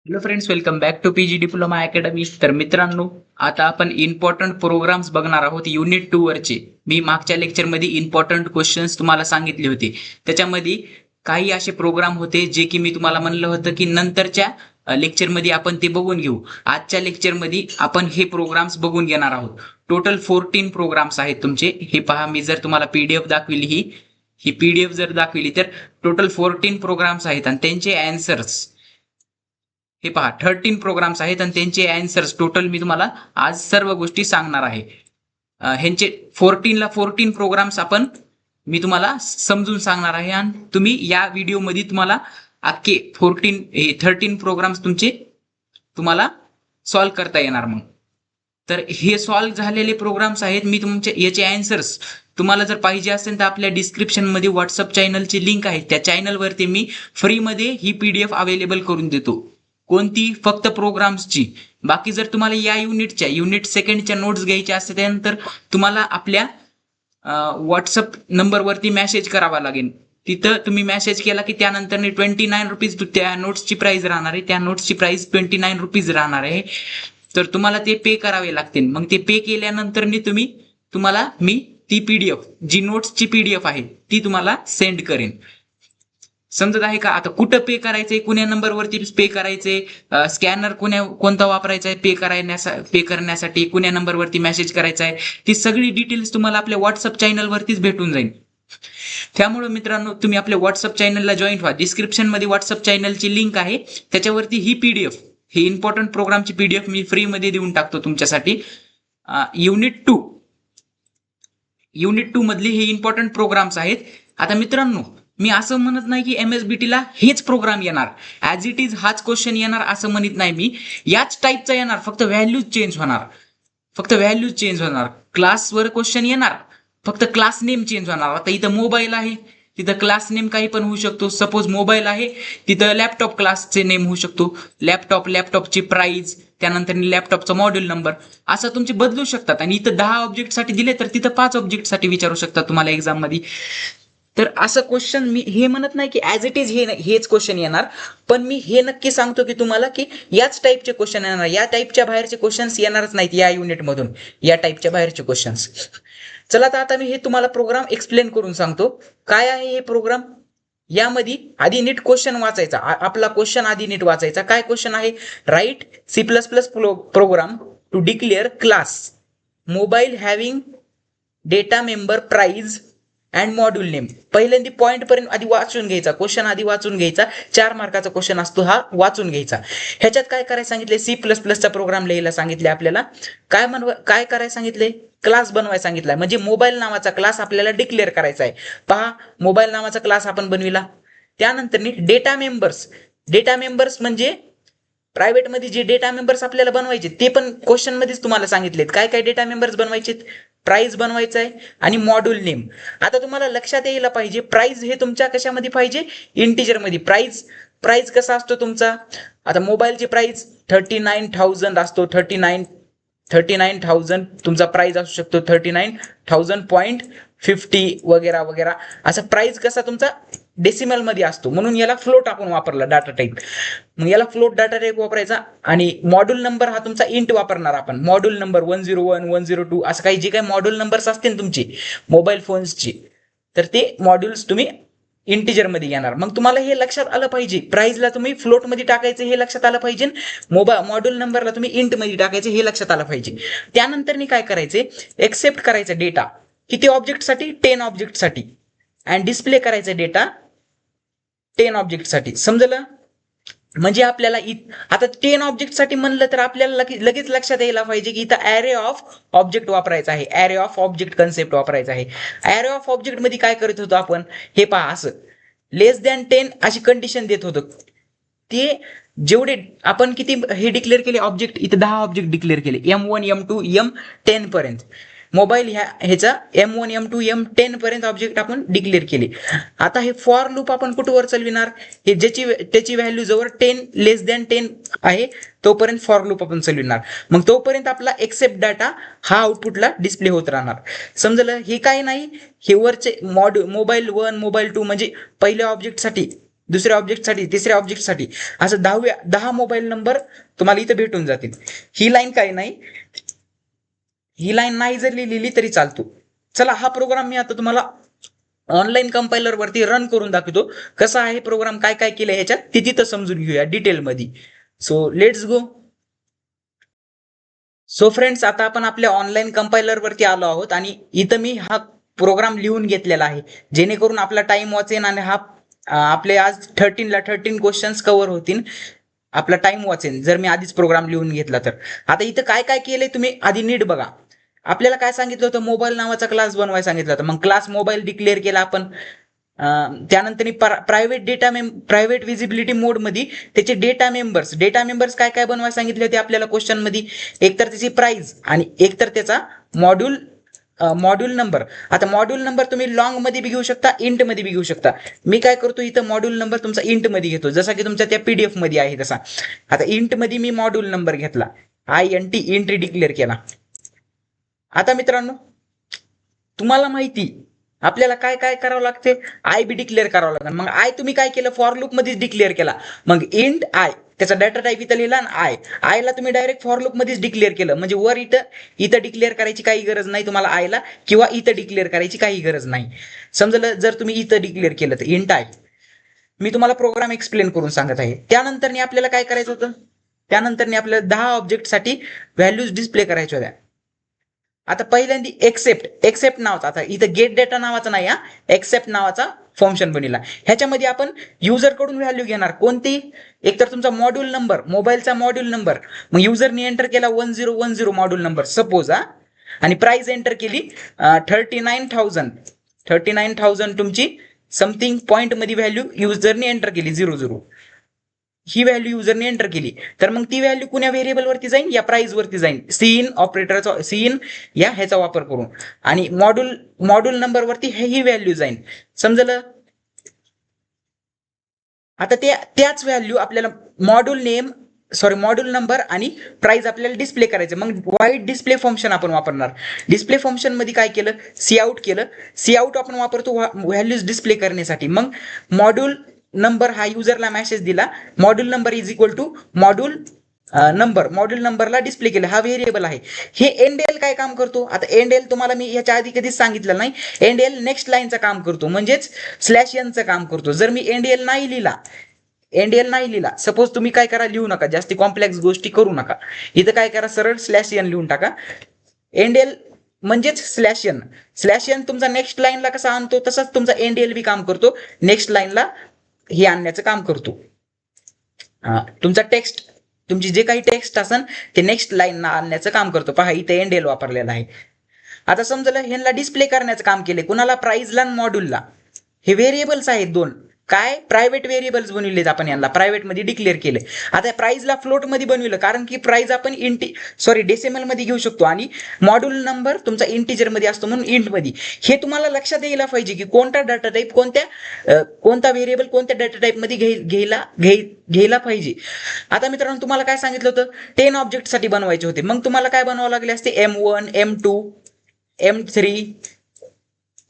Hello friends, welcome back to PG diploma academy. तर मित्रांनो, आता आपण इम्पॉर्टंट प्रोग्राम्स बघणार आहोत युनिट 2 वरचे. मी मागच्या लेक्चरमध्ये इम्पॉर्टंट क्वेश्चन्स तुम्हाला सांगितले होते. त्याच्यामध्ये काही असे प्रोग्राम होते जे की मी तुम्हाला म्हणलं होतं की नंतरच्या लेक्चरमध्ये आपण ते बघून घेऊ. आजच्या लेक्चरमध्ये आपण हे प्रोग्राम्स बघून घेणार आहोत. टोटल 14 प्रोग्राम्स आहेत तुमचे. हे पहा, मी जर तुम्हाला पीडीएफ दाखविली, ही पीडीएफ जर दाखविली तर टोटल 14 प्रोग्राम्स आहेत आणि त्यांचे अँसर्स हे पहा 13 प्रोग्राम्स आहेत आणि त्यांचे अँसर्स टोटल मी तुम्हाला आज सर्व गोष्टी सांगणार आहे. ह्यांचे 14 प्रोग्राम्स मी तुम्हाला समजून सांगणार आहे आणि तुम्ही या व्हिडिओमध्ये तुम्हाला अख्खे 13 प्रोग्राम्स तुम्हाला सॉल्व्ह करता येणार. मग तर हे सॉल्व्ह झालेले प्रोग्राम्स आहेत. मी तुमचे याचे अँसर्स तुम्हाला जर पाहिजे असेल तर आपल्या डिस्क्रिप्शन मध्ये व्हॉट्सअप चॅनलची लिंक आहे. त्या चॅनलवरती मी फ्रीमध्ये ही पीडीएफ अवेलेबल करून देतो. कोणती? फक्त प्रोग्राम्सची. बाकी जर तुम्हाला या युनिट सेकंडच्या नोट्स घ्यायच्या असतील त्यानंतर तुम्हाला आपल्या व्हॉट्सअप नंबरवरती मेसेज करावा लागेल. तिथं तुम्ही मेसेज केला की त्यानंतर 29 रुपीज त्या नोट्सची प्राइस राहणार आहे. त्या नोट्सची प्राइस 29 रुपीज राहणार आहे. तर तुम्हाला ते पे करावे लागतील. मग ते पे केल्यानंतर तुम्हाला मी ती पीडीएफ, जी नोट्सची पीडीएफ आहे ती तुम्हाला सेंड करेन. समजत आहे का? आता कुठं पे करायचंय, कुण्या नंबरवरती पे करायचंय, स्कॅनर कोणता वापरायचा आहे पे करण्यासाठी, कुण्या नंबरवरती मेसेज करायचा आहे, ती सगळी डिटेल्स तुम्हाला आपल्या व्हॉट्सअप चॅनलवरतीच भेटून जाईल. त्यामुळे मित्रांनो, तुम्ही आपल्या व्हॉट्सअप चॅनलला जॉईन व्हा. डिस्क्रिप्शन मध्ये व्हॉट्सअप चॅनलची लिंक आहे. त्याच्यावरती ही पीडीएफ, ही इम्पॉर्टंट प्रोग्रामची पीडीएफ मी फ्री मध्ये देऊन टाकतो तुमच्यासाठी. युनिट टू मधले हे इम्पॉर्टंट प्रोग्राम्स आहेत. आता मित्रांनो, मी असं म्हणत नाही की MSBT ला हेच प्रोग्राम येणार, ऍज इट इज हाच क्वेश्चन येणार असं म्हणत नाही मी. याच टाईपचा येणार, फक्त व्हॅल्यूज चेंज होणार. क्लासवर क्वेश्चन येणार, फक्त क्लास नेम चेंज होणार. आता इथं मोबाईल आहे, तिथं क्लास नेम काही पण होऊ शकतो. सपोज मोबाईल आहे, तिथं लॅपटॉप क्लासचे नेम होऊ शकतो. लॅपटॉपची प्राइस, त्यानंतर लॅपटॉपचा मॉड्यूल नंबर, असं तुमचे बदलू शकतात. आणि इथं 10 ऑब्जेक्ट साठी दिले तर तिथं 5 ऑब्जेक्ट साठी विचारू शकतात तुम्हाला एक्झाम मध्ये. तर असं क्वेश्चन मी हे म्हणत नाही की ऍज इट इज हेच क्वेश्चन येणार, पण मी हे नक्की सांगतो की तुम्हाला की याच टाईपचे क्वेश्चन येणार. या टाईपच्या बाहेरचे क्वेश्चन्स येणारच नाहीत या युनिट मधून, या टाईपच्या बाहेरचे क्वेश्चन्स. चला तर आता मी हे तुम्हाला प्रोग्राम एक्सप्लेन करून सांगतो. काय आहे हे प्रोग्राम? यामध्ये आधी नीट क्वेश्चन वाचायचा, आपला क्वेश्चन आधी नीट वाचायचा. काय क्वेश्चन आहे? Write C++ program to declare class mobile having data member price and module name. पहिल्यांदा पॉइंट पर्यंत आधी वाचून घ्यायचा, क्वेश्चन आधी वाचून घ्यायचा. 4 मार्काचा क्वेश्चन असतो हा, वाचून घ्यायचा. ह्याच्यात काय करायला सांगितले? C++ चा प्रोग्राम लिहायला सांगितले आपल्याला. काय करायला सांगितले? क्लास बनवायला सांगितलाय. म्हणजे मोबाईल नावाचा क्लास आपल्याला डिक्लेअर करायचा आहे. पहा, मोबाईल नावाचा क्लास आपण बनविला. त्यानंतर डेटा मेंबर्स म्हणजे प्रायव्हेट मध्ये जे डेटा मेंबर्स आपल्याला बनवायचे ते पण क्वेश्चन मध्येच तुम्हाला सांगितलेत. काय काय डेटा मेंबर्स बनवायचे? प्राइस बनवायचं आहे आणि मॉड्यूल नेम. आता तुम्हाला लक्षात यायला पाहिजे, प्राइस हे तुमच्या कशामध्ये पाहिजे? इंटिजर मध्ये. प्राइस कसा असतो तुमचा? आता मोबाईलची प्राइस 39,000 असतो. 39,000 तुमचा प्राइस असू शकतो. 39,000.50 वगैरे वगैरे. असा प्राइस कसा तुमचा डेसिमल मध्ये असतो, म्हणून याला फ्लोट आपण वापरला डाटा टाईप. मग याला फ्लोट डाटा टाईप वापरायचा. आणि मॉड्यूल नंबर हा तुमचा इंट वापरणार आपण. मॉड्यूल नंबर 101, 102 असं काही जे काही मॉड्यूल नंबर्स असतील तुमचे मोबाईल फोन्सचे, तर ते मॉड्यूल्स तुम्ही इंटिजर मध्ये घेणार. मग तुम्हाला हे लक्षात आलं पाहिजे, प्राइसला तुम्ही फ्लोट मध्ये टाकायचं हे लक्षात आलं पाहिजे. मॉड्यूल नंबरला तुम्ही इंट मध्ये टाकायचं हे लक्षात आलं पाहिजे. त्यानंतर काय करायचे? एक्सेप्ट करायचं डेटा. किती ऑब्जेक्ट साठी? 10 ऑब्जेक्ट साठी. आणि डिस्प्ले करायचं डेटा 10 ऑब्जेक्ट साठी. समजलं? म्हणजे आपल्याला आता 10 ऑब्जेक्ट साठी म्हणलं तर आपल्याला लगेच लक्षात यायला पाहिजे की इथं ॲरे ऑफ ऑब्जेक्ट वापरायचा आहे. ॲरे ऑफ ऑब्जेक्ट कन्सेप्ट वापरायचा आहे. ॲरे ऑफ ऑब्जेक्ट मध्ये काय करत होतो आपण? हे पहा, असं लेस दॅन 10 अशी कंडिशन देत होतो. ते जेवढे आपण किती हे डिक्लेअर केले ऑब्जेक्ट, इथं 10 ऑब्जेक्ट डिक्लेअर केले. M1, M2, M10 पर्यंत. मोबाईल ह्याचा M1, M2, M10 पर्यंत ऑब्जेक्ट आपण डिक्लेअर केले. आता हे फॉर लूप आपण कुठवर चालविणार? हे त्याची व्हॅल्यू जवळ 10 लेस दॅन 10 आहे तोपर्यंत फॉर लूप आपण चालविणार. मग तोपर्यंत आपला एक्सेप्ट डाटा हा आउटपुटला डिस्प्ले होत राहणार. समजलं? हे काही नाही, हे वरचे मोबाईल 1, मोबाईल 2 म्हणजे पहिल्या ऑब्जेक्ट साठी दुसऱ्या ऑब्जेक्टसाठी, तिसऱ्या ऑब्जेक्टसाठी, असं 10 मोबाईल नंबर तुम्हाला इथं भेटून जातील. ही लाईन काही नाही, ही लाईन नाही जरी लिहिली तरी चालतो. चला, हा प्रोग्राम मी आता तुम्हाला ऑनलाईन कंपायलर वरती रन करून दाखवतो. कसा आहे प्रोग्राम, काय काय केलं ह्याच्यात ते तिथं समजून घेऊया डिटेल मध्ये. So let's go. So friends, आता आपण आपल्या ऑनलाईन कंपायलर वरती आलो आहोत आणि इथं मी हा प्रोग्राम लिहून घेतलेला आहे, जेणेकरून आपला टाइम वाचेल आणि हा आपले आज 13 क्वेश्चन्स कव्हर होतील. आपला टाइम वाचेल जर मी आधीच प्रोग्राम लिहून घेतला तर. आता इथं काय काय केलंय तुम्ही आधी नीट बघा. आपल्याला काय सांगितलं होतं, मोबाईल नावाचा क्लास बनवायला सांगितलं होतं. मग क्लास मोबाईल डिक्लेअर केला आपण. त्यानंतर प्रायव्हेट विजिबिलिटी मोड मध्ये त्याचे डेटा मेंबर्स काय काय बनवायला सांगितले होते आपल्याला क्वेश्चन मध्ये. एकतर त्याची प्राइस आणि एकतर त्याचा मॉड्यूल नंबर. आता मॉड्यूल नंबर तुम्ही लॉंग मध्ये बी घेऊ शकता, इंट मध्ये बी घेऊ शकता. मी काय करतो इथं मॉड्यूल नंबर तुमचा इंट मध्ये घेतो, जसा की तुमच्या त्या पीडीएफ मध्ये आहे तसा. आता इंट मध्ये मी मॉड्यूल नंबर घेतला, इंट डिक्लेअर केला. आता मित्रांनो, तुम्हाला माहिती आपल्याला काय काय करावं लागते, आय बी डिक्लेअर करावं लागेल. मग आय तुम्ही काय केलं, फॉर लूप मध्येच डिक्लेअर केला. मग इंट आय, त्याचा डाटा टाईप इथं लिहिला आणि आयला तुम्ही डायरेक्ट फॉर लूप मध्येच डिक्लेअर केलं. म्हणजे वर इथं डिक्लेअर करायची काही गरज नाही तुम्हाला आयला, किंवा इथं डिक्लेअर करायची काही गरज नाही. समजलं, जर तुम्ही इथं डिक्लेअर केलं तर इंट आय. मी तुम्हाला प्रोग्राम एक्सप्लेन करून सांगत आहे. त्यानंतर आपल्याला काय करायचं होतं, त्यानंतर आपल्याला 10 ऑब्जेक्टसाठी व्हॅल्यूज डिस्प्ले करायच्या होत्या. आता पहिल्यांदा एक्सेप्ट नावाचा, आता इथं गेट डेटा नावाचा नाही, एक्सेप्ट नावाचा फंक्शन बनवला. ह्याच्यामध्ये आपण युजर कडून व्हॅल्यू घेणार कोणती, एकतर तुमचा मॉड्यूल नंबर, मोबाईलचा मॉड्यूल नंबर. मग युजरने एंटर केला 1010 मॉड्यूल नंबर सपोज, आणि प्राइस एंटर केली 39,000 तुमची समथिंग पॉइंट मध्ये व्हॅल्यू युजरने एंटर केली 00. ही व्हॅल्यू युजरने एंटर केली तर मग ती व्हॅल्यू कुण्या व्हेरिएबल वरती जाईल, या प्राइस वरती जाईल. सीइन ऑपरेटरचा, सीइन या ह्याचा वापर करून, आणि मॉड्यूल नंबर वरती ही व्हॅल्यू जाईल. समजलं. आता त्याच व्हॅल्यू आपल्याला मॉड्यूल नंबर आणि प्राइस आपल्याला डिस्प्ले करायचं. मग वाईड डिस्प्ले फंक्शन आपण वापरणार. डिस्प्ले फंक्शन मध्ये काय केलं, सी आउट आपण वापरतो व्हॅल्यूज डिस्प्ले करण्यासाठी. मग मॉड्यूल नंबर हा युजरला मेसेज दिला, module number is equal to module नंबरला डिस्प्ले केलं. हा व्हेरिएबल आहे. हे एंड-एल काय काम करतो, आता एंड-एल तुम्हाला मी याच्या आधी कधीच सांगितलं नाही. एंड-एल नेक्स्ट लाईनचं काम करतो, म्हणजेच /n काम करतो. जर मी एंड-एल नाही लिहिला, सपोज तुम्ही काय करा, लिहू नका, जास्ती कॉम्प्लेक्स गोष्टी करू नका. इथं काय करा, सरळ /n लिहून टाका. एंड-एल म्हणजेच /n तुमचा नेक्स्ट लाईनला कसा आणतो, तसाच तुमचा एंड-एल बी काम करतो, नेक्स्ट लाईनला हे आणण्याचं काम करतो. तुमचा टेक्स्ट, तुमची जे काही टेक्स्ट असेल ते नेक्स्ट लाईन आणण्याचं काम करतो. पहा इथे एंड-एल वापरलेला आहे. आता समजलं, ह्यांना डिस्प्ले करण्याचं काम केले, कुणाला, प्राइसला आणि मॉड्यूलला. हे व्हेरिएबल्स आहेत दोन, काय प्रायव्हेट व्हेरिएबल्स बनविलेत आपण, यांना प्रायव्हेट मध्ये डिक्लेअर केले. आता प्राइसला फ्लोट मध्ये बनविलं, कारण की प्राइस आपण डेसिमल मध्ये घेऊ शकतो, आणि मॉड्यूल नंबर तुमचा इंटिजर मध्ये असतो म्हणून इंट मध्ये. हे तुम्हाला लक्षात यायला पाहिजे की कोणता डाटा टाईप, कोणता व्हेरिएबल कोणत्या डाटा टाईप मध्ये घ्यायला पाहिजे. आता मित्रांनो, तुम्हाला काय सांगितलं होतं, 10 ऑब्जेक्ट साठी बनवायचे होते. मग तुम्हाला काय बनवावं लागले असते, M1 M2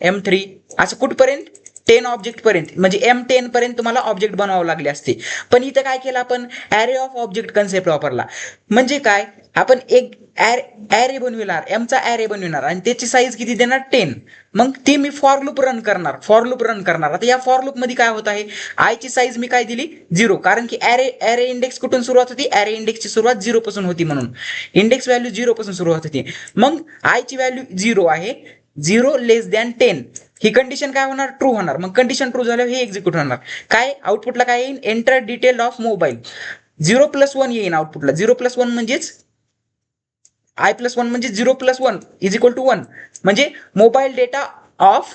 M3 असं कुठपर्यंत, 10 ऑब्जेक्ट पर्यंत, म्हणजे M10 पर्यंत तुम्हाला ऑब्जेक्ट बनवावं लागले असते. पण इथं काय केलं आपण, ॲरे ऑफ ऑब्जेक्ट कन्सेप्ट वापरला. म्हणजे काय, आपण एक ॲरे बनविणार, एमचा ॲरे बनविणार, आणि त्याची साईज किती देणार, 10. मग ती मी फॉर लूप रन करणार. आता या फॉर लूप मध्ये काय होत आहे, आयची साईज मी काय दिली, 0, कारण की ॲरे इंडेक्स कुठून सुरुवात होती, ॲरे इंडेक्सची सुरुवात 0 पासून होती, म्हणून इंडेक्स व्हॅल्यू 0 पासून सुरुवात होती. मग आयची व्हॅल्यू 0 आहे, 0 < 10. ही कंडिशन काय होणार, ट्रू होणार. मग कंडिशन ट्रू झाल्यावर हे एक्झिक्यूट होणार. काय आउटपुटला काय येईल, एंटर डिटेल ऑफ मोबाईल. 0+1 येईल आउटपुटला. 0+1 म्हणजेच I+1 म्हणजे 0+1 इज इक्वल टू 1. म्हणजे mobile data of,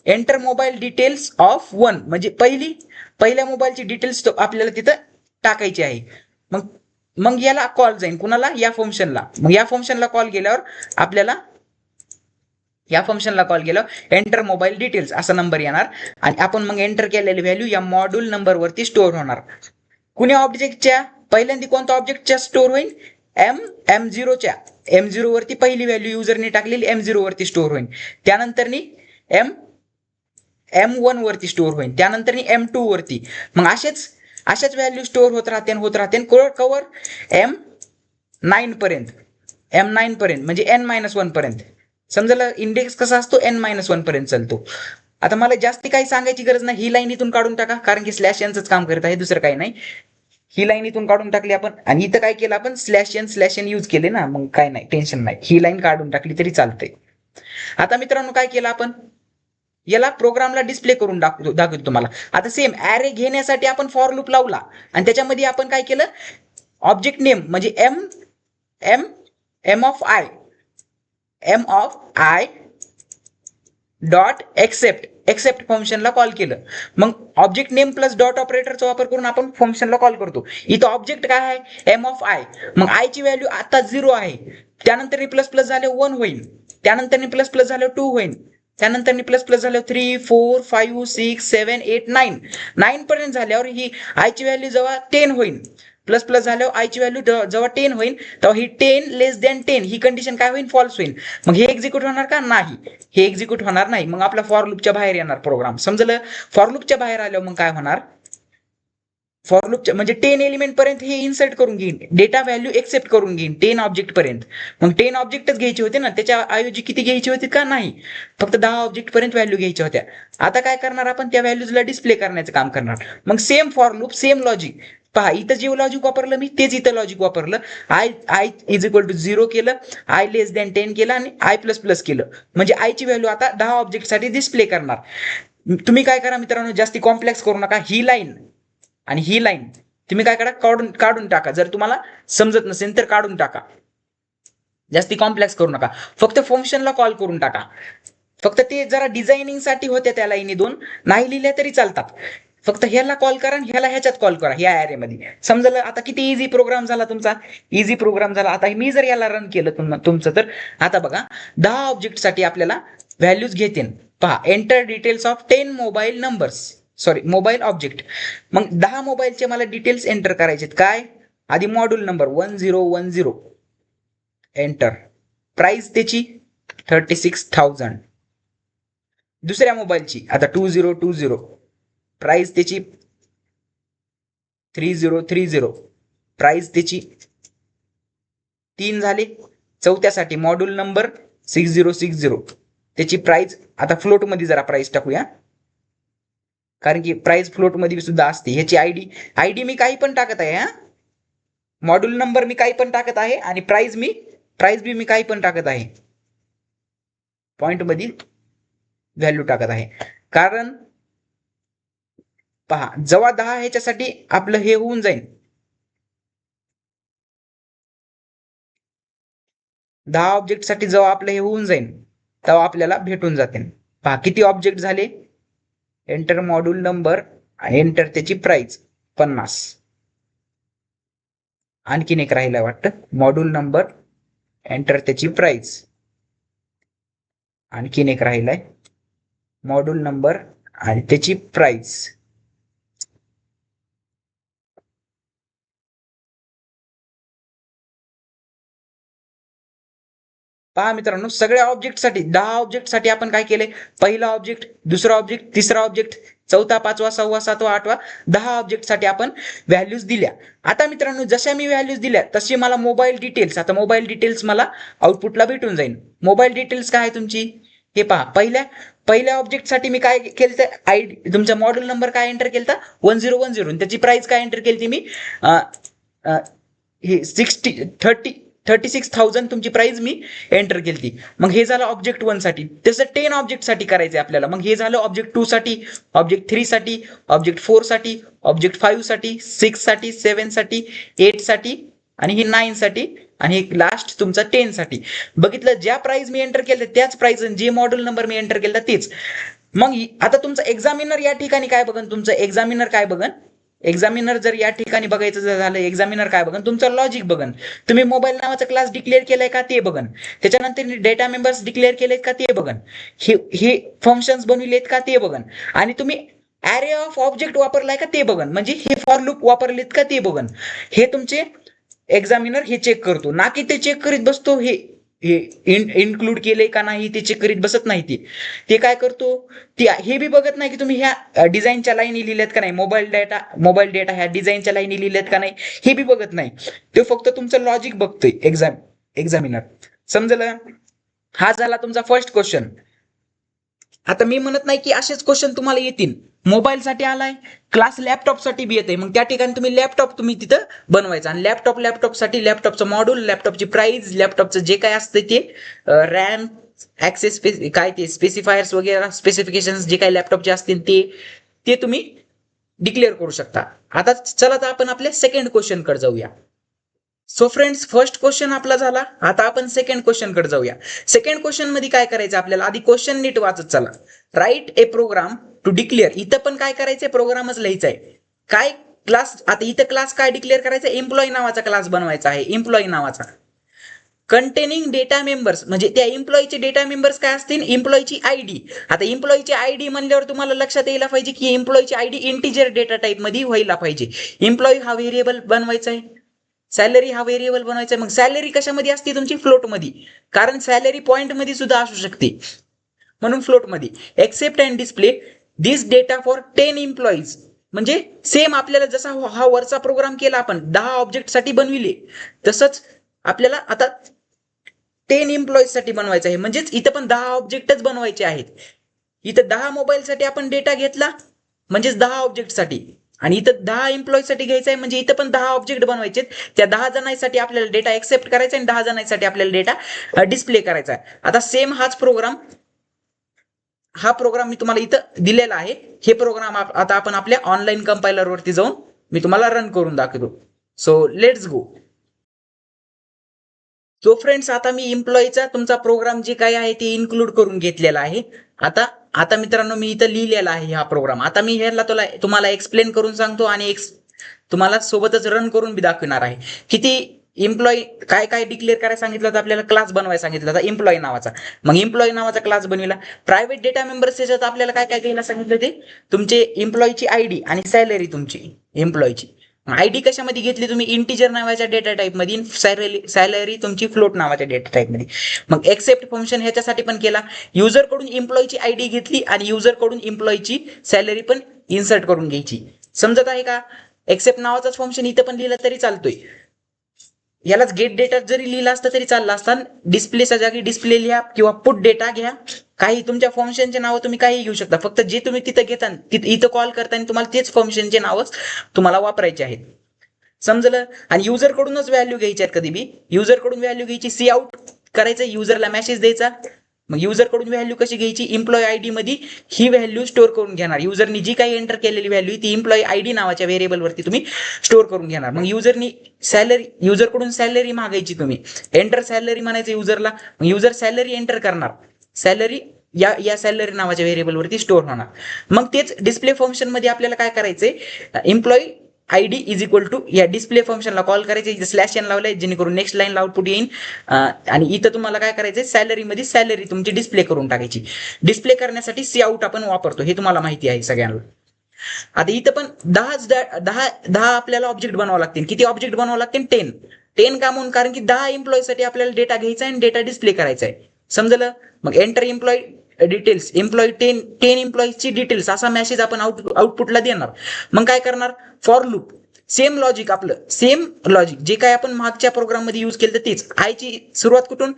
enter mobile details of 1, म्हणजे पहिल्या मोबाईलची डिटेल्स आपल्याला तिथं टाकायची आहे. मग याला कॉल जाईल, कुणाला, या फंक्शनला. मग या फंक्शनला कॉल गेल्यावर आपल्याला, एंटर मोबाईल डिटेल्स असा नंबर येणार, आणि आपण मग एंटर केलेली व्हॅल्यू या मॉड्यूल नंबर वरती स्टोअर होणार. कुण्या ऑब्जेक्टच्या, पहिल्यांदा कोणत्या ऑब्जेक्टच्या स्टोअर होईल, M0 वरती पहिली व्हॅल्यू युजरने टाकलेली M0 वरती स्टोअर होईल. त्यानंतर M1 वरती स्टोअर होईल, त्यानंतर M2 वरती, मग अशाच व्हॅल्यू स्टोअर होत राहते कवर M9 पर्यंत, M9 पर्यंत म्हणजे N-1 पर्यंत. समजा इंडेक्स कसा असतो, N-1 पर्यंत चालतो. आता मला जास्ती काही सांगायची गरज नाही, ही लाईन इथून काढून टाका, कारण की स्लॅश एनच काम करत आहे, दुसरं काही नाही. ही लाईन इथून काढून टाकली आपण, आणि इथं काय केलं आपण, स्लॅश एन यूज केले ना, मग काय नाही, टेन्शन नाही, ही लाईन काढून टाकली तरी चालते. आता मित्रांनो काय केलं आपण, याला प्रोग्रामला डिस्प्ले करून दाखवतो तुम्हाला. आता सेम ॲरे घेण्यासाठी आपण फॉर लूप लावला, आणि त्याच्यामध्ये आपण काय केलं, ऑब्जेक्ट नेम म्हणजे M of I dot accept फंक्शनला कॉल केलं. मग ऑब्जेक्ट नेम प्लस डॉट ऑपरेटरचा वापर करून आपण फंक्शनला कॉल करतो. इथं ऑब्जेक्ट काय आहे, एम ऑफ आय. मग आय ची व्हॅल्यू आता 0 आहे, त्यानंतर प्लस प्लस झाले 1 होईल, त्यानंतर प्लस प्लस झाले 2 होईल, त्यानंतर प्लस प्लस झाल्यावर 3 4 5 6 7 8 9 पर्यंत झाल्यावर ही आयची व्हॅल्यू जेव्हा 10 होईल, प्लस प्लस झाल्यावर आयची व्हॅल्यू जेव्हा 10 होईल, तेव्हा ही 10 लेस दॅन 10 ही कंडिशन काय होईल, फॉल्स होईल. मग हे एक्झिक्यूट होणार का, नाही, हे एक्झिक्यूट होणार नाही. मग आपला फॉर लूपच्या बाहेर येणार प्रोग्राम. समजलं, फॉर लूपच्या बाहेर आल्यावर मग काय होणार, फॉर लूपच्या म्हणजे 10 एलिमेंट पर्यंत हे इन्सर्ट करून घेईन, डेटा व्हॅल्यू एक्सेप्ट करून घेईन 10 ऑब्जेक्ट पर्यंत. मग 10 ऑब्जेक्टच घ्यायचे होते ना, त्याच्या ऐवजी किती घ्यायचे होते का, नाही, फक्त 10 ऑब्जेक्ट पर्यंत व्हॅल्यू घ्यायच्या होत्या. आता काय करणार आपण, त्या व्हॅल्यूजला डिस्प्ले करण्याचं काम करणार. मग same for loop, same logic. पहा, इथं जे लॉजिक वापरलं मी, तेच इथं लॉजिक वापरलं. आय इज इक्वल टू 0 केलं, आय लेस दॅन 10 केलं, आणि आय प्लस प्लस केलं, म्हणजे आयची व्हॅल्यू आता 10 ऑब्जेक्टसाठी डिस्प्ले करणार. तुम्ही काय करा मित्रांनो, जास्ती कॉम्प्लेक्स करू नका. ही लाईन आणि ही लाईन तुम्ही काय करा, काढून टाका. जर तुम्हाला समजत नसेल तर काढून टाका, जास्ती कॉम्प्लेक्स करू नका. फक्त फंक्शनला कॉल करून टाका. फक्त ते जरा डिझायनिंग साठी होत्या त्या लाईनी दोन, नाही लिहिल्या तरी चालतात. फक्त ह्याला कॉल करा आणि ह्याला ह्याच्यात कॉल करा, ह्या ॲरे मध्ये. समजलं, आता किती इझी प्रोग्राम झाला तुमचा, इझी प्रोग्राम झाला. आता मी जर याला रन केलं तुमचं, तर आता बघा 10 ऑब्जेक्ट साठी आपल्याला व्हॅल्यूज घेतील. पहा, enter details of 10 mobile numbers, sorry mobile object. मग 10 मोबाईलचे मला डिटेल्स एंटर करायचे. काय, आधी मॉड्यूल नंबर 1010 एंटर, प्राइस त्याची 36,000. दुसऱ्या मोबाईलची आता 2020, प्राइस त्याची 3030, प्राइस त्याची 3 झाले. चौथ्यासाठी मॉड्यूल नंबर 6060, त्याची प्राइस आता फ्लोट मध्ये जरा प्राइस टाकूया, कारण की प्राइस फ्लोट मध्ये सुद्धा असते. ह्याची आयडी मी काही पण टाकत आहे, हा मॉड्यूल नंबर मी काही पण टाकत आहे, आणि प्राइस बी मी काही पण टाकत आहे, पॉइंट मध्ये व्हॅल्यू टाकत आहे. कारण पहा, जेव्हा 10 ह्याच्यासाठी आपलं हे होऊन जाईल, 10 ऑब्जेक्ट साठी जेव्हा आपलं हे होऊन जाईल, तेव्हा आपल्याला भेटून जाते. पहा किती ऑब्जेक्ट झाले, एंटर मॉड्यूल नंबर, एंटर त्याची प्राइस 50. आणखीन एक राहिला वाटतं, मॉड्यूल नंबर, एंटर त्याची प्राइस. आणखीन एक राहिलाय, मॉड्यूल नंबर आणि त्याची प्राइस. पहा मित्रांनो, सगळ्या ऑब्जेक्टसाठी 10 ऑब्जेक्टसाठी आपण काय केले, पहिला ऑब्जेक्ट, दुसरा ऑब्जेक्ट, तिसरा ऑब्जेक्ट, चौथा, पाचवा, सहावा, सातवा, आठवा, 10 ऑब्जेक्टसाठी आपण व्हॅल्यूज दिल्या. आता मित्रांनो, जशा मी व्हॅल्यूज दिल्या तशी मला मोबाईल डिटेल्स, आता मोबाईल डिटेल्स मला आउटपुटला भेटून जाईल. मोबाईल डिटेल्स काय आहे तुमची, हे पहा. पहिल्या ऑब्जेक्टसाठी मी काय केलं, तर तुमचा मॉड्यूल नंबर काय एंटर केलता, 1010, त्याची प्राइस काय एंटर केली मी, हे 36,000 तुमची प्राइस मी एंटर केली. मग हे झालं ऑब्जेक्ट 1 साठी. तसं 10 ऑब्जेक्ट साठी करायचंय आपल्याला. मग हे झालं ऑब्जेक्ट 2 साठी, ऑब्जेक्ट 3 साठी, ऑब्जेक्ट 4 साठी, ऑब्जेक्ट 5 साठी, 6 साठी, 7 साठी, 8 साठी, आणि हे 9 साठी, आणि लास्ट तुमचा 10 साठी. बघितलं, ज्या प्राइस मी एंटर केलं त्याच प्राइस, जे मॉड्यूल नंबर मी एंटर केला तेच. मग आता तुमचं एक्झामिनर या ठिकाणी काय बघन, तुमचं एक्झामिनर काय बघन, एक्झामिनर जर या ठिकाणी बघायचं झालं, एक्झामिनर काय बघन, तुमचं लॉजिक बघन. तुम्ही मोबाईल नावाचा क्लास डिक्लेअर केलाय का ते बघन, त्याच्यानंतर डेटा मेंबर्स डिक्लेअर केलेत का ते बघन, हे फंक्शन्स बनविलेत का ते बघन, आणि तुम्ही ॲरे ऑफ ऑब्जेक्ट वापरलाय का ते बघन, म्हणजे हे फॉर लूप वापरलेत का ते बघन. हे तुमचे एक्झामिनर हे चेक करतो, ना की ते चेक करीत बसतो हे इन्क्लूड केले का नाही ते चेक करीत बसत नाही. ते काय करतो, ते हे बी बघत नाही की तुम्ही ह्या डिझाईनच्या लाईनी लिहिल्यात का नाही, मोबाईल डेटा ह्या डिझाईनच्या लाईनी लिहिल्यात का नाही, हे बी बघत नाही. ते फक्त तुमचं लॉजिक बघतोय एक्झामिनर. समजलं? हा झाला तुमचा फर्स्ट क्वेश्चन. आता मी म्हणत नाही की असेच क्वेश्चन तुम्हाला येतील. मोबाईलसाठी आलाय, क्लास लॅपटॉपसाठी बी येते. मग त्या ठिकाणी तुम्ही लॅपटॉप तुम्ही तिथं बनवायचा, आणि लॅपटॉपसाठी लॅपटॉपचं मॉड्यूल, लॅपटॉपची प्राइस, लॅपटॉपचं जे काय असतं ते रॅम, ऍक्सेस, काय ते स्पेसिफायर्स वगैरे, स्पेसिफिकेशन जे काही लॅपटॉपचे असतील ते तुम्ही डिक्लेअर करू शकता. आता चला तर आपण आपल्या सेकंड क्वेश्चन कडे जाऊया. सो फ्रेंड्स, फर्स्ट क्वेश्चन आपला झाला. आता आपण सेकंड क्वेश्चन कडे जाऊया. सेकंड क्वेश्चन मध्ये काय करायचं आपल्याला, आधी क्वेश्चन नीट वाचत चला. Write a program to declare. इथं पण काय करायचंय, प्रोग्रामच लिहायचा आहे. काय क्लास, आता इथं क्लास काय डिक्लेअर करायचा, एम्प्लॉई नावाचा क्लास बनवायचा आहे, एम्प्लॉई नावाचा. कंटेनिंग डेटा मेंबर्स, म्हणजे त्या एम्प्लॉईचे डेटा मेंबर्स काय असतील, एम्प्लॉईची आयडी. आता एम्प्लॉईची आयडी म्हणल्यावर तुम्हाला लक्षात यायला पाहिजे की एम्प्लॉईची आयडी इंटिजर डेटा टाइप मध्ये व्हायला पाहिजे. एम्प्लॉई हा व्हेरिएबल बनवायचा आहे, सॅलरी हा व्हेरिएबल बनवायचा. मग सॅलरी कशामध्ये असते तुमची, फ्लोट मध्ये, कारण सॅलरी पॉइंट मध्ये सुद्धा असू शकते, म्हणून फ्लोट मध्ये. Accept and display this data for 10 employees. म्हणजे सेम आपल्याला जसा हा वरचा प्रोग्राम केला आपण 10 ऑब्जेक्ट साठी बनविले, तसंच आपल्याला आता 10 एम्प्लॉईज साठी बनवायचं आहे. म्हणजेच इथं पण 10 ऑब्जेक्टच बनवायचे आहेत. इथं 10 मोबाईल साठी आपण डेटा घेतला, म्हणजेच 10 ऑब्जेक्ट साठी, आणि इथं 10 एम्प्लॉई साठी घ्यायचं आहे, म्हणजे इथं पण 10 ऑब्जेक्ट बनवायचे. त्या 10 जणांसाठी आपल्याला डेटा एक्सेप्ट करायचा आणि 10 जणांसाठी आपल्याला डेटा डिस्प्ले करायचा आहे. आता सेम हा प्रोग्राम मी तुम्हाला इथं दिलेला आहे. हे प्रोग्राम आता आपण आपल्या ऑनलाईन कंपायलर वरती जाऊन मी तुम्हाला रन करून दाखवतो. So let's go. So friends, आता मी एम्प्लॉईचा तुमचा प्रोग्राम जे काही आहे ते इन्क्लूड करून घेतलेला आहे. आता आता मित्रांनो, मी इथं लिहिलेला आहे हा प्रोग्राम. आता मी ह्याला तुम्हाला एक्सप्लेन करून सांगतो आणि तुम्हाला सोबतच रन करून बी दाखवणार आहे. किती एम्प्लॉई काय काय डिक्लेअर करायला सांगितलं होतं आपल्याला, क्लास बनवायला सांगितलं होतं एम्प्लॉई नावाचा. मग एम्प्लॉई नावाचा क्लास बनविला. प्रायव्हेट डेटा मेंबर्स त्याच्यात आपल्याला काय काय घ्यायला सांगितलं, ते तुमचे एम्प्लॉईची आयडी आणि सॅलरी तुमची एम्प्लॉईची. आयडी कशामध्ये घेतली तुम्ही, इंटिजर नावाच्या डेटा टाइप मध्ये, सॅलरी तुमची फ्लोट नावाच्या डेटा टाइप मध्ये. मग एक्सेप्ट फंक्शन ह्याच्यासाठी पण केला. युजर कडून एम्प्लॉईची आयडी घेतली आणि युजर कडून एम्प्लॉईची सॅलरी पण इन्सर्ट करून घ्यायची. समजत आहे का? एक्सेप्ट नावाचाच फंक्शन इथं पण लिहिलं तरी चालतोय. यालाच गेट डेटा जरी लिहिला असता तरी चालला असता. डिस्प्लेच्या जागी डिस्प्ले लिहा किंवा पुट डेटा घ्या. काही तुमच्या फंक्शनचे नाव तुम्ही काही घेऊ शकता. फक्त जे तुम्ही तिथं घेता इथं कॉल करताना तुम्हाला तेच फंक्शनचे नाव तुम्हाला वापरायचे आहेत. समजलं? आणि युजर कडूनच व्हॅल्यू घ्यायची आहेत. कधी बी युजर कडून व्हॅल्यू घ्यायची, सी आउट करायचं, युजरला मेसेज द्यायचा. मग युजर कडून व्हॅल्यू कशी घ्यायची, एम्प्लॉई आयडी मध्ये ही व्हॅल्यू स्टोअर करून घेणार. युजरनी जी काही एंटर केलेली व्हॅल्यू ती एम्प्लॉई आयडी नावाच्या व्हेरिएबल वरती तुम्ही स्टोअर करून घेणार. मग युजर कडून सॅलरी मागायची, तुम्ही एंटर सॅलरी म्हणायचं युजरला. मग युजर सॅलरी एंटर करणार, सॅलरी या सॅलरी नावाच्या व्हेरिएबल वरती स्टोअर होणार. मग तेच डिस्प्ले फंक्शन मध्ये आपल्याला काय करायचंय, employee ID is equal to या डिस्प्ले फंक्शनला कॉल करायचे, स्लॅश एन लावलाय जेणेकरून नेक्स्ट लाईन आउटपुट येईल. आणि इथं तुम्हाला काय करायचंय, सॅलरी मध्ये सॅलरी तुमची डिस्प्ले करून टाकायची. डिस्प्ले करण्यासाठी सी आउट आपण वापरतो, हे तुम्हाला माहिती आहे सगळ्यांना. आता इथं पण 10 आपल्याला ऑब्जेक्ट बनवावं लागतील. किती ऑब्जेक्ट बनवावं लागतील, 10 का म्हणून, कारण की 10 एम्प्लॉई साठी आपल्याला डेटा घ्यायचा आहे आणि डेटा डिस्प्ले करायचा आहे. समजलं? मग एंटर एम्प्लॉई डिटेल्स, एम्प्लॉई 10 एम्प्लॉईची डिटेल्स असा मेसेज आपण आउटपुटला देणार. मग काय करणार, फॉर लूप, सेम लॉजिक, आपलं सेम लॉजिक जे काय आपण मागच्या प्रोग्राम मध्ये यूज केलं तेच. आयची सुरुवात कुठून,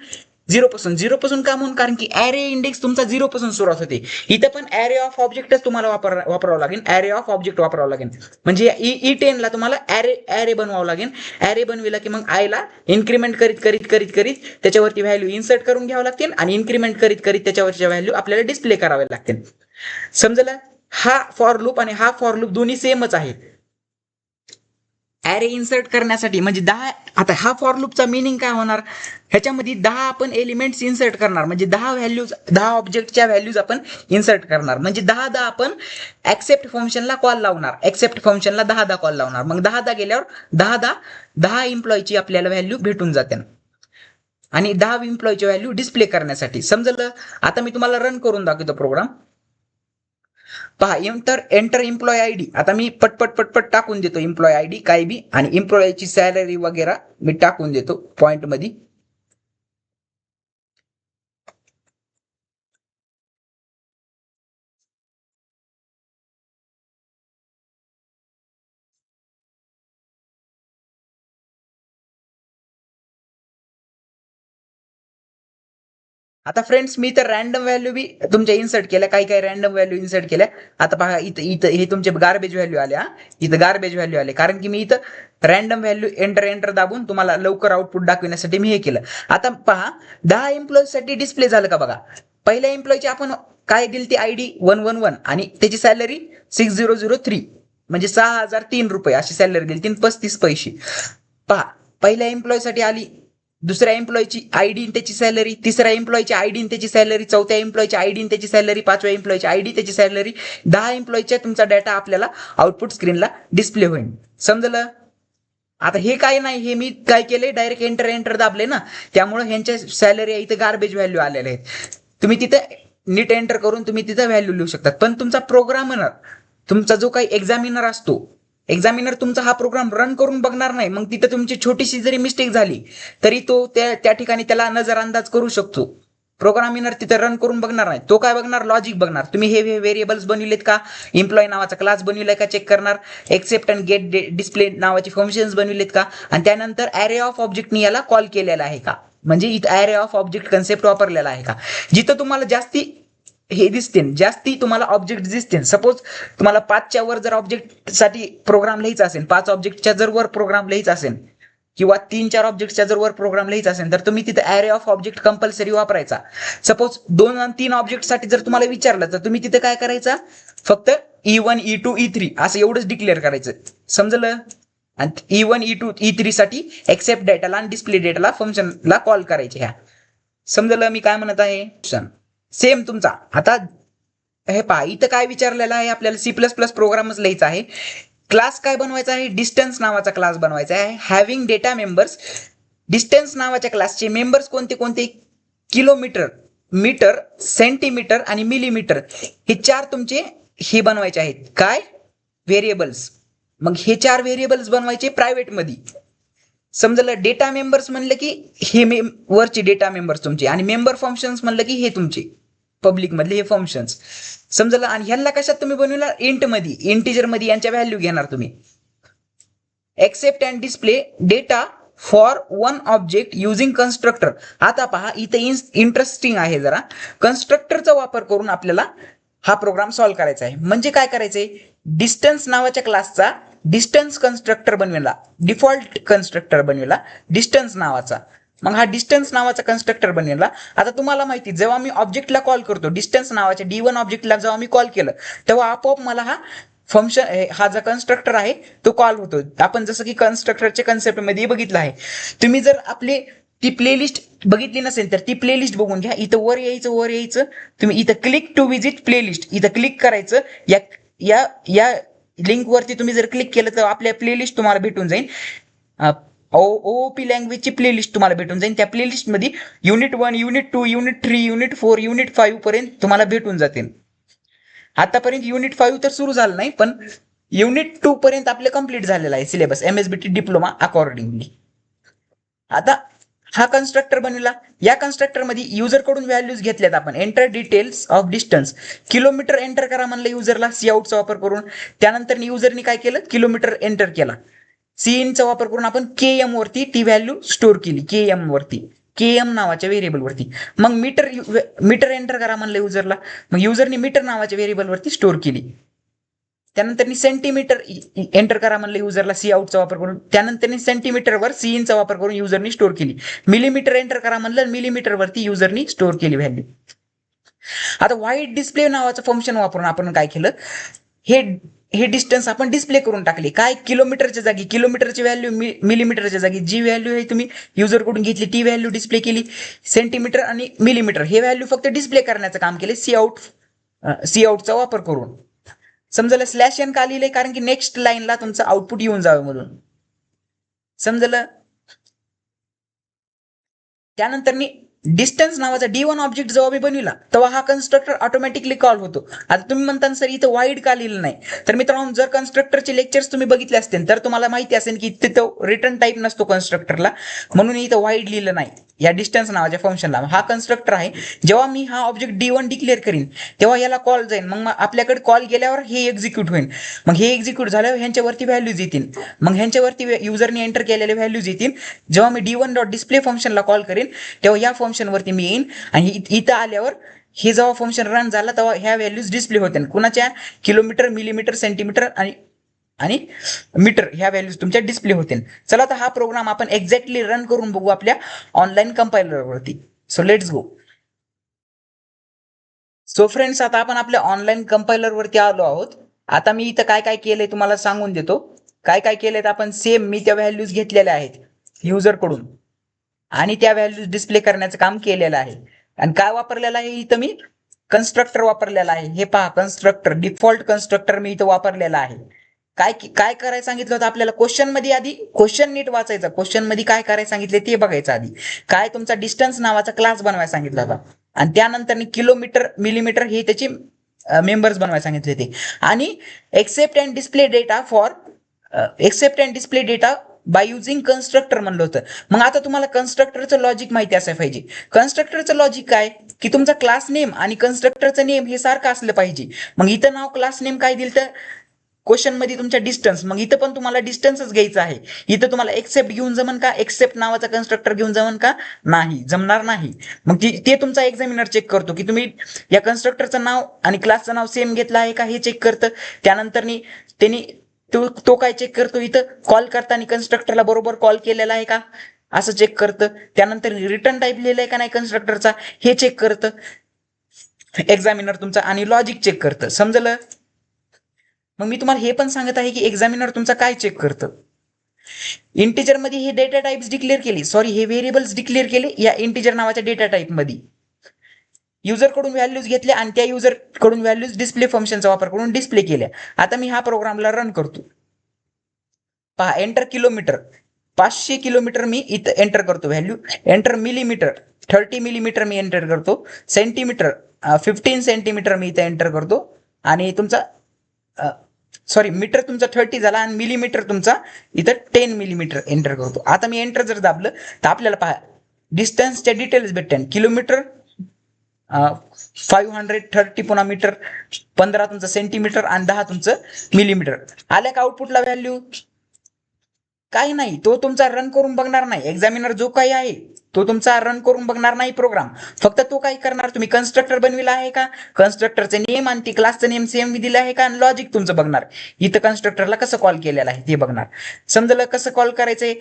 झिरो पासून का म्हणून, कारण की ऍरे इंडेक्स तुमचा 0 पासून सुरुवात होते. इथं पण ऍरे ऑफ ऑब्जेक्टच तुम्हाला वापरावं लागेल, ऍरे ऑफ ऑब्जेक्ट वापरावं लागेल. म्हणजे E10 ला तुम्हाला ऍरे बनवावं लागेल. ऍरे बनविला की मग आयला इन्क्रीमेंट करीत त्याच्यावरती व्हॅल्यू इन्सर्ट करून घ्यावं लागतील आणि इन्क्रीमेंट करीत त्याच्यावरच्या व्हॅल्यू आपल्याला डिस्प्ले कराव्या लागतील. समजलं? हा फॉर लूप आणि हा फॉर लूप दोन्ही सेमच आहेत. ऍरे इन्सर्ट करण्यासाठी म्हणजे 10. आता हा फॉर लूपचा मिनिंग काय होणार, ह्याच्यामध्ये 10 आपण एलिमेंट्स इन्सर्ट करणार, म्हणजे 10 ऑब्जेक्टच्या व्हॅल्यूज आपण इन्सर्ट करणार. म्हणजे 10 आपण ऍक्सेप्ट फंक्शनला कॉल लावणार, ऍक्सेप्ट फंक्शनला 10 कॉल लावणार. मग 10 गेल्यावर 10 एम्प्लॉईची आपल्याला व्हॅल्यू भेटून जाते आणि 10 एम्प्लॉईची व्हॅल्यू डिस्प्ले करण्यासाठी. समजलं? आता मी तुम्हाला रन करून दाखवतो प्रोग्राम. पहा, एंटर एम्प्लॉय आयडी. आता मी पटपट टाकून देतो एम्प्लॉय आयडी काय बी, आणि एम्प्लॉयची सॅलरी वगैरे मी टाकून देतो पॉइंट मध्ये. आता फ्रेंड्स मी तर रॅन्डम व्हॅल्यू बी तुमच्या इन्सर्ट केल्या, काही रॅन्डम व्हॅल्यू इन्सर्ट केल्या. आता पहा इथं इथं हे तुमचे गार्बेज व्हॅल्यू आले. इथं गार्बेज व्हॅल्यू आले कारण की मी इथं रॅन्डम व्हॅल्यू एंटर दाबून तुम्हाला लवकर आउटपुट दाखवण्यासाठी मी हे केलं. आता पहा 10 एम्प्लॉई साठी डिस्प्ले झालं का बघा. पहिल्या एम्प्लॉईची आपण काय दिली ती आयडी 111 आणि त्याची सॅलरी 6003 म्हणजे 6003 रुपये अशी सॅलरी दिली 35 पैसे. पहा पहिल्या एम्प्लॉई साठी आली, दुसऱ्या एम्प्लॉईची आयडी त्याची सॅलरी, तिसऱ्या एम्प्लॉईची आयडी त्याची सॅलरी, चौथ्या एम्प्लॉईची आयडी त्याची सॅलरी, पाचव्या एम्प्लॉईची आयडी त्याची सॅलरी. 10 एम्प्लॉईच्या तुमचा डाटा आपल्याला आउटपुट स्क्रीनला डिस्प्ले होईल. समजलं. आता हे काय नाही, हे मी काय केले डायरेक्ट एंटर दाबले ना, त्यामुळे ह्यांच्या सॅलरी इथं गार्बेज व्हॅल्यू आलेल्या आहेत. तुम्ही तिथं नीट एंटर करून तुम्ही तिथं व्हॅल्यू लिहू शकतात. पण तुमचा प्रोग्रामर, तुमचा जो काही एक्झामिनर असतो, एक्झामिनर तुमचा हा प्रोग्राम रन करून बघणार नाही. मग तिथं तुमची छोटीशी जरी मिस्टेक झाली तरी तो त्या ठिकाणी त्याला नजरअंदाज करू शकतो. प्रोग्रामिनर तिथं रन करून बघणार नाही. तो काय बघणार, लॉजिक बघणार. तुम्ही हे व्हेरिएबल्स बनविलेत का, एम्प्लॉई नावाचा क्लास बनविलाय का चेक करणार, एक्सेप्ट अँड गेट डिस्प्ले नावाचे फंक्शन्स बनविलेत का, आणि त्यानंतर ॲरे ऑफ ऑब्जेक्टनी याला कॉल केलेला आहे का, म्हणजे इथं ॲरे ऑफ ऑब्जेक्ट कन्सेप्ट वापरलेला आहे का. जिथं तुम्हाला जास्ती हे दिसते, जास्ती तुम्हाला ऑब्जेक्ट दिसते. सपोज तुम्हाला 5च्या वर जर ऑब्जेक्ट साठी प्रोग्राम लिहायचा असेल, 5 ऑब्जेक्टच्या जर वर प्रोग्राम लिहायचा असेल किंवा 3-4 ऑब्जेक्टच्या जर वर प्रोग्राम लिहायचा असेल तर तुम्ही तिथे ॲरे ऑफ ऑब्जेक्ट कंपल्सरी वापरायचा. सपोज 2 आणि 3 ऑब्जेक्ट साठी जर तुम्हाला विचारलं तर तुम्ही तिथे काय करायचं, फक्त E1 E2 E3 असं एवढंच डिक्लेअर करायचं. समजलं. आणि E1 E2 E3 साठी एक्सेप्ट डेटाला आणि डिस्प्ले डेटाला फंक्शनला कॉल करायचे. ह्या समजलं मी काय म्हणत आहे. सेम तुमचा आता हे पहा इथं काय विचारलेलं आहे, आपल्याला C++ प्रोग्रामच लिहायचा आहे. क्लास काय बनवायचा आहे, डिस्टन्स नावाचा क्लास बनवायचा आहे. हॅव्हिंग डेटा मेंबर्स, डिस्टन्स नावाच्या क्लासचे मेंबर्स कोणते कोणते, किलोमीटर, मीटर, सेंटीमीटर आणि मिलीमीटर हे 4 तुमचे हे बनवायचे आहेत. काय व्हेरिएबल्स. मग हे 4 व्हेरिएबल्स बनवायचे प्रायव्हेट मध्ये. समजलं. डेटा मेंबर्स म्हणलं की हे वरचे डेटा मेंबर्स तुमचे, आणि मेंबर फंक्शन्स म्हणलं की हे तुमचे पब्लिक मधले हे फंक्शन्स. समजलं. आणि ह्यांना कशात तुम्ही बनवला, इंट मध्ये, इंटिजर मध्ये यांच्या व्हॅल्यू घेणार तुम्ही. Accept and display data for one object using constructor. आता पहा इथे इंटरेस्टिंग आहे जरा, कन्स्ट्रक्टरचा वापर करून आपल्याला हा प्रोग्राम सॉल्व्ह करायचा आहे. म्हणजे काय करायचंय, डिस्टन्स नावाच्या क्लासचा डिस्टन्स कन्स्ट्रक्टर बनवला, डिफॉल्ट कन्स्ट्रक्टर बनवला डिस्टन्स नावाचा. मग हा डिस्टन्स नावाचा कन्स्ट्रक्टर बनवला. आता तुम्हाला माहिती, जेव्हा मी ऑब्जेक्टला कॉल करतो, डिस्टन्स नावाच्या D1 ऑब्जेक्टला जेव्हा मी कॉल केलं तेव्हा आपोआप मला हा फंक्शन, हा जो कन्स्ट्रक्टर आहे तो कॉल होतो. आपण जसं की कन्स्ट्रक्टरच्या कन्सेप्ट मध्ये बघितलं आहे. तुम्ही जर आपली ती प्लेलिस्ट बघितली नसेल तर ती प्लेलिस्ट बघून घ्या. इथं वर यायचं, तुम्ही इथं क्लिक टू विजिट प्लेलिस्ट इथं क्लिक करायचं. या लिंक वरती तुम्ही जर क्लिक केलं तर आपल्या प्लेलिस्ट तुम्हाला भेटून जाईल. ओओपी लँग्वेजची प्लेलिस्ट तुम्हाला भेटून जाईल. त्या प्लेलिस्ट मध्ये unit 1, unit 2, unit 3, unit 4, unit 5 पर्यंत तुम्हाला भेटून जातील. आतापर्यंत युनिट 5 तर सुरू झालं नाही, पण युनिट 2 पर्यंत आपलं कंप्लीट झालेला आहे सिलेबस MSBT डिप्लोमा अकॉर्डिंगली. आता हा कन्स्ट्रक्टर बनवला. या कन्स्ट्रक्टर मध्ये युजर कडून व्हॅल्यूज घेतल्यात आपण. Enter details of distance, kilometre enter करा म्हणलं युजरला Coutचा वापर करून. त्यानंतर युजरनी काय केलं, किलोमीटर एंटर केला. Cinचा वापर करून आपण KM वरती ती व्हॅल्यू स्टोअर केली, KM वरती, KM नावाच्या व्हेरिएबल वरती. मग मीटर एंटर करा म्हणलं युजरला, मग युजरनी मीटर नावाच्या व्हेरिएबल वरती स्टोअर केली. त्यानंतर सेंटीमीटर एंटर करा म्हणलं युजरला Coutचा वापर करून. त्यानंतर सेंटीमीटरवर Cinचा वापर करून युजरनी स्टोअर केली. मिलीमीटर एंटर करा म्हणलं, मिलीमीटर वरती युजरनी स्टोअर केली व्हॅल्यू. आता वाईड डिस्प्ले नावाचं फंक्शन वापरून आपण काय केलं, हे डिस्टन्स आपण डिस्प्ले करून टाकले. काय, किलोमीटरच्या जागी किलोमीटरची व्हॅल्यू, मिलीमीटरच्या जागी जी व्हॅल्यू आहे तुम्ही युजर कडून घेतली ती व्हॅल्यू डिस्प्ले केली. सेंटीमीटर आणि मिलीमीटर हे व्हॅल्यू फक्त डिस्प्ले करण्याचं काम केले Coutचा वापर करून. समजलं. /n का लिहिलंय, कारण की नेक्स्ट लाईनला तुमचं आउटपुट येऊन जावं म्हणून. समजलं. त्यानंतर डिस्टन्स नावाचा D1 ऑब्जेक्ट जेव्हा मी बनविला तेव्हा हा कन्स्ट्रक्टर ऑटोमॅटिकली कॉल होतो. आता तुम्ही म्हणता सर इथं वाईड का लिहिलं नाही, तर मित्रांनो जर कन्स्ट्रक्टरचे लेक्चर्स तुम्ही बघितले असतील तर तुम्हाला माहिती असेल की तिथं रिटर्न टाईप नसतो कन्स्ट्रक्टरला, म्हणून इथं वाईड लिहिलं नाही. या डिस्टन्स नावाच्या फंक्शनला हा कन्स्ट्रक्टर आहे. जेव्हा मी हा ऑब्जेक्ट D1 डिक्लेअर करीन तेव्हा याला कॉल जाईल. मग आपल्याकडे कॉल गेल्यावर हे एक्झिक्यूट होईल. मग हे एक्झिक्यूट झाल्यावर ह्यांच्यावरती व्हॅल्यूज येतील. मग ह्यांच्यावरती युजरने एंटर केलेले व्हॅल्यूज येतील. जेव्हा मी D1 डॉट डिस्प्ले फंक्शनला कॉल करेन तेव्हा या फंक्शन फंक्शन वरती मी येईन आणि इथं आल्यावर हे जेव्हा फंक्शन रन झालं तेव्हा ह्या व्हॅल्यूज डिस्प्ले होत्या. कुणाच्या? किलोमीटर, मिलीमीटर, सेंटीमीटर आणि मीटर ह्या व्हॅल्यूज तुमच्या डिस्प्ले होतील. चला तर हा प्रोग्राम आपण एक्झॅक्टली रन करून बघू आपल्या ऑनलाईन कंपायलरवरती. So let's go. So friends, आता आपण आपल्या ऑनलाईन कंपायलरवरती आलो आहोत. आता मी इथं काय काय केलंय तुम्हाला सांगून देतो. काय काय केलंय आपण सेम मी त्या व्हॅल्यूज घेतलेल्या आहेत युजर कडून आणि त्या व्हॅल्यूज डिस्प्ले करण्याचं काम केलेलं आहे. आणि काय वापरलेलं आहे इथं मी? कन्स्ट्रक्टर वापरलेला आहे. हे पहा, कन्स्ट्रक्टर, डिफॉल्ट कन्स्ट्रक्टर मी इथं वापरलेला आहे. काय काय करायला सांगितलं होतं आपल्याला? क्वेश्चन मध्ये आधी क्वेश्चन नीट वाचायचं. क्वेश्चन मध्ये काय करायला सांगितले ते बघायचं आधी. काय तुमचा डिस्टन्स नावाचा क्लास बनवायला सांगितला होता आणि त्यानंतर किलोमीटर, मिलीमीटर हे त्याचे मेंबर्स बनवायला सांगितले ते. आणि accept and display data for accept and display data by using constructor म्हणलं होतं. मग आता तुम्हाला कन्स्ट्रक्टरचं लॉजिक माहिती असायला पाहिजे. कन्स्ट्रक्टरचं लॉजिक काय की तुमचा क्लास नेम आणि कन्स्ट्रक्टरचं नेम हे सारखं असलं पाहिजे. मग इथं नाव क्लास नेम काय दिलं तर क्वेश्चन मध्ये तुमच्या डिस्टन्स, मग इथं पण तुम्हाला डिस्टन्सच घ्यायचं आहे. इथं तुम्हाला एक्सेप्ट घेऊन जमन का? एक्सेप्ट नावाचा कन्स्ट्रक्टर घेऊन जमन का? नाही, जमणार नाही. मग ते तुमचा एक्झामिनर चेक करतो की तुम्ही या कन्स्ट्रक्टरचं नाव आणि क्लासचं नाव सेम घेतलं आहे का हे चेक करतं. त्यानंतर त्यांनी तो काय चेक करतो, इथं कॉल करताना कन्स्ट्रक्टरला बरोबर कॉल केलेला आहे का असं चेक करतं. त्यानंतर रिटर्न टाईप लिहिलंय का नाही कन्स्ट्रक्टरचा हे चेक करतं एक्झामिनर तुमचा. आणि लॉजिक चेक करतं. समजलं? मग मी तुम्हाला हे पण सांगत आहे की एक्झामिनर तुमचा काय चेक करतं. इंटिजर मध्ये हे डेटा टाइप्स डिक्लेअर केली, सॉरी हे व्हेरिएबल्स डिक्लेअर केले या इंटिजर नावाच्या डेटा टाइप मध्ये. युजर कडून व्हॅल्यूज घेतल्या आणि त्या युजर कडून व्हॅल्यूज डिस्प्ले फंक्शनचा वापर करून डिस्प्ले केल्या. आता मी हा प्रोग्रामला रन करतो. पहा, एंटर किलोमीटर 500 किलोमीटर मी इथं एंटर करतो व्हॅल्यू. एंटर मिलीमीटर 30 मिलीमीटर मी एंटर करतो. सेंटीमीटर 15 सेंटीमीटर मी इथं एंटर करतो. आणि तुमचा सॉरी मीटर तुमचा 30 झाला आणि मिलीमीटर तुमचा इथं 10 मिलीमीटर एंटर करतो. आता मी एंटर जर दाबलं तर आपल्याला पहा डिस्टन्सच्या डिटेल्स भेटते. किलोमीटर 530 पुन्हा मीटर 15 तुमचं सेंटीमीटर आणि 10 तुमचं मिलीमीटर. आल्या का आउटपुटला व्हॅल्यू? काही नाही, तो तुमचा रन करून बघणार नाही. एक्झामिनर जो काही आहे तो तुमचा रन करून बघणार नाही प्रोग्राम. फक्त तो काय करणार, तुम्ही कन्स्ट्रक्टर बनविला आहे का, कन्स्ट्रक्टरचे नेम आणि क्लासचं नेम सेम दिलं आहे का, आणि लॉजिक तुमचं बघणार. इथं कन्स्ट्रक्टरला कसं कॉल केलेलं आहे ते बघणार. समजलं कसं कॉल करायचंय?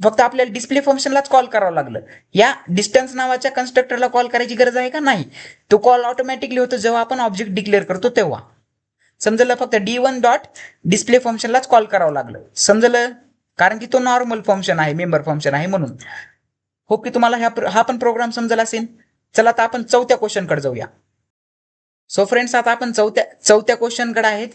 फक्त आपल्याला डिस्प्ले फंक्शनलाच कॉल करावं लागलं. या डिस्टन्स नावाच्या कन्स्ट्रक्टरला कॉल करायची गरज आहे का? नाही. तो कॉल ऑटोमॅटिकली होतो जेव्हा आपण ऑब्जेक्ट डिक्लेअर करतो तेव्हा. समजलं? फक्त D1 डॉट डिस्प्ले फंक्शनलाच कॉल करावं लागलं. समजलं? कारण की तो नॉर्मल फंक्शन आहे, मेंबर फंक्शन आहे म्हणून. होप की तुम्हाला हा पण प्रोग्राम समजला असेल. चला आता आपण चौथ्या क्वेश्चन कडे जाऊया. सो फ्रेंड्स, आता आपण चौथ्या क्वेश्चन कडे आहेत.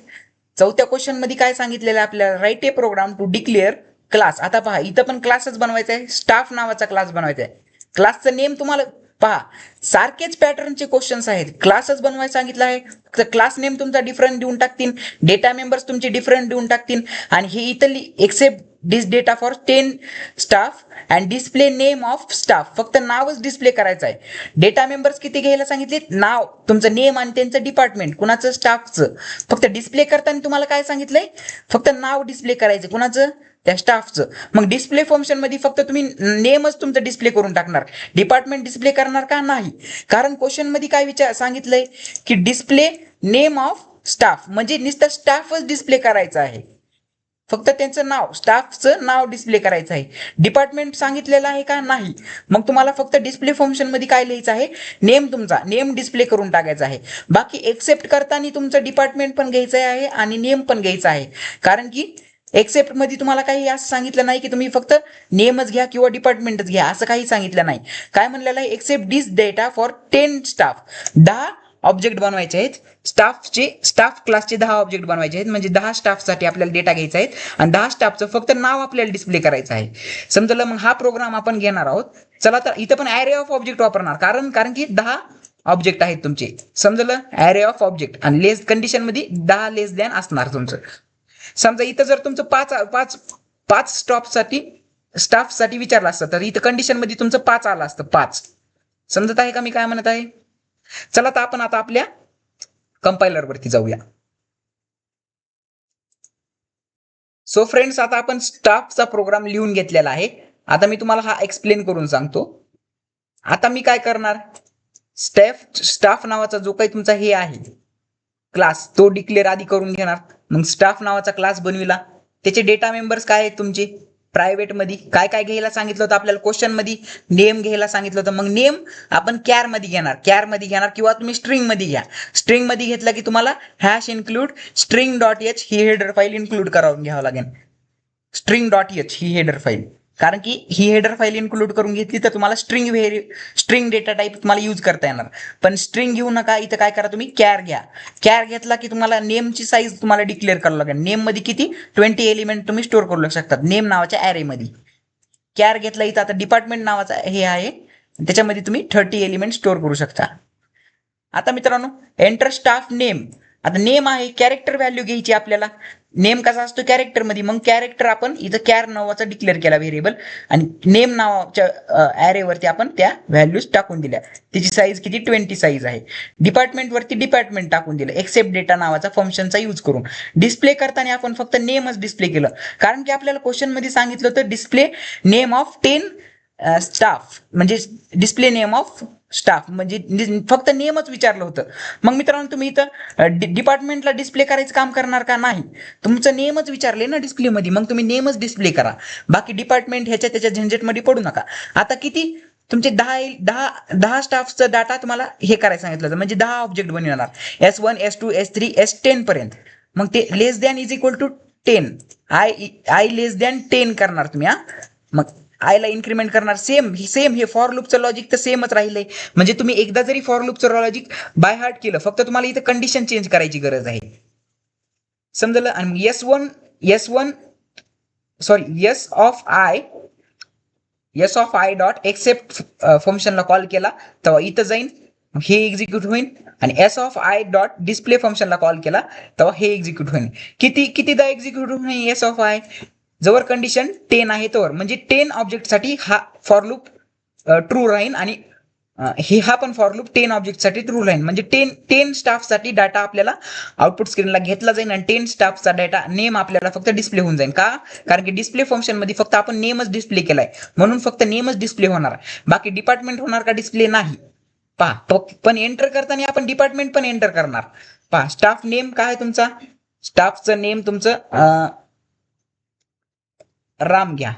चौथ्या क्वेश्चन मध्ये काय सांगितलेलं आहे आपल्याला? Write a program to declare class. आता पहा, इथं पण क्लासच बनवायचा आहे. स्टाफ नावाचा क्लास बनवायचा आहे. क्लासचं नेम तुम्हाला पहा सारखेच पॅटर्नचे क्वेश्चन्स आहेत. क्लासच बनवायला सांगितलं आहे तर क्लास नेम तुमचा डिफरंट देऊन टाकतील, डेटा मेंबर्स तुमचे डिफरंट देऊन टाकतील. आणि हे इथली accept this data for 10 staff and display name of staff. फक्त नावच डिस्प्ले करायचं आहे. डेटा मेंबर्स किती घ्यायला सांगितले? नाव, तुमचं नेम आणि त्यांचं डिपार्टमेंट, कुणाचं? स्टाफचं. फक्त डिस्प्ले करताना तुम्हाला काय सांगितलंय? फक्त नाव डिस्प्ले करायचं. कुणाचं? त्या स्टाफचं. मग डिस्प्ले फंक्शन मध्ये फक्त तुम्ही नेमच तुमचं डिस्प्ले करून टाकणार. डिपार्टमेंट डिस्प्ले करणार का? नाही. कारण क्वेश्चन मध्ये काय सांगितलंय की डिस्प्ले नेम ऑफ स्टाफ, म्हणजे नुसतं स्टाफच डिस्प्ले करायचं आहे. फक्त त्यांचं नाव, स्टाफचं नाव डिस्प्ले करायचं आहे. डिपार्टमेंट सांगितलेलं आहे का? नाही. मग तुम्हाला फक्त डिस्प्ले फंक्शन मध्ये काय लिहायचं आहे? नेम, तुमचा नेम डिस्प्ले करून टाकायचा आहे. बाकी एक्सेप्ट करताना तुमचं डिपार्टमेंट पण घ्यायचं आहे आणि नेम पण घ्यायचं आहे. कारण की एक्सेप्ट मध्ये तुम्हाला काही असं सांगितलं नाही की तुम्ही फक्त नेमच घ्या किंवा डिपार्टमेंटच घ्या, असं काही सांगितलं नाही. काय म्हणलेलं आहे? Accept this data for 10 staff. 10 object बनवायचे आहेत. स्टाफ क्लासचे 10 ऑब्जेक्ट बनवायचे आहेत. म्हणजे 10 स्टाफसाठी आपल्याला डेटा घ्यायचा आहे आणि 10 स्टाफचं फक्त नाव आपल्याला डिस्प्ले करायचं आहे. समजलं? मग हा प्रोग्राम आपण घेणार आहोत. चला तर इथं पण ॲरे ऑफ ऑब्जेक्ट वापरणार, कारण की 10 ऑब्जेक्ट आहेत तुमचे. समजलं? ॲरे ऑफ ऑब्जेक्ट आणि लेस कंडिशन मध्ये 10 लेस दॅन असणार तुमचं. समजा इथं जर तुमचं पाच स्टाफसाठी विचारलं असतं तर इथं कंडिशन मध्ये तुमचं 5 आलं असतं. 5. समजत आहे का मी काय म्हणत आहे? चला तर आपण आता आपल्या कंपायलर वरती जाऊया. सो फ्रेंड्स, आता आपण स्टाफचा प्रोग्राम लिहून घेतलेला आहे. आता मी तुम्हाला हा एक्सप्लेन करून सांगतो. आता मी काय करणार, स्टाफ नावाचा जो काही तुमचा हे आहे क्लास तो डिक्लेअर आधी करून घेणार. मग स्टाफ नावाचा क्लास बनविला, त्याचे डेटा मेंबर्स काय आहेत तुमचे प्रायव्हेट मध्ये, काय काय घ्यायला सांगितलं होतं आपल्याला क्वेश्चन मध्ये, नेम घ्यायला सांगितलं होतं. मग नेम आपण कॅर मध्ये घेणार किंवा तुम्ही स्ट्रिंग मध्ये घ्या. स्ट्रिंग मध्ये घेतला की तुम्हाला hash include string dot H ही हेडर फाईल इन्क्लूड करावून घ्यावं लागेल. स्ट्रिंग डॉट एच ही हेडर फाईल, कारण की ही हेडर फाईल इन्क्लूड करून घेतली तर तुम्हाला स्ट्रिंग डेटा टाईप तुम्हाला यूज करता येणार. पण स्ट्रिंग घेऊ नका, इथं काय करा तुम्ही कॅर घ्या. कॅर घेतला की तुम्हाला नेमची साईज तुम्हाला डिक्लेअर करावं लागेल. नेम मध्ये किती 20 एलिमेंट तुम्ही स्टोअर करू शकतात नेम नावाच्या ॲरे मध्ये. कॅर घेतला इथं आता डिपार्टमेंट नावाचा हे आहे, त्याच्यामध्ये तुम्ही 30 एलिमेंट स्टोअर करू शकता. आता मित्रांनो एंटर स्टाफ नेम, आता नेम आहे कॅरेक्टर व्हॅल्यू घ्यायची आपल्याला. नेम कसा असतो कॅरेक्टर मध्ये, मग कॅरेक्टर आपण इथं कॅर नावाचा डिक्लेअर केला व्हेरिएबल आणि नेम नावाच्या ॲरेवरती आपण त्या व्हॅल्यूज टाकून दिल्या. त्याची साईज किती 20 साईज आहे. डिपार्टमेंट वरती डिपार्टमेंट टाकून दिलं एक्सेप्ट डेटा नावाचा फंक्शनचा यूज करून. डिस्प्ले करताना आपण फक्त नेमच डिस्प्ले केलं, कारण की आपल्याला क्वेश्चन मध्ये सांगितलं होतं डिस्प्ले नेम ऑफ 10 स्टाफ, म्हणजे डिस्प्ले नेम ऑफ स्टाफ म्हणजे फक्त नेमच विचारलं होतं. मग मित्रांनो तुम्ही इथं डिपार्टमेंटला डिस्प्ले करायचं काम करणार का नाही, तुमचं नेमच विचारले ना डिस्प्लेमध्ये, मग तुम्ही नेमच डिस्प्ले करा. बाकी डिपार्टमेंट ह्याच्या त्याच्या झंझटमध्ये पडू नका. आता किती तुमचे 10 स्टाफचा डाटा तुम्हाला हे करायला सांगितलं, म्हणजे 10 ऑब्जेक्ट बनवणार S1 S2 S3 S10 पर्यंत. मग ते less than is equal to 10, i less than 10 करणार तुम्ही. मग आयला इन्क्रीमेंट करणार. सेम हे फॉर लूपचं लॉजिक तर सेमच राहिलंय. म्हणजे तुम्ही एकदा जरी फॉर लूपचं लॉजिक बाय हार्ट केलं, फक्त तुम्हाला इथं कंडिशन चेंज करायची गरज आहे. समजलं. आणि S of I dot accept फंक्शनला कॉल केला तेव्हा इथं जाईन, हे एक्झिक्यूट होईल. आणि S of I dot display फंक्शनला कॉल केला तेव्हा हे एक्झिक्यूट होईल. कितीदा एक्झिक्यूट होईल एस ऑफ आय, जवळ कंडिशन 10 आहे तोवर, म्हणजे 10 ऑब्जेक्टसाठी हा फॉर लूप ट्रू राहील. आणि हा पण फॉर लूप 10 ऑब्जेक्टसाठी ट्रू राहील. म्हणजे 10 स्टाफसाठी डाटा आपल्याला आउटपुट स्क्रीनला घेतला जाईल आणि 10 स्टाफचा डाटा नेम आपल्याला फक्त डिस्प्ले होऊन जाईल. का, कारण की डिस्प्ले फंक्शन मध्ये फक्त आपण नेमच डिस्प्ले केलाय, म्हणून फक्त नेमच डिस्प्ले होणार, बाकी डिपार्टमेंट होणार का डिस्प्ले नाही. पहा, पण एंटर करताना आपण डिपार्टमेंट पण एंटर करणार. पहा स्टाफ नेम काय आहे तुमचा, स्टाफचं नेम तुमचं राम घ्या,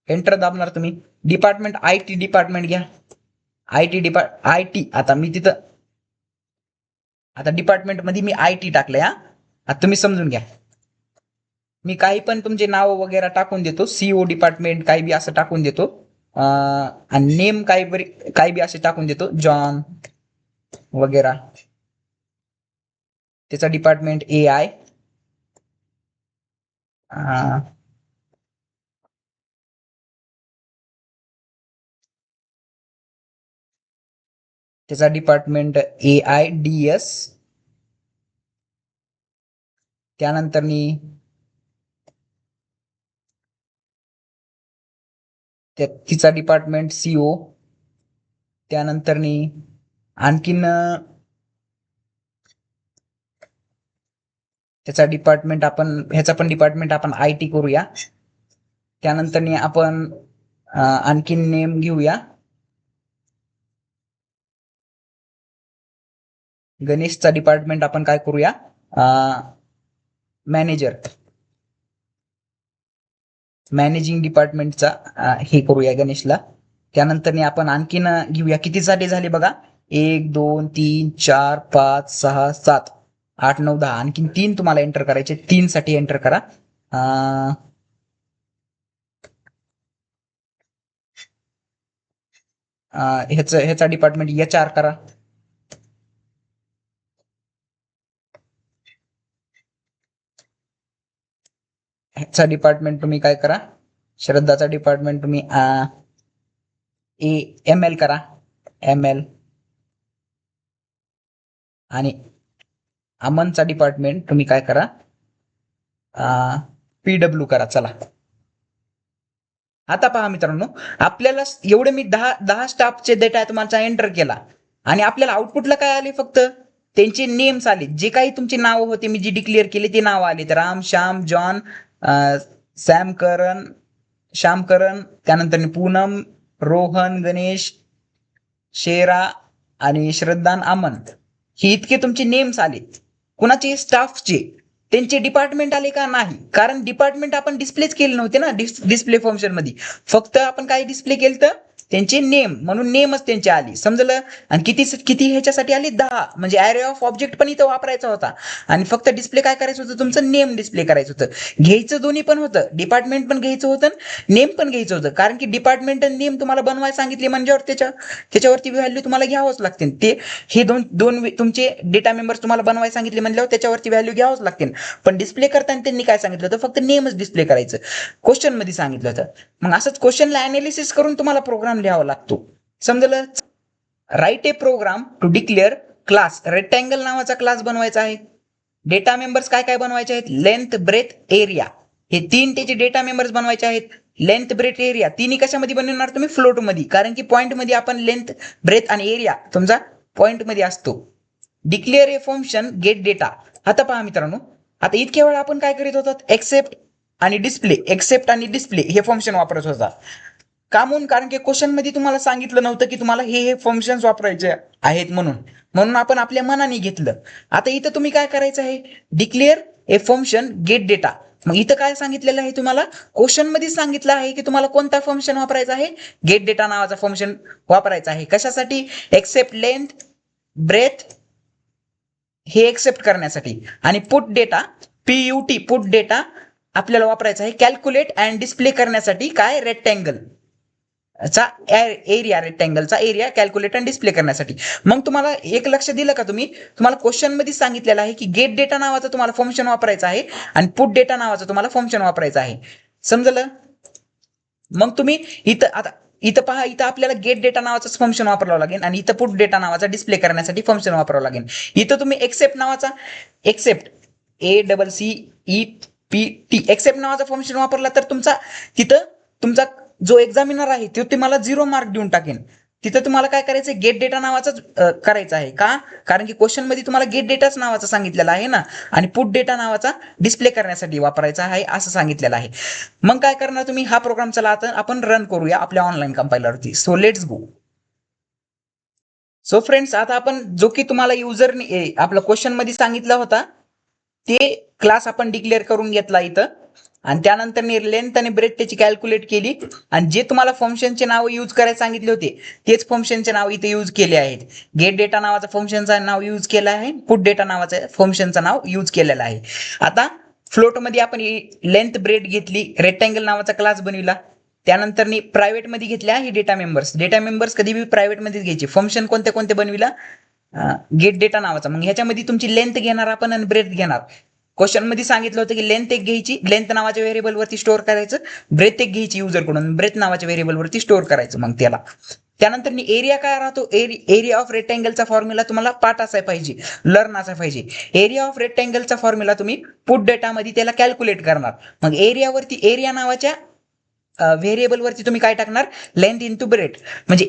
एंटर दाबणार तुम्ही. डिपार्टमेंट IT डिपार्टमेंट घ्या, IT. आता मी तिथं डिपार्टमेंट मध्ये मी IT टाकलंय. आता तुम्ही समजून घ्या, मी काही पण तुमचे नाव वगैरे टाकून देतो, CO डिपार्टमेंट काही बी असं टाकून देतो, आणि नेम काही बी असे टाकून देतो, जॉन वगैरे. त्याचा डिपार्टमेंट AI, त्याचा डिपार्टमेंट AIDS. त्यानंतर तिचा डिपार्टमेंट CO. त्यानंतर आणखीन त्याचा डिपार्टमेंट ह्याचा पण डिपार्टमेंट आपण IT करूया. त्यानंतर आपण आणखीन नेम घेऊया, गणेशचा डिपार्टमेंट आपण काय करूया, मॅनेजिंग डिपार्टमेंटचा हे करूया गणेशला. त्यानंतर आपण आणखीन घेऊया, किती साठी झाले बघा, 1 2 3 4 5 6 7 8 9 10, आणखीन 3 तुम्हाला एंटर करायचे, 3 साठी एंटर करा. ह्याचा डिपार्टमेंट HR करा. ह्याचा डिपार्टमेंट तुम्ही काय करा, श्रद्धाचा डिपार्टमेंट तुम्ही ML करा, ML. आणि अमनचा डिपार्टमेंट तुम्ही काय करा, PW करा. चला आता पहा मित्रांनो, आपल्याला एवढे मी 10 स्टाफचे डेटा तुम्हाला एंटर केला आणि आपल्याला आउटपुटला काय आले, फक्त त्यांचे नेम्स आले. जे काही तुमचे नाव होते मी जे डिक्लेअर केले ते नाव आले, राम, श्याम, जॉन, श्यामकरण, त्यानंतर पूनम, रोहन, गणेश, शेरा आणि श्रद्धान अमंत ही इतके तुमचे नेम्स आले. कुणाचे? स्टाफचे. त्यांचे डिपार्टमेंट आले का? नाही, कारण डिपार्टमेंट आपण डिस्प्लेच केले नव्हते ना डिस्प्ले फंक्शन मध्ये. फक्त आपण काय डिस्प्ले केलं तर त्यांचे नेम, म्हणून नेमच त्यांचे आली. समजलं? आणि किती किती ह्याच्यासाठी आली? 10. म्हणजे ॲरे ऑफ ऑब्जेक्ट पण इथं वापरायचा होता आणि फक्त डिस्प्ले काय करायचं होतं? तुमचं नेम डिस्प्ले करायचं होतं. घ्यायचं दोन्ही पण होतं, डिपार्टमेंट पण घ्यायचं होतं, नेम पण घ्यायचं होतं. कारण की डिपार्टमेंट आणि नेम तुम्हाला बनवायला सांगितले म्हणल्यावर त्याच्यावरती व्हॅल्यू तुम्हाला घ्यावंच लागते. ते हे दोन दोन तुमचे डेटा मेंबर्स तुम्हाला बनवायला सांगितले म्हणल्यावर त्याच्यावरती व्हॅल्यू घ्यावंच लागते. पण डिस्प्ले करताना त्यांनी काय सांगितलं होतं? फक्त नेमच डिस्प्ले करायचं, क्वेश्चन मध्ये सांगितलं होतं. मग असंच क्वेश्चनला अनालिसिस करून तुम्हाला प्रोग्राम लिहावा लागतो. समजलं? Right a program to declare class. Rectangle नावाचा क्लास बनवायचा आहे. डेटा मेंबर्स काय काय बनवायचे आहेत? Length, breadth, area. हे 3 त्याचे डेटा मेंबर्स बनवायचे आहेत. लेंथ, ब्रेथ, एरिया तिन्ही कशामध्ये बनवणार तुम्ही? फ्लोट मध्ये, कारण की पॉईंट मध्ये आपण लेंथ, ब्रेथ आणि एरिया तुमचा पॉईंट मध्ये असतो. Declare a function gate data. आता पहा मित्रांनो, आता इतक्या वेळा आपण काय करीत होतो? एक्सेप्ट आणि डिस्प्ले, एक्सेप्ट आणि डिस्प्ले हे फंक्शन वापरत होता. का? म्हणून कारण की क्वेश्चन मध्ये तुम्हाला सांगितलं नव्हतं की तुम्हाला हे फंक्शन्स वापरायचे आहेत म्हणून आपण आपल्या मनाने घेतलं. आता इथं तुम्ही काय करायचं आहे? Declare a function gate data. मग इथं काय सांगितलेलं आहे तुम्हाला? क्वेश्चन मध्ये सांगितलं आहे की तुम्हाला कोणता फंक्शन वापरायचा आहे? गेट डेटा नावाचा फंक्शन वापरायचा आहे. कशासाठी? एक्सेप्ट लेंथ, ब्रेथ हे एक्सेप्ट करण्यासाठी. आणि put data, PUT put data आपल्याला वापरायचा आहे कॅल्क्युलेट अँड डिस्प्ले करण्यासाठी. काय? रेक्टँगल चा एरिया, रेक्टँगलचा एरिया कॅल्क्युलेट आणि डिस्प्ले करण्यासाठी. मग तुम्हाला एक लक्ष दिलं का तुम्हाला क्वेश्चन मध्ये सांगितलेलं आहे की गेट डेटा नावाचं तुम्हाला फंक्शन वापरायचं आहे आणि पुट डेटा नावाचं तुम्हाला फंक्शन वापरायचं आहे. समजलं? मग तुम्ही इथं पहा, इथं आपल्याला गेट डेटा नावाचं फंक्शन वापरावं लागेल आणि इथं पुट डेटा नावाचा डिस्प्ले करण्यासाठी फंक्शन वापरावं लागेल. इथं तुम्ही एक्सेप्ट नावाचा, एक्सेप्ट ACCEPT एक्सेप्ट नावाचा फंक्शन वापरला तर तिथं तुमचा जो एक्झामिनर आहे तो तुम्हाला 0 मार्क देऊन टाकेल. तिथं तुम्हाला काय करायचं? गेट डेटा नावाचाच करायचं आहे. का? कारण की क्वेश्चन मध्ये तुम्हाला गेट डेटाच नावाचा सांगितलेला आहे ना, आणि पुट डेटा नावाचा डिस्प्ले करण्यासाठी वापरायचा आहे असं सांगितलेलं आहे. मग काय करणार तुम्ही? हा प्रोग्राम चला आता आपण रन करूया आपल्या ऑनलाईन कंपायलरवरती. So let's go. So friends, आता आपण जो की तुम्हाला युजरने आपला क्वेश्चन मध्ये सांगितला होता ते क्लास आपण डिक्लेअर करून घेतला इथं, आणि त्यानंतर लेंथ आणि ब्रेथ त्याची कॅल्क्युलेट केली, आणि जे तुम्हाला फंक्शनचे नाव यूज करायला सांगितले होते तेच फंक्शनचे नाव इथे यूज केले आहेत. गेट डेटा नावाचा फंक्शनचं नाव यूज केलं आहे, पुट डेटा नावाचं फंक्शनचं नाव यूज केलेलं आहे. आता फ्लोट मध्ये आपण लेंथ ब्रेथ घेतली, रेक्टँगल नावाचा क्लास बनविला, त्यानंतर प्रायव्हेट मध्ये घेतल्या ही डेटा मेंबर्स कधी बी प्रायव्हेट मध्येच घ्यायचे. फंक्शन कोणते कोणते बनविला? गेट डेटा नावाचा. मग ह्याच्यामध्ये तुमची लेंथ घेणार आपण आणि ब्रेथ घेणार. क्वेश्चन मध्ये सांगितलं होतं की लेंथ एक घ्यायची, लेंथ नावाच्या व्हेरिएबल वरती स्टोअर करायचं, ब्रेथ एक घ्यायची युजर कडून, ब्रेथ नावाच्या व्हेरिएबल वरती स्टोअर करायचं. मग त्याला त्यानंतर एरिया काय राहतो? एरिया ऑफ रेक्टँगलचा फॉर्म्युला तुम्हाला पाठ असाय पाहिजे, लर्न असाय पाहिजे. एरिया ऑफ रेक्टँगलचा फॉर्म्युला तुम्ही पुट डेटा मध्ये त्याला कॅल्क्युलेट करणार. मग एरिया नावाच्या व्हेरिएबल वरती तुम्ही काय टाकणार? Length into breadth. म्हणजे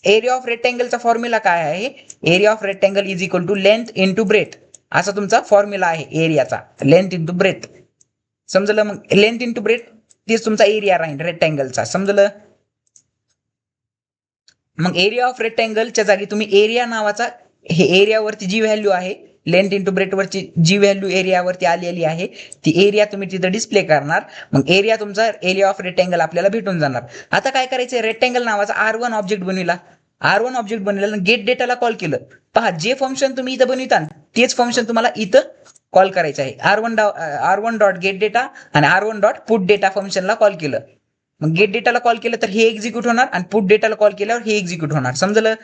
एरिया ऑफ रेक्टँगलचा फॉर्म्युला काय आहे? Area of rectangle is equal to length into breadth, असा तुमचा फॉर्म्युला आहे एरियाचा, लेंथ इंटू ब्रेथ. समजलं? मग लेंथ इंटू ब्रेथ तेच तुमचा एरिया राहील रेक्टँगलचा. समजलं? मग एरिया ऑफ रेक्टँगलच्या जागी तुम्ही एरिया नावाचा, हे एरियावरती जी व्हॅल्यू आहे लेंथ इंटू ब्रेथ वरची जी व्हॅल्यू एरियावरती आलेली आहे ती एरिया तुम्ही तिथं डिस्प्ले करणार. मग एरिया तुमचा एरिया ऑफ रेक्टँगल आपल्याला भेटून जाणार. आता काय करायचं? रेक्टँगल नावाचा R1 ऑब्जेक्ट बनविला, R1 ऑब्जेक्ट बनवलेला, गेट डेटाला कॉल केलं. पहा, जे फंक्शन तुम्ही इथं बनविता तेच फंक्शन तुम्हाला इथं कॉल करायचं आहे. R1 डॉट गेट डेटा आणि R1 डॉट पुट डेटा फंक्शनला कॉल केलं. मग गेट डेटाला कॉल केलं तर हे एक्झिक्यूट होणार आणि पुट डेटाला कॉल केल्यावर हे एक्झिक्यूट होणार. समजलं?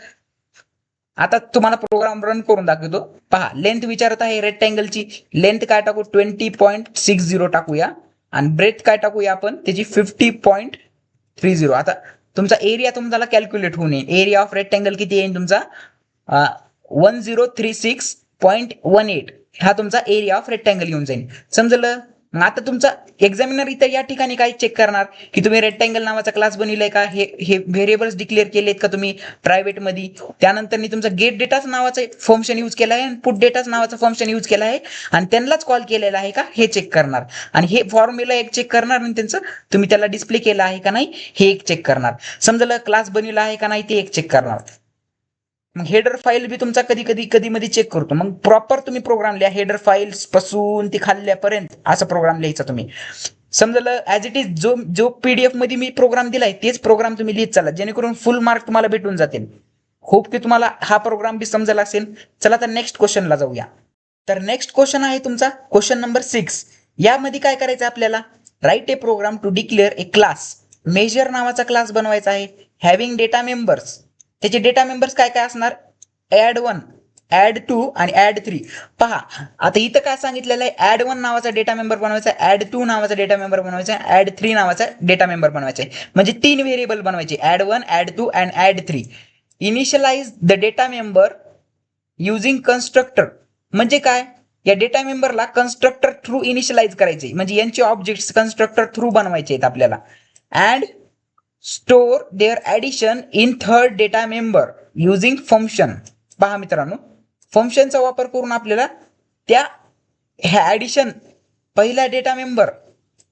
आता तुम्हाला प्रोग्राम रन करून दाखवतो. पहा, लेंथ विचारत आहे रेक्टँगलची, लेंथ काय टाकू? 20.60 टाकूया, आणि ब्रेथ काय टाकूया आपण? त्याची 50.30. आता तुमचा एरिया तुम्हाला कॅल्क्युलेट होऊन येईल. एरिया ऑफ रेक्टँगल किती येईल तुमचा? 1036.18 हा तुमचा एरिया ऑफ रेक्टँगल येऊन जाईल. समजलं? मग आता तुमचा एक्झामिनर इथं या ठिकाणी काय चेक करणार की तुम्ही रेक्टँगल नावाचा क्लास बनविलाय का, हे व्हेरिएबल्स डिक्लेअर केलेत का तुम्ही प्रायव्हेट मध्ये. त्यानंतर तुमचा गेट डेटाच नावाचं फंक्शन यूज केला आहे आणि पुट डेटाच नावाचं फंक्शन यूज केलं आहे आणि त्यांनाच कॉल केलेला आहे का हे चेक करणार. आणि हे फॉर्म्युला एक चेक करणार आणि त्यांचं तुम्ही त्याला डिस्प्ले केला आहे का नाही हे एक चेक करणार. समजलं? क्लास बनविला आहे का नाही ते एक चेक करणार. मग हेडर फाईल बी तुमचा कधी मध्ये चेक करतो. मग प्रॉपर तुम्ही प्रोग्राम लिहा, हेडर फाईल्स पासून ती खाल्ल्यापर्यंत असा प्रोग्राम लिहायचा तुम्ही. समजलं? ऍज इट इज जो पीडीएफ मध्ये मी प्रोग्राम दिलाय तेच प्रोग्राम तुम्ही लिहित चाला, जेणेकरून फुल मार्क तुम्हाला भेटून जातील. होप की तुम्हाला हा प्रोग्राम बी समजला असेल. चला तर नेक्स्ट क्वेश्चनला जाऊया. तर नेक्स्ट क्वेश्चन आहे तुमचा क्वेश्चन नंबर 6. यामध्ये काय करायचं आपल्याला, write a program to declare a class. Measure नावाचा क्लास बनवायचा आहे, हॅव्हिंग डेटा मेंबर्स. त्याचे डेटा मेंबर्स काय काय असणार, ऍड1, ऍड2 आणि ऍड3. पहा आता इथं काय सांगितलेलं आहे, ऍड1 नावाचा डेटा मेंबर बनवायचा, ऍड2 नावाचा डेटा मेंबर बनवायचा, ऍड3 नावाचा डेटा मेंबर बनवायचा आहे. म्हणजे 3 व्हेरिएबल बनवायचे, ऍड1, ऍड2 अँड ऍड3. Initialise the data member using constructor. म्हणजे काय, या डेटा मेंबरला कन्स्ट्रक्टर थ्रू इनिशियलाइज करायचे, म्हणजे यांचे ऑब्जेक्ट्स कन्स्ट्रक्टर थ्रू बनवायचे आहेत आपल्याला. And store their addition in third data member using function. पहा मित्रांनो, फंक्शनचा वापर करून आपल्याला त्या ह्या ऍडिशन, पहिला डेटा मेंबर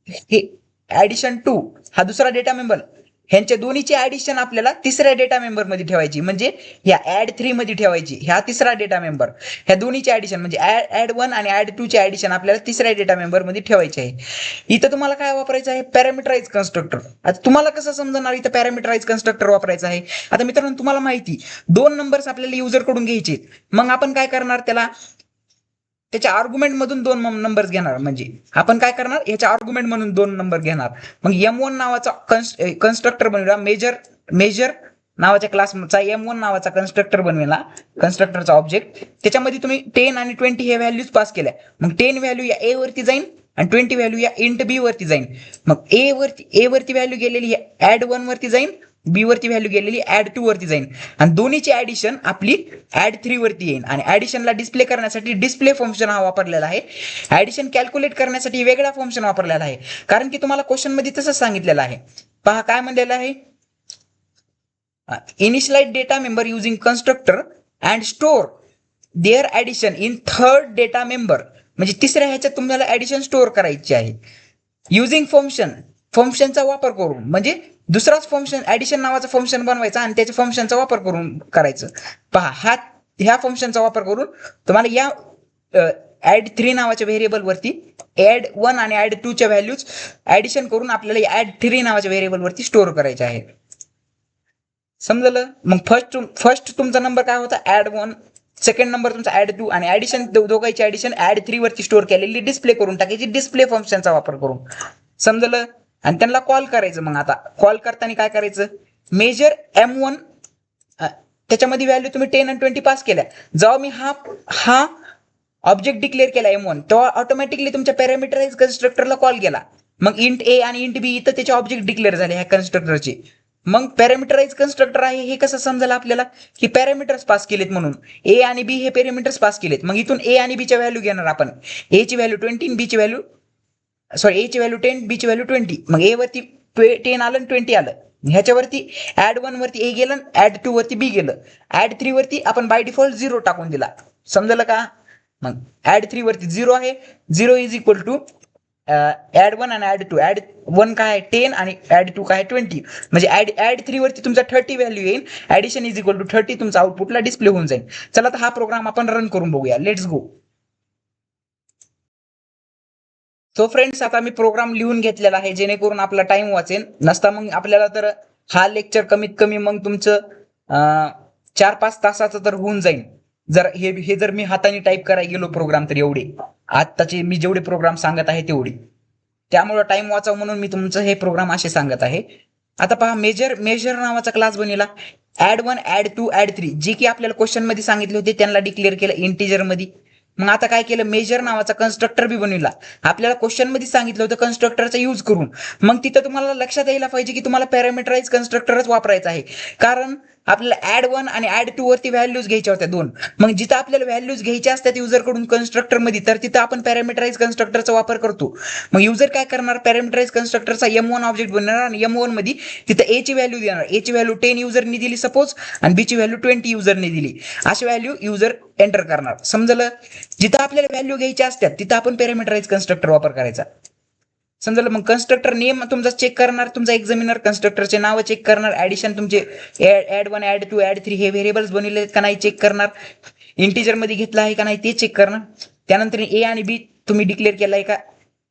हे ऍडिशन 2 हा दुसरा डेटा मेंबर, ह्यांच्या दोन्हीची ऍडिशन आपल्याला तिसऱ्या डेटा मेंबर मध्ये ठेवायची, म्हणजे ह्या ऍड3 मध्ये ठेवायची. ह्या तिसरा डेटा मेंबर, ह्या दोन्हीची ऍडिशन म्हणजे ऍड1 आणि ऍड2 ची ऍडिशन आपल्याला तिसऱ्या डेटा मेंबर मध्ये ठेवायची आहे. इथं तुम्हाला काय वापरायचं आहे, पॅरामीटराइज कन्स्ट्रक्टर. आता तुम्हाला कसं समजणार इथं पॅरामीटराइज कन्स्ट्रक्टर वापरायचं आहे. आता मित्रांनो तुम्हाला माहिती 2 नंबर्स आपल्याला युजर कडून घ्यायचे, मग आपण काय करणार, त्याच्या आर्ग्युमेंट मधून 2 नंबर्स घेणार. म्हणजे आपण काय करणार, याच्या आर्ग्युमेंट म्हणून 2 नंबर घेणार. मग M1 नावाचा कन्स्ट्रक्टर बनवला, मेजर नावाच्या क्लासचा M1 नावाचा कन्स्ट्रक्टर बनवला, कन्स्ट्रक्टरचा ऑब्जेक्ट. त्याच्यामध्ये तुम्ही 10 आणि 20 हे व्हॅल्यूज पास केल्या. मग 10 व्हॅल्यू या ए वरती जाईल आणि 20 व्हॅल्यू या इंट बी वरती जाईल. मग ए वरती व्हॅल्यू गेलेली ऍड1 वरती जाईल, बी वरती व्हॅल्यू गेलेली ऍड2 वरती जाईल, आणि दोन्हीची ऍडिशन आपली ऍड3 वरती येईल. आणि ऍडिशनला डिस्प्ले करण्यासाठी डिस्प्ले फंक्शन हा वापरलेला आहे. ऍडिशन कॅल्क्युलेट करण्यासाठी वेगळा फंक्शन वापरलेला आहे, कारण की तुम्हाला क्वेश्चन मध्ये तसंच सांगितलेलं आहे. पहा काय म्हणलेलं आहे, initialize data member using constructor and store their addition in third data member. म्हणजे तिसऱ्या ह्याच्यात तुम्हाला ऍडिशन स्टोअर करायची आहे. युझिंग फंक्शनचा वापर करून, म्हणजे दुसराच फंक्शन ऍडिशन नावाचं फंक्शन बनवायचा आणि त्याच्या फंक्शनचा वापर करून करायचं. पहा ह्या फंक्शनचा वापर करून तुम्हाला या ऍड3 नावाच्या व्हेरिएबल वरती ऍड1 आणि ऍड2 च्या व्हॅल्यूज ऍडिशन करून आपल्याला ऍड3 नावाच्या व्हेरिएबल वरती स्टोअर करायचे आहे. समजलं? मग फर्स्ट तुमचा नंबर काय होता, ऍड1. सेकंड नंबर तुमचा ऍड2, आणि ऍडिशन दोघांची ऍडिशन ऍड3 वरती स्टोअर केलेली डिस्प्ले करून टाकायची, डिस्प्ले फंक्शनचा वापर करून. समजलं? आणि त्यांना कॉल करायचं. मग आता कॉल करताना काय करायचं, मेजर M1 त्याच्यामध्ये व्हॅल्यू तुम्ही 10 आणि 20 पास केल्या. जेव्हा मी हा ऑब्जेक्ट डिक्लेअर केला M1, तेव्हा ऑटोमॅटिकली तुमच्या पॅरामीटराइज कन्स्ट्रक्टरला कॉल केला. मग इंट ए आणि इंट बी इथं त्याचे ऑब्जेक्ट डिक्लेअर झाले ह्या कन्स्ट्रक्टरचे. मग पॅरामीटराइज कन्स्ट्रक्टर आहे हे कसं समजायला आपल्याला, की पॅरामीटर्स पास केलेत म्हणून ए आणि बी हे पॅरामीटर्स पास केलेत. मग इथून ए आणि बीच्या व्हॅल्यू घेणार आपण, ए ची व्हॅल्यू 20, बी ची व्हॅल्यू ए ची व्हॅल्यू 10, बी ची व्हॅल्यू 20. मग ए वरती 10 आलं आणि 20 आलं. ह्याच्यावरती ऍड1 वरती ए गेलं, ऍड2 वरती बी गेलं, ऍड3 वरती आपण बाय डिफॉल्ट 0 टाकून दिला. समजलं का? मग ऍड3 वरती 0 आहे, 0 इज इक्वल टू ऍड1 आणि ऍड2. ऍड1 काय आहे 10 आणि ऍड2 काय आहे 20. म्हणजे ऍड3 वरती तुमचा 30 व्हॅल्यू येईल, ऍडिशन इज इक्वल टू 30 तुमचा आउटपुटला डिस्प्ले होऊन जाईल. चला तर हा प्रोग्राम आपण रन करून बघूया. Let's go. सो फ्रेंड्स, आता मी प्रोग्राम लिहून घेतलेला आहे, जेणेकरून आपला टाइम वाचेल. नसता मग आपल्याला तर हा लेक्चर कमीत कमी मग तुमचं 4-5 तासाचं तर होऊन जाईल. जर मी हाताने टाईप करायला गेलो प्रोग्राम, तर एवढे आत्ताचे मी जेवढे प्रोग्राम सांगत आहे तेवढे. त्यामुळे टाइम वाचाव म्हणून मी तुमचं हे प्रोग्राम असे सांगत आहे. आता पहा, मेजर नावाचा क्लास बनवला, ऍड1, ऍड2, ऍड3, जे की आपल्याला क्वेश्चन मध्ये सांगितले होते त्यांना डिक्लेअर केलं इंटिजर मध्ये. मग आता काय केलं, मेजर नावाचा कन्स्ट्रक्टर बी बनवला. आपल्याला क्वेश्चन मध्ये सांगितलं होतं कन्स्ट्रक्टरचा यूज करून. मग तिथं तुम्हाला लक्षात यायला पाहिजे की तुम्हाला पॅरामीटराइज कन्स्ट्रक्टरच वापरायचा आहे, कारण आपल्याला ऍड1 आणि ऍड2 वरती व्हॅल्यूज घ्यायच्या होत्या 2. मग जिथं आपल्याला व्हॅल्यूज घ्यायच्या असतात युजर कडून कन्स्ट्रक्टर मध्ये, तर तिथं आपण पॅरामीटराइज कन्स्ट्रक्टरचा वापर करतो. मग युजर काय करणार, पॅरामीटराइज कन्स्ट्रक्टरचा M1 ऑब्जेक्ट बनवणार आणि M1 मध्ये तिथं ए ची व्हॅल्यू देणार. ए ची व्हॅल्यू 10 युजरनी दिली सपोज, आणि बी ची व्हॅल्यू 20 युजरनी दिली. अशी व्हॅल्यू युजर एंटर करणार. समजलं? जिथं आपल्याला व्हॅल्यू घ्यायच्या असतात तिथं आपण पॅरामीटराइज कन्स्ट्रक्टर वापर करायचा. समजलं. मग कन्स्ट्रक्टर नेम तुमचा चेक करणार, तुमचा एक्झामिनर कन्स्ट्रक्टरचे नाव चेक करणार, ऍडिशन तुमचे ऍड 1 ऍड 2 ऍड 3 हे व्हेरिएबल्स बनवले आहेत का नाही चेक करणार, इंटिजर मध्ये घेतला आहे का नाही ते चेक करणार. त्यानंतर ए आणि बी तुम्ही डिक्लेअर केलाय का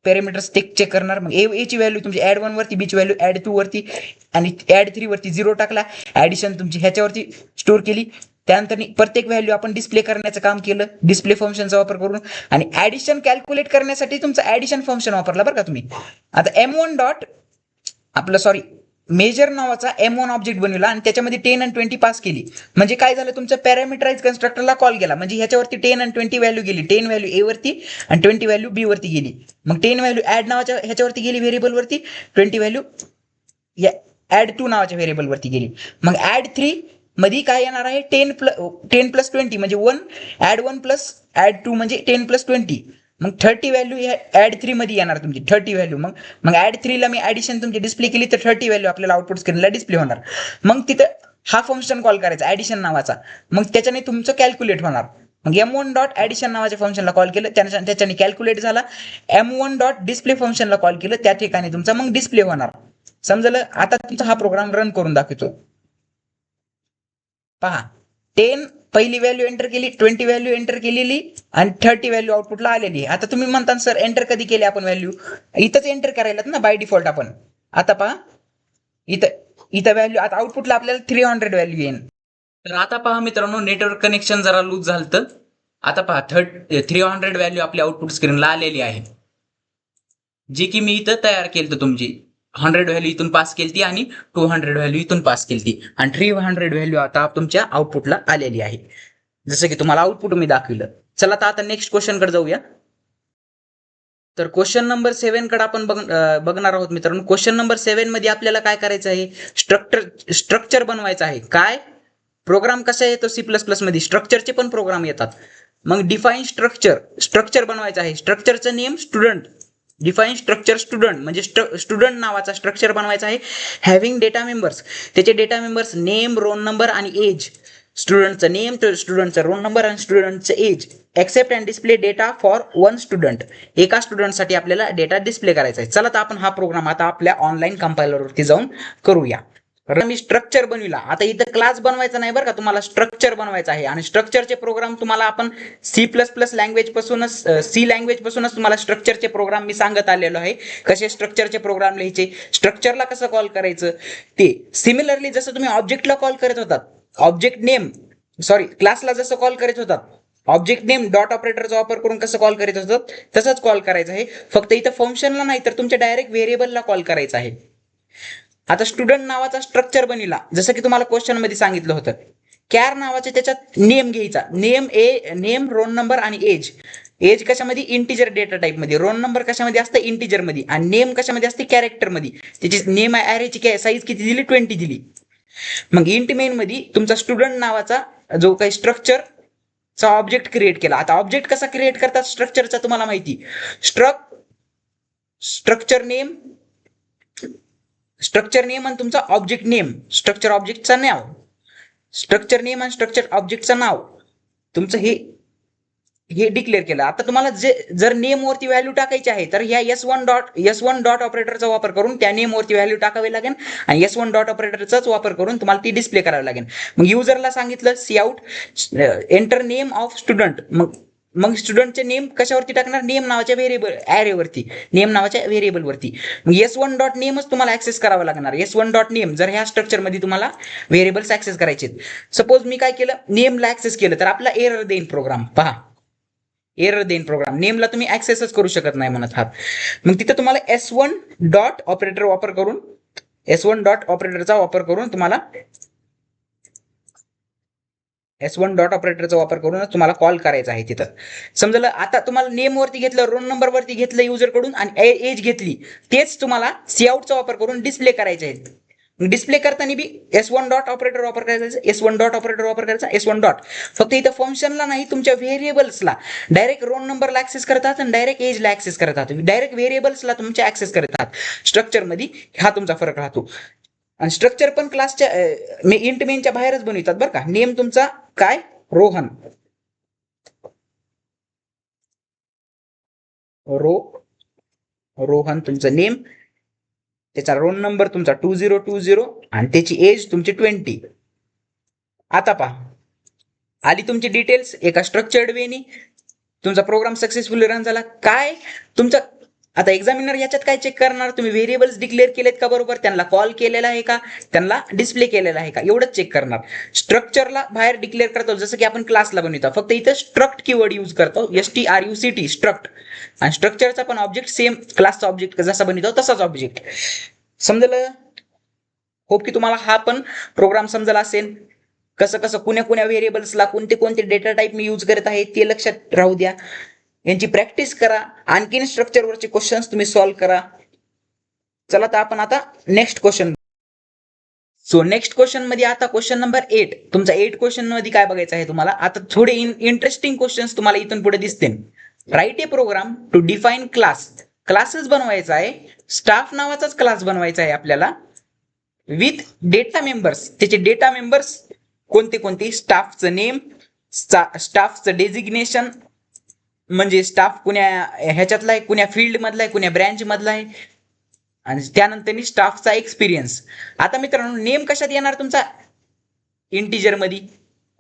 पॅरामीटर्स ते चेक करणार. मग ए ची व्हॅल्यू तुमची ऍड 1 वरती, बी ची व्हॅल्यू ऍड 2 वरती आणि ऍड 3 वरती 0 टाकला, ऍडिशन तुमची ह्याच्यावरती स्टोअर केली. त्यानंतर प्रत्येक व्हॅल्यू आपण डिस्प्ले करण्याचं काम केलं डिस्प्ले फंक्शनचा वापर करून. आणि ऍडिशन कॅल्क्युलेट करण्यासाठी तुमचं ऍडिशन फंक्शन वापरला बरं का तुम्ही. आता M1 डॉट आपलं सॉरी मेजर नावाचा M1 ऑब्जेक्ट बनवला आणि त्याच्यामध्ये 10 आणि 20 पास केली. म्हणजे काय झालं, तुमचं पॅरामीटराइज कन्स्ट्रक्टरला कॉल केला म्हणजे ह्याच्यावरती 10 आणि 20 व्हॅल्यू गेली. 10 व्हॅल्यू ए वरती आणि 20 व्हॅल्यू बी वरती गेली. मग 10 व्हॅल्यू ऍड नावाच्या ह्याच्यावरती गेली व्हेरिएबल वरती, 20 व्हॅल्यू ऍड 2 नावाच्या व्हेरिएबल वरती गेली. मग ऍड 3 मध्ये काय येणार आहे 10 प्लस 20 म्हणजे 1 ऍड 1 प्लस ऍड 2 म्हणजे 10 प्लस 20. मग 30 व्हॅल्यू ऍड 3 मध्ये येणार तुमची 30 व्हॅल्यू. मग ऍड 3 ला मी ऍडिशन तुमची डिस्प्ले केली तर 30 व्हॅल्यू आपल्याला आउटपुट स्क्रीनला डिस्प्ले होणार. मग तिथं हा फंक्शन कॉल करायचा ऍडिशन नावाचा, मग त्याच्याने तुमचं कॅल्क्युलेट होणार. मग M1 डॉट ऍडिशन नावाच्या फंक्शनला कॉल केलं त्याच्याने कॅल्क्युलेट झाला. M1 डॉट डिस्प्ले फंक्शनला कॉल केलं त्या ठिकाणी तुमचा मग डिस्प्ले होणार. समजलं. आता तुमचा हा प्रोग्राम रन करून दाखवतो पहा. 10 पहिली व्हॅल्यू एंटर केली, 20 व्हॅल्यू एंटर केलेली आणि 30 व्हॅल्यू आउटपुटला आलेली. आता तुम्ही म्हणता सर एंटर कधी केली आपण व्हॅल्यू, इथंच एंटर करायलात ना बाय डिफॉल्ट आपण. आता पहा इथं व्हॅल्यू आता आउटपुटला आपल्याला 300 व्हॅल्यू येईल. तर आता पहा मित्रांनो नेटवर्क कनेक्शन जरा लूज झालं. आता पहा 300 व्हॅल्यू आपल्या आउटपुट स्क्रीनला आलेली आहे, जी की मी इथं तयार केलं तुमची 100 व्हॅल्यू इथून पास केली आणि 200 व्हॅल्यू इथून पास केली आणि 300 व्हॅल्यू आता तुमच्या आउटपुटला आलेली आहे, जसं की तुम्हाला आउटपुट मी दाखवलं. चला आता नेक्स्ट क्वेश्चन कडे जाऊया. तर क्वेश्चन नंबर 7 कडे आपण बघणार आहोत मित्रांनो. क्वेश्चन नंबर 7 मध्ये आपल्याला काय करायचं आहे, स्ट्रक्चर बनवायचं आहे. काय प्रोग्राम कसा येतो C++ मध्ये स्ट्रक्चरचे पण प्रोग्राम येतात. मग डिफाईन स्ट्रक्चर बनवायचं आहे. स्ट्रक्चरचं name student, define structure student म्हणजे स्टुडंट नावाचा स्ट्रक्चर बनवायचा आहे. हॅव्हिंग डेटा मेंबर्स, त्याचे data members name, roll number आणि एज. स्टुडंटचं नेम, स्टुडंटचं रोल नंबर आणि स्टुडंटचं age. Accept and display data for 1 student, एका स्टुडंटसाठी आपल्याला डेटा डिस्प्ले करायचा आहे. चला तर आपण हा प्रोग्राम आता आपल्या ऑनलाईन कंपायलरवरती जाऊन करूया. मी स्ट्रक्चर बनविला. आता इथं क्लास बनवायचा नाही बरं का, तुम्हाला स्ट्रक्चर बनवायचा आहे. आणि स्ट्रक्चरचे प्रोग्राम तुम्हाला आपण C++ लँग्वेज पासूनच सी लँग्वेज पासूनच तुम्हाला स्ट्रक्चरचे प्रोग्राम मी सांगत आलेलो आहे. कसे स्ट्रक्चरचे प्रोग्राम लिहायचे, स्ट्रक्चरला कसं कॉल करायचं ते. सिमिलरली जसं तुम्ही ऑब्जेक्टला कॉल करत होतात, ऑब्जेक्ट नेम क्लासला जसं कॉल करत होतात, ऑब्जेक्ट नेम डॉट ऑपरेटरचा वापर करून कसं कॉल करत होतात तसंच कॉल करायचं आहे. फक्त इथं फंक्शनला नाही तर तुमच्या डायरेक्ट व्हेरिएबलला कॉल करायचं आहे. आता स्टुडंट नावाचा स्ट्रक्चर बनविला, जसं की तुम्हाला क्वेश्चन मध्ये सांगितलं होतं. कॅर नावाचे त्याच्यात नेम घ्यायचा, नेम रोल नंबर आणि एज. एज कशामध्ये इंटिजर डेटा टाइप मध्ये, रोल नंबर कशामध्ये असतं इंटिजर मध्ये आणि नेम कशामध्ये असते कॅरेक्टर मध्ये. त्याची नेम ॲरेची साईज किती दिली 20 दिली. मग इंट मेन मध्ये तुमचा स्टुडंट नावाचा जो काही स्ट्रक्चरचा ऑब्जेक्ट क्रिएट केला. आता ऑब्जेक्ट कसा क्रिएट करतात स्ट्रक्चरचा तुम्हाला माहिती. स्ट्रक्चर नेम आणि तुमचा ऑब्जेक्ट नेम, स्ट्रक्चर ऑब्जेक्टचं नाव, स्ट्रक्चर नेम आणि स्ट्रक्चर ऑब्जेक्टचं नाव तुमचं हे डिक्लेअर केलं. आता तुम्हाला जर नेम वरती व्हॅल्यू टाकायची आहे तर ह्या S1 डॉट ऑपरेटरचा वापर करून त्या नेम वरती व्हॅल्यू टाकावी लागेल आणि S1 डॉट ऑपरेटरचाच वापर करून तुम्हाला ती डिस्प्ले करावी लागेल. मग युजरला सांगितलं Cout enter name of student. मग स्टुडंटचे नेम कशावरती टाकणार, नेम नावाच्या व्हेरिएबल ॲरेवरती, नेम नावाच्या व्हेरिएबल वरती. मग S1 डॉट नेमच तुम्हाला ऍक्सेस करावा लागणार. S1 डॉट नेम जर ह्या स्ट्रक्चर मध्ये तुम्हाला व्हेरिएबल्स ऍक्सेस करायचे. सपोज मी काय केलं, नेमला ऍक्सेस केलं तर आपला एरर देईन प्रोग्राम. पहा एरर देईन प्रोग्राम, नेमला तुम्ही ऍक्सेसच करू शकत नाही म्हणत आहात. मग तिथे तुम्हाला S1 डॉट ऑपरेटरचा वापर करून तुम्हाला S1 डॉट ऑपरेटरचा वापर करूनच तुम्हाला कॉल करायचा आहे तिथं. समजलं. आता तुम्हाला नेम वरती घेतलं, रोल नंबर वरती घेतलं युजर कडून आणि एज घेतली, तेच तुम्हाला Coutचा वापर करून डिस्प्ले करायचे आहेत. डिस्प्ले करताना बी S1 डॉट ऑपरेटर वापर करायचा, S1 डॉट ऑपरेटर वापर करायचा, S1 डॉट. फक्त इथं फंक्शनला नाही तुमच्या व्हेरिएबल्सला डायरेक्ट रोल नंबरला ऍक्सेस करतात आणि डायरेक्ट एजला ऍक्सेस करतात, डायरेक्ट व्हेरिएबल्सला तुमच्या ऍक्सेस करतात. स्ट्रक्चर मध्ये हा तुमचा फरक राहतो. आणि स्ट्रक्चर पण क्लासच्या इंट मेनच्या बाहेरच बनवतात बरं का. नेम तुमचा काय रोहन, रोहन तुमचं नेम, त्याचा रोल नंबर तुमचा 2020 आणि त्याची एज तुमची 20. आता पहा, आधी तुमची डिटेल्स एका स्ट्रक्चर्ड वेनी तुमचा प्रोग्राम सक्सेसफुली रन झाला. काय तुमचा आता एक्झामिनर याच्यात काय चेक करणार, तुम्ही व्हेरिएबल्स डिक्लेअर केलेत का बरोबर, त्यांना कॉल केलेला आहे का, त्यांना डिस्प्ले केलेला आहे का, एवढंच चेक करणार. स्ट्रक्चरला बाहेर डिक्लेअर करतो जसं की आपण क्लासला बनवतो, फक्त इथं स्ट्रक्ट कीवर्ड यूज करतो, STRUCT स्ट्रक्ट. आणि स्ट्रक्चरचा पण ऑब्जेक्ट सेम क्लासचा ऑब्जेक्ट जसा बनवतो तसाच ऑब्जेक्ट. समजलं? होप की तुम्हाला हा पण प्रोग्राम समजला असेल. कसं कसं कुण्या व्हेरिएबल्सला कोणते कोणते डेटा टाईप मी यूज करत आहे ते लक्षात राहू द्या. यांची प्रॅक्टिस करा. आणखीन स्ट्रक्चरवरचे क्वेश्चन्स तुम्ही सॉल्व्ह करा. चला तर आपण आता next question. So next question मध्ये आता क्वेश्चन नंबर 8. तुमचा 8 क्वेश्चन मध्ये काय बघायचं आहे तुम्हाला, आता थोडे इंटरेस्टिंग क्वेश्चन्स तुम्हाला इथून पुढे दिसतील. Write a program to define class. Classes बनवायचा आहे, स्टाफ नावाचाच क्लास बनवायचा आहे आपल्याला, विथ डेटा मेंबर्स. त्याचे डेटा मेंबर्स कोणते कोणते, स्टाफचं नेम, स्टाफचं डेजिग्नेशन म्हणजे स्टाफ कुण्या ह्याच्यातला आहे, कुण्या फील्ड मधला आहे, कुण्या ब्रँच मधला आहे, आणि त्यानंतर स्टाफचा एक्सपिरियन्स. आता मित्रांनो नेम कशात येणार तुमचा, इंटिजर मध्ये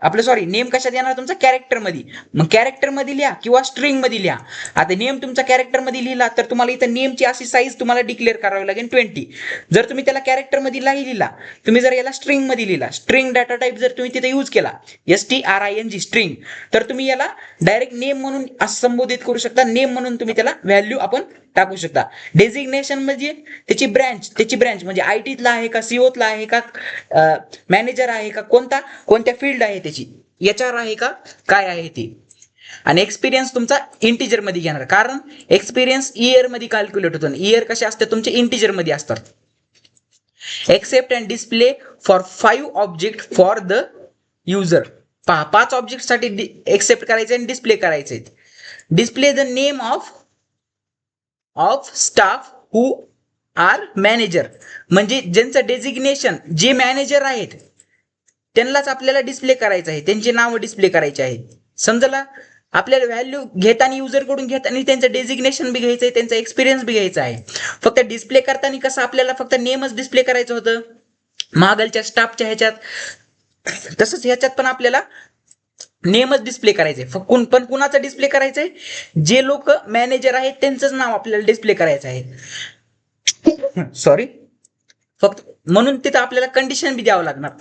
आपलं, सॉरी नेम कशात येणार तुमचा, कॅरेक्टर मध्ये. मग कॅरेक्टर मध्ये लिहा किंवा स्ट्रिंग मध्ये लिहा. आता नेम तुमचा कॅरेक्टर मध्ये लिहिला तर तुम्हाला इथं नेमची अशी साईज तुम्हाला डिक्लेअर करावी लागेल 20. जर तुम्ही त्याला कॅरेक्टर मध्ये लिहिला, तुम्ही जर याला स्ट्रिंग मध्ये लिहिला, स्ट्रिंग डाटा टाईप जर तुम्ही तिथे यूज केला STRING स्ट्रिंग, तर तुम्ही याला डायरेक्ट नेम म्हणून संबोधित करू शकता. नेम म्हणून तुम्ही त्याला व्हॅल्यू आपण टाकू शकता. डेझिग्नेशन म्हणजे त्याची ब्रँच म्हणजे आयटीतला आहे का, सीओतला आहे का, मॅनेजर आहे का, कोणत्या फील्ड आहे त्याची, HR आहे का, काय आहे ते. आणि एक्सपिरियन्स तुमचा इंटिजर मध्ये घेणार, कारण एक्सपिरियन्स इयर मध्ये कॅल्क्युलेट होतो. इयर कसे असते तुमचे, इंटिजर मध्ये असतात. Accept and display for 5 object for the user. 5 object साठी एक्सेप्ट करायचे आणि डिस्प्ले करायचे. Display the name of staff who are manager, म्हणजे ज्यांचं डेजिग्नेशन जे मॅनेजर आहेत त्यांनाच आपल्याला डिस्प्ले करायचं आहे, त्यांचे नाव डिस्प्ले करायचे आहे. समजला? आपल्याला व्हॅल्यू घेताना युजर कडून घेताना त्यांचं डेजिग्नेशन बी घ्यायचं आहे, त्यांचा एक्सपिरियन्स बी घ्यायचा आहे. फक्त डिस्प्ले करताना कसं आपल्याला फक्त नेमच डिस्प्ले करायचं होतं मागलच्या स्टाफच्या ह्याच्यात, तसंच ह्याच्यात पण आपल्याला नेमच डिस्प्ले करायचंय. पण कुणाचं डिस्प्ले करायचंय, जे लोक मॅनेजर आहेत त्यांचंच नाव आपल्याला डिस्प्ले करायचं आहे. सॉरी, फक्त म्हणून तिथं आपल्याला कंडिशन बी द्यावं लागणार.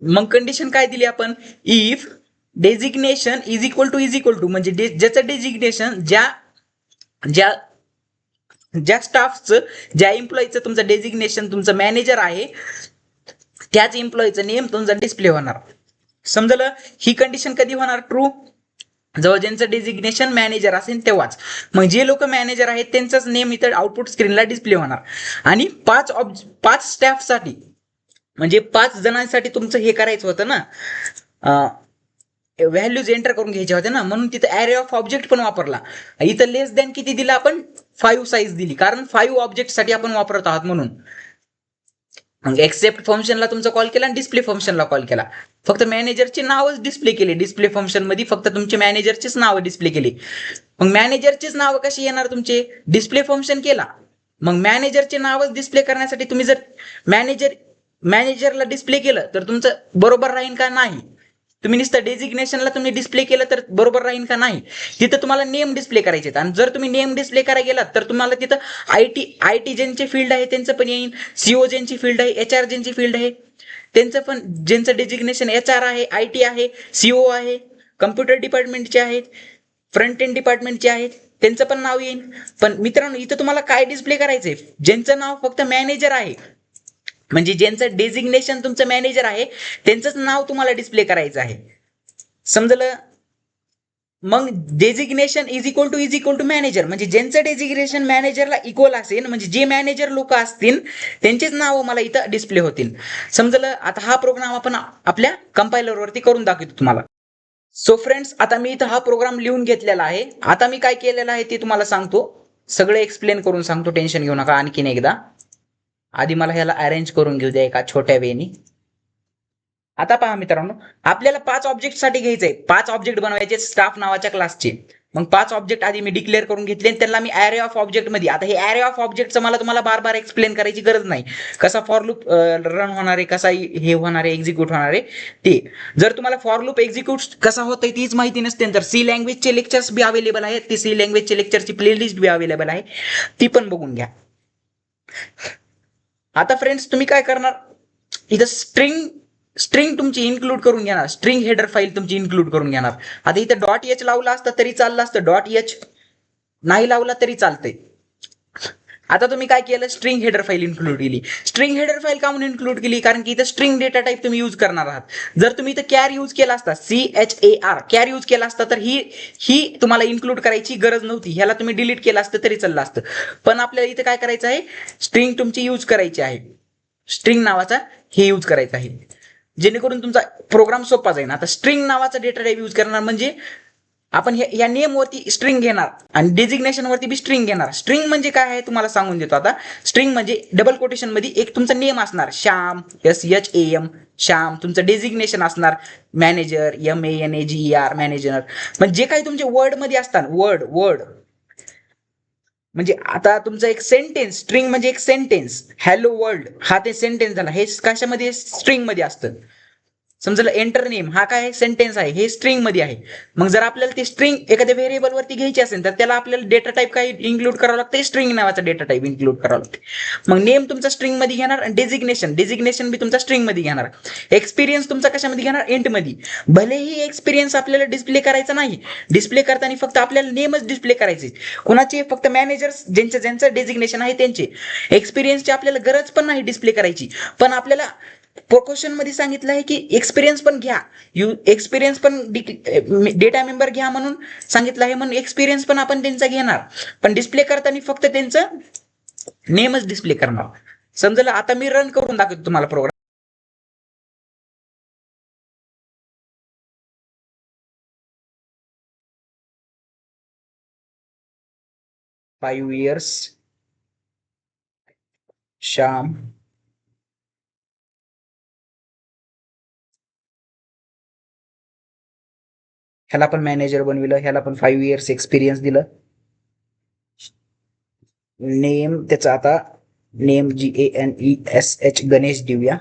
मग कंडिशन काय दिली आपण, if designation is equal to म्हणजे ज्याचं डेजिग्नेशन ज्या स्टाफचं, ज्या एम्प्लॉईचं तुमचं डेजिग्नेशन तुमचं मॅनेजर आहे, त्याच एम्प्लॉईचं नेम तुमचा डिस्प्ले होणार. समजलं? ही कंडिशन कधी होणार, ट्रू, जेव्हा ज्यांचं डेजिग्नेशन मॅनेजर असेल तेव्हाच. मग जे लोक मॅनेजर आहेत त्यांचाच नेम इथं आउटपुट स्क्रीनला डिस्प्ले होणार. आणि 5 स्टाफसाठी म्हणजे 5 जणांसाठी तुमचं हे करायचं होतं ना, व्हॅल्यूज एंटर करून घ्यायच्या होत्या ना, म्हणून तिथं ॲरे ऑफ ऑब्जेक्ट पण वापरला. इथं लेस दॅन किती दिला आपण, 5 साईज दिली, कारण 5 ऑब्जेक्ट साठी आपण वापरत आहात म्हणून. मग एक्सेप्ट फंक्शनला तुमचा कॉल केला आणि डिस्प्ले फंक्शनला कॉल केला. फक्त मॅनेजरचे नावच डिस्प्ले केले. डिस्प्ले फंक्शन मध्ये फक्त तुमचे मॅनेजरचेच नाव डिस्प्ले केली. मग मॅनेजरचेच नाव कशी येणार तुमचे, डिस्प्ले फंक्शन केला. मग मॅनेजरचे नावच डिस्प्ले करण्यासाठी तुम्ही जर मॅनेजरला डिस्प्ले केलं तर तुमचं बरोबर राहील का, नाही. तुम्ही नुसतं डेजिग्नेशनला तुम्ही डिस्प्ले केलं तर बरोबर राहील का, नाही. तिथं तुम्हाला नेम डिस्प्ले करायचे. आणि जर तुम्ही नेम डिस्प्ले करायला गेलात तर तुम्हाला तिथं आयटी ज्यांचे फील्ड आहे त्यांचं पण येईल, सीओ ज्यांची फील्ड आहे, HR ज्यांची फील्ड आहे त्यांचं पण, ज्यांचं डेजिग्नेशन HR आहे, IT आहे, सीओ आहे, कम्प्युटर डिपार्टमेंटचे आहेत, फ्रंट एंड डिपार्टमेंटचे आहेत, त्यांचं पण नाव येईल. पण मित्रांनो इथं तुम्हाला काय डिस्प्ले करायचंय, ज्यांचं नाव फक्त मॅनेजर आहे, म्हणजे ज्यांचं डेजिग्नेशन तुमचं मॅनेजर आहे त्यांचंच नाव तुम्हाला डिस्प्ले करायचं आहे. समजलं? मग designation is equal to manager, म्हणजे ज्यांचं डेजिग्नेशन मॅनेजरला इक्वल असेल, म्हणजे जे मॅनेजर लोक असतील त्यांचेच नाव मला इथं डिस्प्ले होतील. समजलं? आता हा प्रोग्राम आपण आपल्या कंपायलरवरती करून दाखवतो तुम्हाला. सो फ्रेंड्स, आता मी इथं हा प्रोग्राम लिहून घेतलेला आहे. आता मी काय केलेलं आहे ते तुम्हाला सांगतो, सगळे एक्सप्लेन करून सांगतो, टेन्शन घेऊ नका. आणखीन एकदा, आधी मला ह्याला अरेंज करून घेऊ द्या एका छोट्या वेनी. आता पहा मित्रांनो, आपल्याला 5 ऑब्जेक्ट साठी घ्यायचंय, 5 ऑब्जेक्ट बनवायचे स्टाफ नावाच्या क्लासचे. मग 5 ऑब्जेक्ट आधी मी डिक्लेअर करून घेतले आणि त्यांना मी ॲरे ऑफ ऑब्जेक्ट मध्ये, आता हे ॲरे ऑफ ऑब्जेक्टचं मला तुम्हाला बार बार एक्सप्लेन करायची गरज नाही, कसा फॉर लूप रन होणार आहे, कसा हे होणार आहे, एक्झिक्यूट होणार आहे ते. जर तुम्हाला फॉर लूप एक्झिक्यूट कसा होतंय तीच माहिती नसते तर सी लँग्वेजचे लेक्चर्स बी अवेलेबल आहेत, ती सी लँग्वेजचे लेक्चरची प्लेलिस्ट बी अवेलेबल आहे, ती पण बघून घ्या. आता फ्रेंड्स तुम्ही काय करणार, इथं स्ट्रिंग तुमची इन्क्लूड करून घेणार, स्ट्रिंग हेडर फाईल तुमची इन्क्लूड करून घेणार. आता इथं डॉट एच लावला असता तरी चाललं असतं, डॉट एच नाही लावला तरी चालतंय. आता तुम्ही काय केलं, स्ट्रिंग हेडर फाईल इन्क्लूड केली. स्ट्रिंग हेडर फाईल का म्हणून इन्क्लूड केली, कारण की इथं स्ट्रिंग डेटा टाईप तुम्ही यूज करणार आहात. जर तुम्ही इथं कॅर यूज केला असता, CHAR कॅर यूज केला असता तर ही तुम्हाला इन्क्लूड करायची गरज नव्हती, ह्याला तुम्ही डिलीट केलं असतं तरी चाललं असतं. पण आपल्याला इथं काय करायचं आहे, स्ट्रिंग तुमची यूज करायची आहे, स्ट्रिंग नावाचा हे यूज करायचं आहे, जेणेकरून तुमचा प्रोग्राम सोपा जाईल. आता स्ट्रिंग नावाचा डेटा टाईप यूज करणार म्हणजे आपण या नेम वरती स्ट्रिंग घेणार आणि डेजिग्नेशन वरती बी स्ट्रिंग घेणार. स्ट्रिंग म्हणजे काय आहे तुम्हाला सांगून देतो. आता स्ट्रिंग म्हणजे डबल कोटेशन मध्ये एक तुमचा नेम असणार, श्याम, SHAM श्याम, तुमचं डेजिग्नेशन असणार मॅनेजर, MANAGER मॅनेजर. म्हणजे जे काही तुमचे वर्ड मध्ये असतात, वर्ड म्हणजे आता तुमचं एक सेंटेन्स, स्ट्रिंग म्हणजे एक सेंटेन्स, हॅलो वर्ल्ड हा ते सेंटेन्स झाला, हे कशामध्ये स्ट्रिंग मध्ये असतं. समजा एंटर नेम हा काय सेंटेन्स आहे, हे स्ट्रिंग मध्ये आहे. मग जर आपल्याला ती स्ट्रिंग एखाद्या व्हेरिएबल वरती घ्यायची असेल तर त्याला आपल्याला डेटा टाईप काय इन्क्लूड करावं लागतं, स्ट्रिंग नावाचा डेटा टाईप इन्क्लूड करावं लागते. मग नेम तुमचा स्ट्रिंग मध्ये घेणार आणि डेजिग्नेशन बी तुमचा स्ट्रिंग मध्ये घेणार. एक्सपिरियन्स तुमचा कशामध्ये घेणार, इंट मध्ये. भलेही एक्सपिरियन्स आपल्याला डिस्प्ले करायचा नाही, डिस्प्ले करताना फक्त आपल्याला नेमच डिस्प्ले करायचे. कुणाचे, फक्त मॅनेजर्स ज्यांचं डेजिग्नेशन आहे त्यांचे. एक्सपिरियन्सची आपल्याला गरज पण नाही डिस्प्ले करायची, पण आपल्याला क्वेश्चन मध्ये सांगितलं आहे की एक्सपिरियन्स पण घ्या, एक्सपिरियन्स पण डेटा मेंबर घ्या म्हणून सांगितलं आहे, म्हणून एक्सपिरियन्स पण आपण त्यांचा घेणार, पण डिस्प्ले करताना फक्त त्यांचं नेमच डिस्प्ले करणार. समजलं. आता मी रन करून दाखवतो तुम्हाला प्रोग्राम. 5 years श्याम ह्याला पण मॅनेजर बनविलं, ह्याला पण 5 years एक्सपिरियन्स दिलं. नेम त्याचा आता नेम GANESH गणेश देऊया,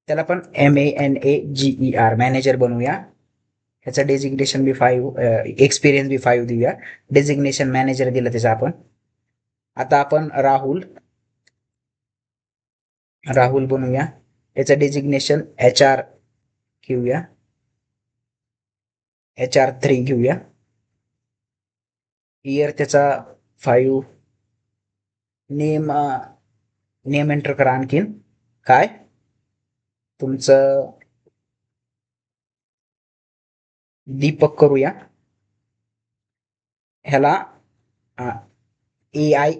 त्याला पण MANAGER मॅनेजर बनवूया. ह्याचा डेजिग्नेशन बी 5, एक्सपिरियन्स बी 5 देऊया. डेजिग्नेशन मॅनेजर दिलं त्याचा आपण. आता आपण राहुल बनवूया, याचं डेजिग्नेशन HR घेऊया, HR3 घेऊया. इयर त्याचा 5. नेम एंटर करा. आणखीन काय तुमचं दीपक करूया. ह्याला AI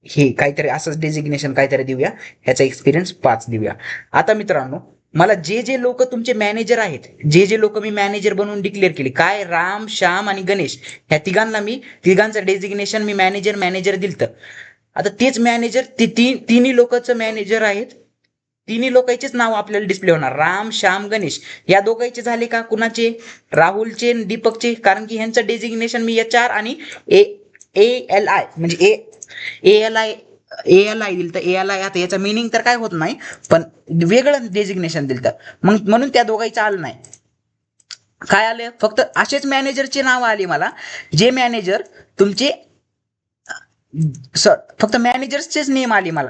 हे काहीतरी असंच डेजिग्नेशन काहीतरी देऊया. ह्याचा एक्सपिरियन्स 5 देऊया. आता मित्रांनो, मला जे लोक तुमचे मॅनेजर आहेत, जे लोक मी मॅनेजर बनवून डिक्लेअर केले, काय राम, श्याम आणि गणेश, ह्या तिघांना मी तिघांचं डेजिग्नेशन मी मॅनेजर दिलतं. आता तेच मॅनेजर तिन्ही लोकांचं मॅनेजर आहेत, तिन्ही लोकांचेच नाव आपल्याला डिस्प्ले होणार, राम, श्याम, गणेश. या दोघांचे झाले का, कुणाचे, राहुलचे, दीपकचे, कारण की ह्यांचं डेजिग्नेशन मी HR आणि ALI म्हणजे ALI दिलं तर ALI. आता याचा मिनिंग तर काय होत नाही, पण वेगळं डेजिग्नेशन दिलं तर मग म्हणून त्या दोघांचं आलं नाही. काय आले, फक्त असेच मॅनेजरचे नाव आले मला, जे मॅनेजर तुमचे फक्त मॅनेजर्सचेच नेम आले मला.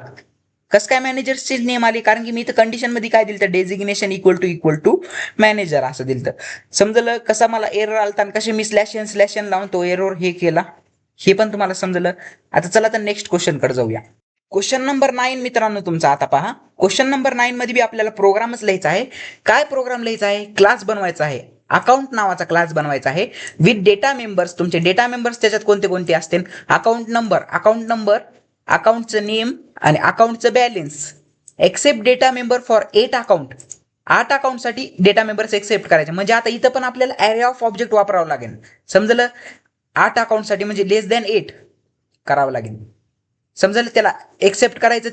कसं काय मॅनेजर्सचेच नेम आले, कारण की मी इथं कंडिशन मध्ये काय दिलं तर डेजिग्नेशन इक्वल टू मॅनेजर असं दिलं. समजलं कसा मला एरर आलता आणि कसे मी स्लॅश लावून तो एरर हे केला, हे पण तुम्हाला समजलं. आता चला तर नेक्स्ट क्वेश्चन कडे जाऊया. क्वेश्चन नंबर 9 मित्रांनो तुमचा. आता पहा, क्वेश्चन नंबर 9 मध्ये बी आपल्याला प्रोग्रामच लिहायचा आहे. काय प्रोग्राम लिहायचा आहे, क्लास बनवायचा आहे, अकाउंट नावाचा क्लास बनवायचा आहे विथ डेटा मेंबर्स. तुमचे डेटा मेंबर्स त्याच्यात कोणते कोणते असतील, अकाउंट नंबर, अकाउंटचं नेम आणि अकाउंटचं balance. Except data member for 8 अकाउंट. 8 अकाउंटसाठी डेटा मेंबर्स एक्सेप्ट करायचे. म्हणजे आता इथं पण आपल्याला ॲरे ऑफ ऑब्जेक्ट वापरावं लागेल. समजलं. 8 अकाउंटसाठी म्हणजे लेस दॅन 8 करावं लागेल. समजलं. त्याला एक्सेप्ट करायचं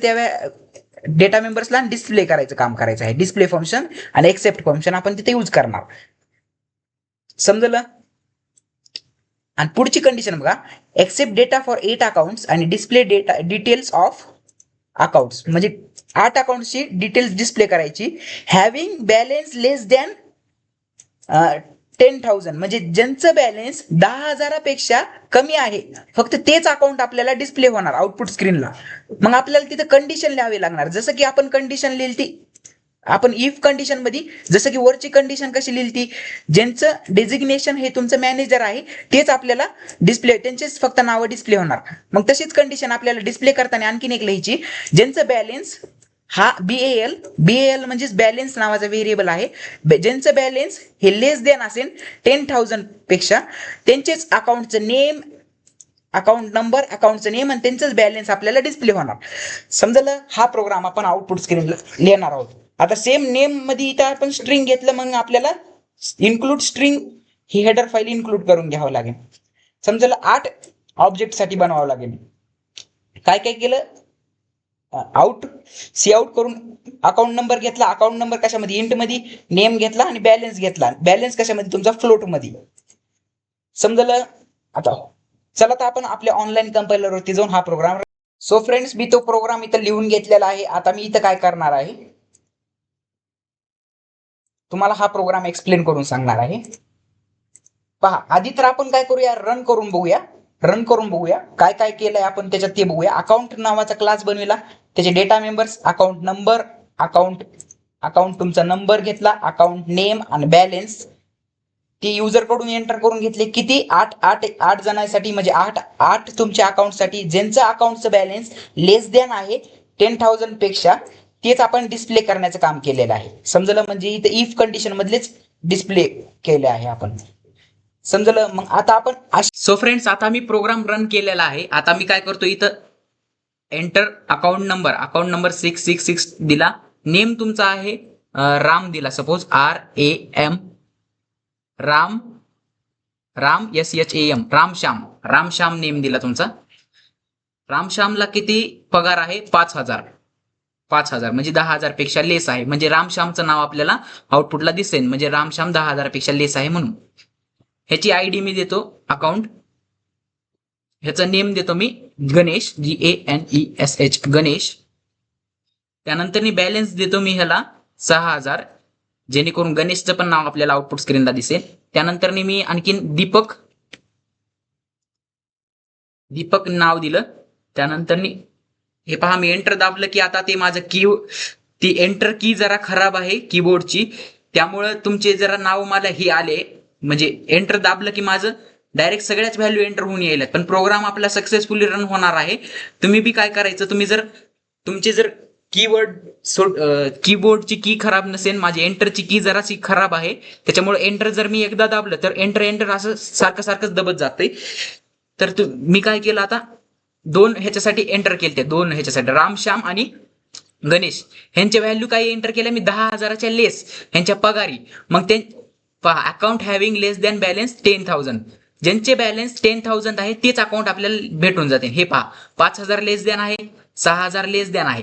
डेटा मेंबर्सला डिस्प्ले करायचं काम करायचं आहे. डिस्प्ले फंक्शन आणि एक्सेप्ट फंक्शन आपण तिथे यूज करणार. समजलं? आणि पुढची कंडिशन बघा, एक्सेप्ट डेटा फॉर 8 अकाउंट्स आणि display data details of accounts, म्हणजे 8 अकाउंटची डिटेल्स डिस्प्ले करायची. हॅव्हिंग बॅलन्स लेस दॅन 10,000, म्हणजे ज्यांचं बॅलन्स 10,000पेक्षा कमी आहे फक्त तेच अकाउंट आपल्याला डिस्प्ले होणार आउटपुट स्क्रीनला. मग आपल्याला तिथं कंडिशन लिहावी लागणार. जसं की आपण कंडिशन लिहिली ती आपण इफ कंडिशन मध्ये, जसं की वरची कंडिशन कशी लिहिली ती, ज्यांचं डेजिग्नेशन हे तुमचं मॅनेजर आहे तेच आपल्याला डिस्प्ले, त्यांचेच फक्त नावं डिस्प्ले होणार. मग तशीच कंडिशन आपल्याला डिस्प्ले करताना आणखीन एक लिहायची, ज्यांचं बॅलन्स हा बीएल म्हणजेच बॅलन्स नावाचा व्हेरिएबल आहे, ज्यांचं बॅलन्स हे लेस देन असेल 10,000 पेक्षा त्यांचेच अकाउंटचं नेम, अकाउंट नंबर, अकाउंटचं नेम आणि त्यांचंच बॅलन्स आपल्याला डिस्प्ले होणार. समजलं? हा प्रोग्राम आपण आउटपुट स्क्रीनला लिहिणार आहोत. आता सेम नेम मध्ये इथं आपण स्ट्रिंग घेतलं, मग आपल्याला इन्क्लूड स्ट्रिंग ही हेडर फाईल इन्क्लूड करून घ्यावं लागेल. समजलं? 8 ऑब्जेक्ट साठी बनवावं लागेल. काय काय केलं, सी आउट करून अकाउंट नंबर घेतला, अकाउंट नंबर कशामध्ये, इंट मध्ये, नेम घेतला आणि बॅलन्स घेतला, बॅलन्स कशामध्ये, तुमचा फ्लोट मध्ये. समजलं? आता चला तर आपण आपल्या ऑनलाईन कंपायलर वरती जाऊन हा प्रोग्राम. सो फ्रेंड्स, मी तो प्रोग्राम इथं लिहून घेतलेला आहे. आता मी इथं काय करणार आहे, तुम्हाला हा प्रोग्राम एक्सप्लेन करून सांगणार आहे. पहा, आधी तर आपण काय करूया, रन करून बघूया काय काय केलंय आपण त्याच्यात ते बघूया. अकाउंट नावाचा क्लास बनविला, त्याचे data members, account number, account तुमचा नंबर घेतला, अकाउंट नेम आणि बॅलन्स ते युजर कडून एंटर करून घेतले. किती? 8 जणांसाठी, म्हणजे 8 तुमच्या अकाउंटसाठी ज्यांचं अकाउंटचं बॅलन्स लेस दॅन आहे 10,000 पेक्षा, तेच आपण डिस्प्ले करण्याचं काम केलेलं आहे. समजलं? म्हणजे इथं इफ कंडिशन मधलेच डिस्प्ले केले आहे आपण. समजलं? मग आता आपण सो फ्रेंड्स, आता मी प्रोग्राम रन केलेला आहे. आता मी काय करतो, इथं एंटर अकाउंट नंबर 666 दिला, नेम तुमचा आहे राम दिला, suppose RAM, Ram SHAM, Ramshyam name दिला तुमचा. रामश्यामला किती पगार आहे? 5,000 म्हणजे 10,000 पेक्षा लेस आहे, म्हणजे रामश्यामचं नाव आपल्याला आउटपुटला दिसेल, म्हणजे रामश्याम 10,000 पेक्षा लेस आहे म्हणून. ह्याची आयडी मी देतो अकाउंट, ह्याचं नेम देतो मी गणेश, GANESH गणेश. त्यानंतर मी बॅलन्स देतो मी ह्याला 6,000, जेणेकरून गणेशचं पण नाव आपल्याला आउटपुट स्क्रीनला दिसेल. त्यानंतर मी आणखीन दीपक नाव दिलं. त्यानंतर हे पहा, मी एंटर दाबलं की आता ते माझं ती एंटर की जरा खराब आहे कीबोर्डची, त्यामुळं तुमचे जरा नाव मला हे आले, म्हणजे एंटर दाबलं की माझं डायरेक्ट सगळ्याच व्हॅल्यू एंटर होऊन येईल. पण प्रोग्राम आपला सक्सेसफुली रन होणार आहे. तुम्ही बी काय करायचं, तुम्ही जर तुमचे जर कीबोर्डची की खराब नसेल, माझी एंटरची की जराशी खराब आहे, त्याच्यामुळे एंटर जर मी एकदा दाबलं तर एंटर असं सारखंच दबत जाते. तर मी काय केलं, आता 2 ह्याच्यासाठी एंटर केले, 2 ह्याच्यासाठी रामश्याम आणि गणेश ह्यांच्या व्हॅल्यू काय एंटर केल्या मी, 10,000च्या लेस ह्यांच्या पगारी. मग ते पहा, अकाउंट हॅव्हिंग लेस दॅन बॅलन्स 10,000, ज्यांचे बॅलन्स 10,000 आहे तेच अकाउंट आपल्याला भेटून जाते. हे पहा, 5,000 लेस दॅन आहे, 6,000 लेस दॅन आहे,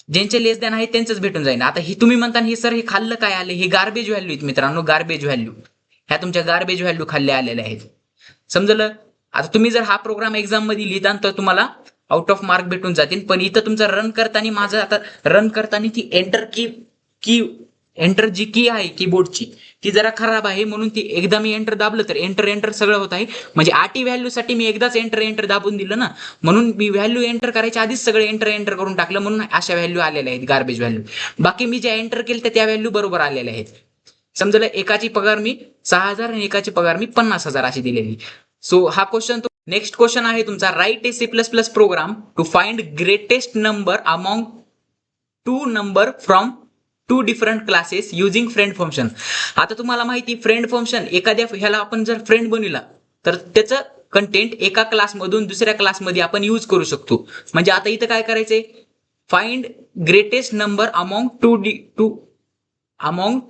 ज्यांचे लेस दॅन आहे त्यांचंच भेटून जाईल. आता हे तुम्ही म्हणता हे सर हे खाल्लं काय आले, हे गार्बेज व्हॅल्यू आहेत मित्रांनो, गार्बेज व्हॅल्यू, ह्या तुमच्या गार्बेज व्हॅल्यू खाल्ल्या आलेल्या आहेत. समजलं? आता तुम्ही जर हा प्रोग्राम एक्झाम मध्ये लिहिता तर तुम्हाला आउट ऑफ मार्क भेटून जातील. पण इथं तुमचं रन करताना, माझं आता रन करताना ती एंटर जी की आहे कीबोर्डची ती जरा खराब आहे, म्हणून ती एकदा मी एंटर दाबलं तर एंटर सगळं होत आहे. म्हणजे 8 व्हॅल्यू साठी मी एकदाच एंटर दाबून दिलं ना, म्हणून मी व्हॅल्यू एंटर करायच्या आधीच सगळे एंटर करून टाकलं, म्हणून अशा व्हॅल्यू आलेल्या आहेत, गार्बेज व्हॅल्यू. बाकी मी ज्या एंटर केल्या त्या व्हॅल्यू बरोबर आलेल्या आहेत. समजलं? एकाची पगार मी 6,000 आणि एकाची पगार मी 50,000 अशी दिलेली. सो हा क्वेश्चन, नेक्स्ट क्वेश्चन आहे तुमचा, write a C++ program to find greatest number among 2 number from 2 different classes using friend function. आता तुम्हाला माहिती, फ्रेंड फंक्शन एखाद्या ह्याला आपण जर फ्रेंड बनविला तर त्याचं कंटेंट एका क्लासमधून दुसऱ्या क्लासमध्ये आपण यूज करू शकतो. म्हणजे आता इथं काय करायचंय, find greatest number among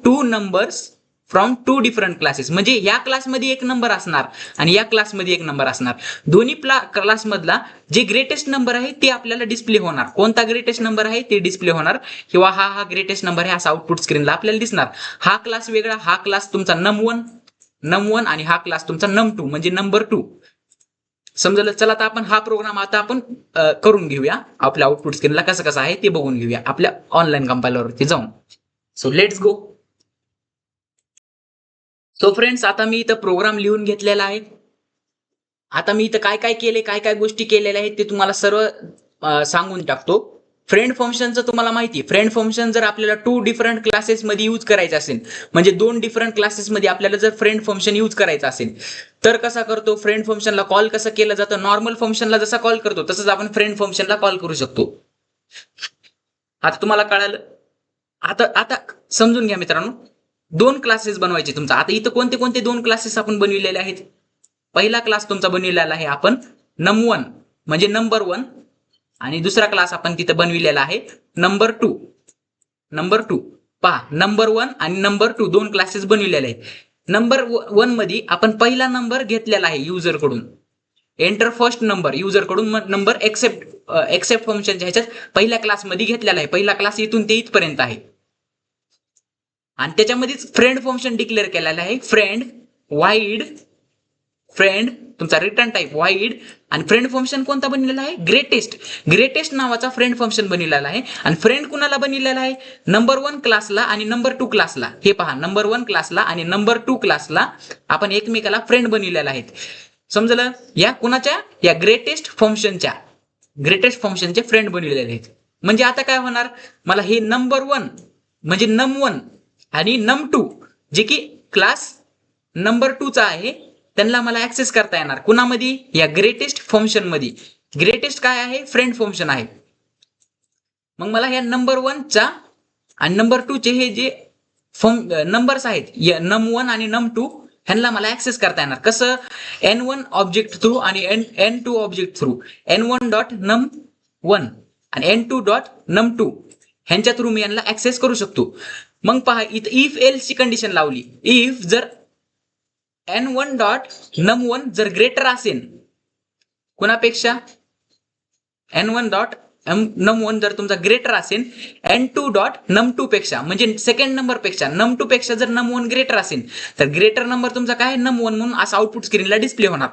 2 numbers from 2 different classes. म्हणजे या क्लासमध्ये एक नंबर असणार आणि या क्लासमध्ये एक नंबर असणार. दोन्ही क्लासमधला जे ग्रेटेस्ट नंबर आहे ते आपल्याला डिस्प्ले होणार. कोणता ग्रेटेस्ट नंबर आहे ते डिस्प्ले होणार किंवा हा ग्रेटेस्ट नंबर आहे असं आउटपुट स्क्रीनला आपल्याला दिसणार. हा क्लास वेगळा, हा क्लास तुमचा num1 आणि हा क्लास तुमचा num2 म्हणजे नंबर 2. समजलं. चला तर आपण हा प्रोग्राम आता आपण करून घेऊया. आपल्या आउटपुट स्क्रीनला कसं कसं आहे ते बघून घेऊया आपल्या ऑनलाईन कंपायलरवरती जाऊन. So let's go. So friends, आता मी इथं प्रोग्राम लिहून घेतलेला आहे. आता मी इथं काय काय केले, काय काय गोष्टी केलेल्या आहेत ते तुम्हाला सर्व सांगून टाकतो. फ्रेंड फंक्शनचं तुम्हाला माहिती आहे. फ्रेंड फंक्शन जर आपल्याला 2 डिफरंट क्लासेसमध्ये यूज करायचं असेल, म्हणजे 2 डिफरंट क्लासेसमध्ये आपल्याला जर फ्रेंड फंक्शन यूज करायचं असेल तर कसा करतो, फ्रेंड फंक्शनला कॉल कसं केलं जातं, नॉर्मल फंक्शनला जसा कॉल करतो तसंच आपण फ्रेंड फंक्शनला कॉल करू शकतो. आता तुम्हाला कळालं. आता समजून घ्या मित्रांनो. 2 क्लासेस बनवायचे तुमचा. आता इथं कोणते कोणते 2 क्लासेस आपण बनविलेले आहेत. पहिला क्लास तुमचा बनविलेला आहे आपण num1 म्हणजे नंबर 1 आणि दुसरा क्लास आपण तिथं बनविलेला आहे नंबर 2. पहा, नंबर 1 आणि नंबर 2 2 क्लासेस बनविलेले आहेत. नंबर 1 मध्ये आपण पहिला नंबर घेतलेला आहे युजर कडून. एंटर फर्स्ट नंबर युजर कडून नंबर एक्सेप्ट फंक्शनच्या ह्याच्यात पहिल्या क्लासमध्ये घेतलेला आहे. पहिला क्लास इथून ते इथपर्यंत आहे आणि त्याच्यामध्येच फ्रेंड फंक्शन डिक्लेअर केलेलं आहे. फ्रेंड तुमचा रिटर्न टाईप वाईड आणि फ्रेंड फंक्शन कोणता बनलेला आहे, ग्रेटेस्ट नावाचा फ्रेंड फंक्शन बनलेला आहे. आणि फ्रेंड कुणाला बनलेला आहे, नंबर 1 क्लासला आणि नंबर 2 क्लासला. हे पहा, नंबर 1 क्लासला आणि नंबर 2 क्लासला आपण एकमेकाला फ्रेंड बनलेला आहेत. समजलं. या कुणाच्या, या ग्रेटेस्ट फंक्शनचे फ्रेंड बनलेले आहेत. म्हणजे आता काय होणार, मला हे नंबर 1 म्हणजे num1 आणि num2 जे की क्लास नंबर 2 चा आहे त्यांना मला ऍक्सेस करता येणार. कुणामध्ये, या ग्रेटेस्ट फंक्शन मध्ये. ग्रेटेस्ट काय आहे, फ्रेंड फंक्शन आहे. मग मला ह्या नंबर 1 चा आणि नंबर 2 चे हे जे नंबर्स आहेत num1 आणि num2 ह्यांना मला ऍक्सेस करता येणार. कसं, n1 ऑब्जेक्ट थ्रू आणि n2 ऑब्जेक्ट थ्रू. n1.num1 आणि n2.num2 ह्यांच्या थ्रू मी यांना ऍक्सेस करू शकतो. मग पहा, इथं इफ एल्स ची कंडिशन लावली. इफ जर n1.num1 जर ग्रेटर असेल कुणापेक्षा, n1.num1 जर तुमचा ग्रेटर असेल n2.num2 पेक्षा, म्हणजे सेकंड नंबर पेक्षा, num2 पेक्षा जर num1 ग्रेटर असेल तर ग्रेटर नंबर तुमचा काय, num1 म्हणून असं आउटपुट स्क्रीनला डिस्प्ले होणार.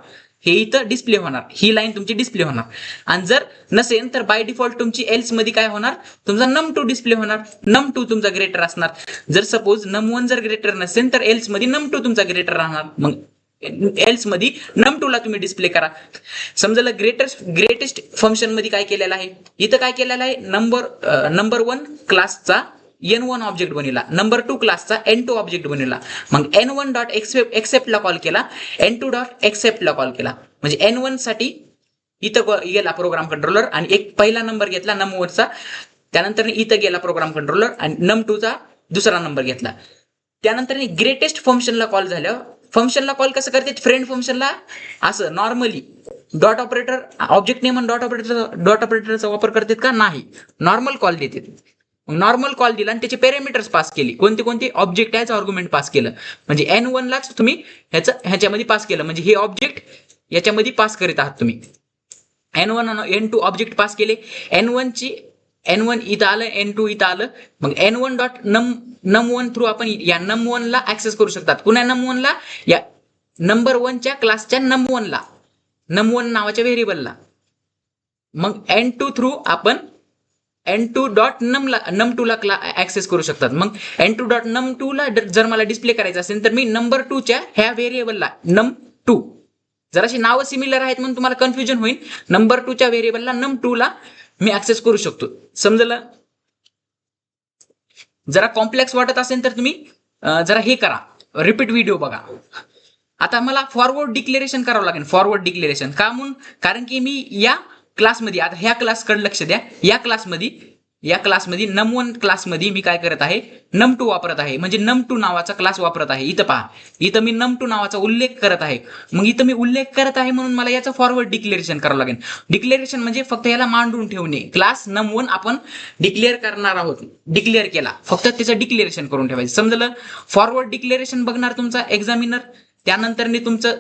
हे इथं डिस्प्ले होणार, ही लाईन तुमची डिस्प्ले होणार. आणि जर नसेल तर बाय डिफॉल्ट तुमची एल्स मध्ये काय होणार, तुमचा num2 डिस्प्ले होणार. num2 तुमचा ग्रेटर असणार. जर सपोज num1 जर ग्रेटर नसेल तर एल्स मध्ये num2 तुमचा ग्रेटर राहणार. मग एल्स मध्ये num2 ला तुम्ही डिस्प्ले करा. समजलं. ग्रेटेस्ट फंक्शन मध्ये काय केलेलं आहे, इथं काय केलेलं आहे, नंबर 1 क्लासचा n1 ऑब्जेक्ट बनवला, नंबर 2 क्लासचा n2 ऑब्जेक्ट बनवला. मग n1.accept ला कॉल केला, n2.accept ला कॉल केला. म्हणजे n1 साठी इथं गेला प्रोग्राम कंट्रोलर आणि एक पहिला नंबर घेतला num1 चा. त्यानंतर इथं गेला प्रोग्राम कंट्रोलर आणि num2 चा दुसरा नंबर घेतला. त्यानंतर ग्रेटेस्ट फंक्शनला कॉल झाल्यावर, फंक्शनला कॉल कसं करते, फ्रेंड फंक्शनला असं normally dot operator, object name आणि डॉट ऑपरेटरचा वापर करतात का, नाही, नॉर्मल कॉल देतात. मग नॉर्मल कॉल दिला आणि त्याचे पॅरामीटर्स पास केली. कोणते ऑब्जेक्ट याचं आर्ग्युमेंट पास केलं. म्हणजे n1 लाच तुम्ही ह्याच्यामध्ये पास केलं, म्हणजे हे ऑब्जेक्ट याच्यामध्ये पास करीत आहात तुम्ही. n1 आणि n2 ऑब्जेक्ट पास केले. n1 इथं आलं, n2 इथं आलं. मग n1.num1 थ्रू आपण या num1 ला ऍक्सेस करू शकतात. कुणा num1 ला, या नंबर 1 च्या क्लासच्या num1 ला, num1 नावाच्या व्हेरिएबलला. मग n2 थ्रू आपण n2.num2 ला ऍक्सेस करू शकतात. मग n2.num2 ला जर मला डिस्प्ले करायचं असेल तर मी नंबर 2 च्या ह्या व्हेरिएबलला num2, जराशी नावं सिमिलर आहेत म्हणून तुम्हाला कन्फ्युजन होईल, नंबर 2 च्या व्हेरिएबलला num2 ला मी ऍक्सेस करू शकतो. समजलं. जरा कॉम्प्लेक्स वाटत असेल तर तुम्ही जरा हे करा, रिपीट व्हिडिओ बघा. आता मला फॉरवर्ड डिक्लेरेशन करावं लागेल. फॉरवर्ड डिक्लेरेशन का म्हणून, कारण की मी या क्लासमध्ये, आता ह्या क्लासकडे लक्ष द्या, या क्लासमध्ये या क्लासमध्ये num1 क्लासमध्ये मी काय करत आहे, num2 वापरत आहे, म्हणजे num2 नावाचा क्लास वापरत आहे. इथं पहा, इथं मी num2 नावाचा उल्लेख करत आहे. मग इथं मी उल्लेख करत आहे म्हणून मला याचं फॉरवर्ड डिक्लेरेशन करावं लागेल. डिक्लेरेशन म्हणजे फक्त याला मांडून ठेवणे. क्लास num1 आपण डिक्लेअर करणार आहोत, डिक्लेअर केला, फक्त त्याचं डिक्लेरेशन करून ठेवायचं. समजलं? फॉरवर्ड डिक्लेरेशन बघणार तुमचा एक्झामिनर, त्यानंतर तुमचं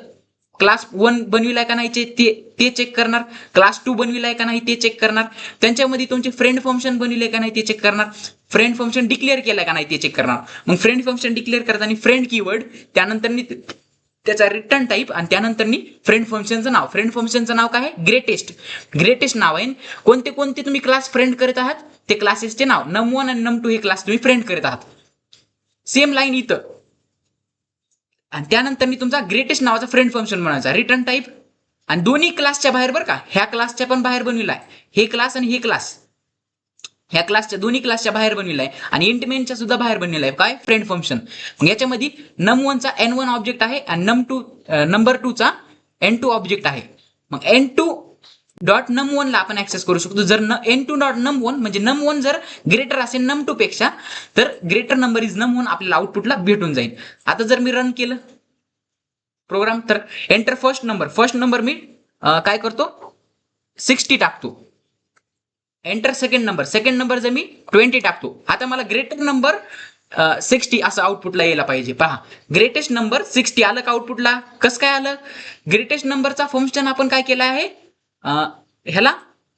क्लास 1 बनविलाय का नाही ते चेक करणार, क्लास 2 बनविलाय का नाही ते चेक करणार, त्यांच्यामध्ये तुमचे फ्रेंड फंक्शन बनविले का नाही ते चेक करणार, फ्रेंड फंक्शन डिक्लेअर केलाय का नाही ते चेक करणार. मग फ्रेंड फंक्शन डिक्लेअर करताना फ्रेंड कीवर्ड, त्यानंतर त्याचा रिटर्न टाईप, आणि त्यानंतर फ्रेंड फंक्शनचं नाव. फ्रेंड फंक्शनचं नाव काय आहे? ग्रेटेस्ट नाव आहे. कोणते कोणते तुम्ही क्लास फ्रेंड करत आहात ते क्लासेसचे नाव. num1 आणि num2 हे क्लास तुम्ही फ्रेंड करत आहात. सेम लाईन इथं. आणि त्यानंतर तुमचा ग्रेटेस्ट नावाचा फ्रेंड फंक्शन बनवायचा, रिटर्न टाईप, आणि दोन्ही क्लासच्या बाहेर बरं का, ह्या क्लासच्या पण बाहेर बनविलाय, हे क्लास आणि हे क्लास, ह्या क्लासच्या दोन्ही क्लासच्या बाहेर बनविलाय, आणि इंटमेनच्या सुद्धा बाहेर बनविलाय. काय? Friend function. मग याच्यामध्ये num1 चा n1 ऑब्जेक्ट आहे आणि नंबर 2 चा n2 ऑब्जेक्ट आहे. मग n2 डॉट num1 ला आपण ऍक्सेस करू शकतो. जर n2 डॉट num1 म्हणजे num1 जर ग्रेटर असेल num2 पेक्षा, तर ग्रेटर नंबर इज num1 आपल्याला आउटपुटला भेटून जाईल. आता जर मी रन केलं प्रोग्राम, तर एंटर फर्स्ट नंबर मी काय करतो, 60 टाकतो. एंटर सेकंड नंबर जर मी 20 टाकतो. आता मला ग्रेटर नंबर 60 असं आउटपुटला यायला पाहिजे. पहा, ग्रेटेस्ट नंबर 60 आलं का आउटपुटला? कसं काय आलं? ग्रेटेस्ट नंबरचा फंक्शन आपण काय केला आहे, ह्याला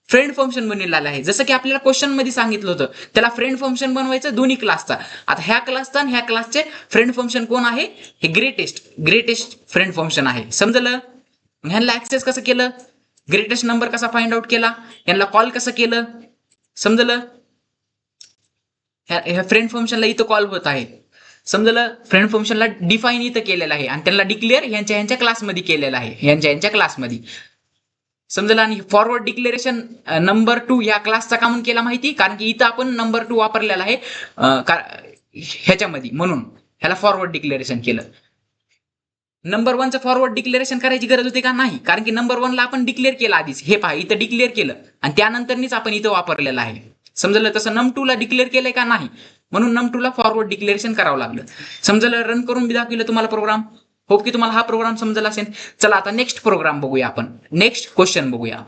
फ्रेंड फंक्शन बनवलेला आहे. जसं की आपल्याला क्वेश्चन मध्ये सांगितलं होतं, त्याला फ्रेंड फंक्शन बनवायचं दोन्ही क्लासचा. आता ह्या क्लासचा आणि ह्या क्लासचे फ्रेंड फंक्शन कोण आहे? हे ग्रेटेस्ट फ्रेंड फंक्शन आहे. समजलं? ह्यांना ऍक्सेस कसं केलं, ग्रेटेस्ट नंबर कसा फाइंड आउट केला, यांना कॉल कसं केलं, समजलं? ह्या फ्रेंड फंक्शनला इथं कॉल होत आहे. समजलं? फ्रेंड फंक्शनला डिफाईन इथं केलेलं आहे, आणि त्यांना डिक्लेअर यांच्या क्लासमध्ये केलेलं आहे, यांच्या क्लासमध्ये. समजलं? आणि फॉरवर्ड डिक्लेरेशन नंबर 2 या क्लासचा का म्हणून केला माहिती? कारण की इथं आपण नंबर 2 वापरलेला आहे ह्याच्यामध्ये, म्हणून ह्याला फॉरवर्ड डिक्लेरेशन केलं. नंबर 1चं फॉरवर्ड डिक्लेरेशन करायची गरज होती का? नाही, कारण की नंबर 1 ला आपण डिक्लेअर केलं आधीच. हे पहा, इथं डिक्लेअर केलं आणि त्यानंतरनीच आपण इथं वापरलेलं आहे. समजलं? तसं num2 ला डिक्लेअर केलंय का? नाही, म्हणून num2 ला फॉरवर्ड डिक्लेरेशन करावं लागलं. समजलं? रन करून मी दाखवलं तुम्हाला प्रोग्राम. होप की तुम्हाला हा प्रोग्राम समजला असेल. चला आता नेक्स्ट प्रोग्राम बघूया आपण, नेक्स्ट क्वेश्चन बघूया.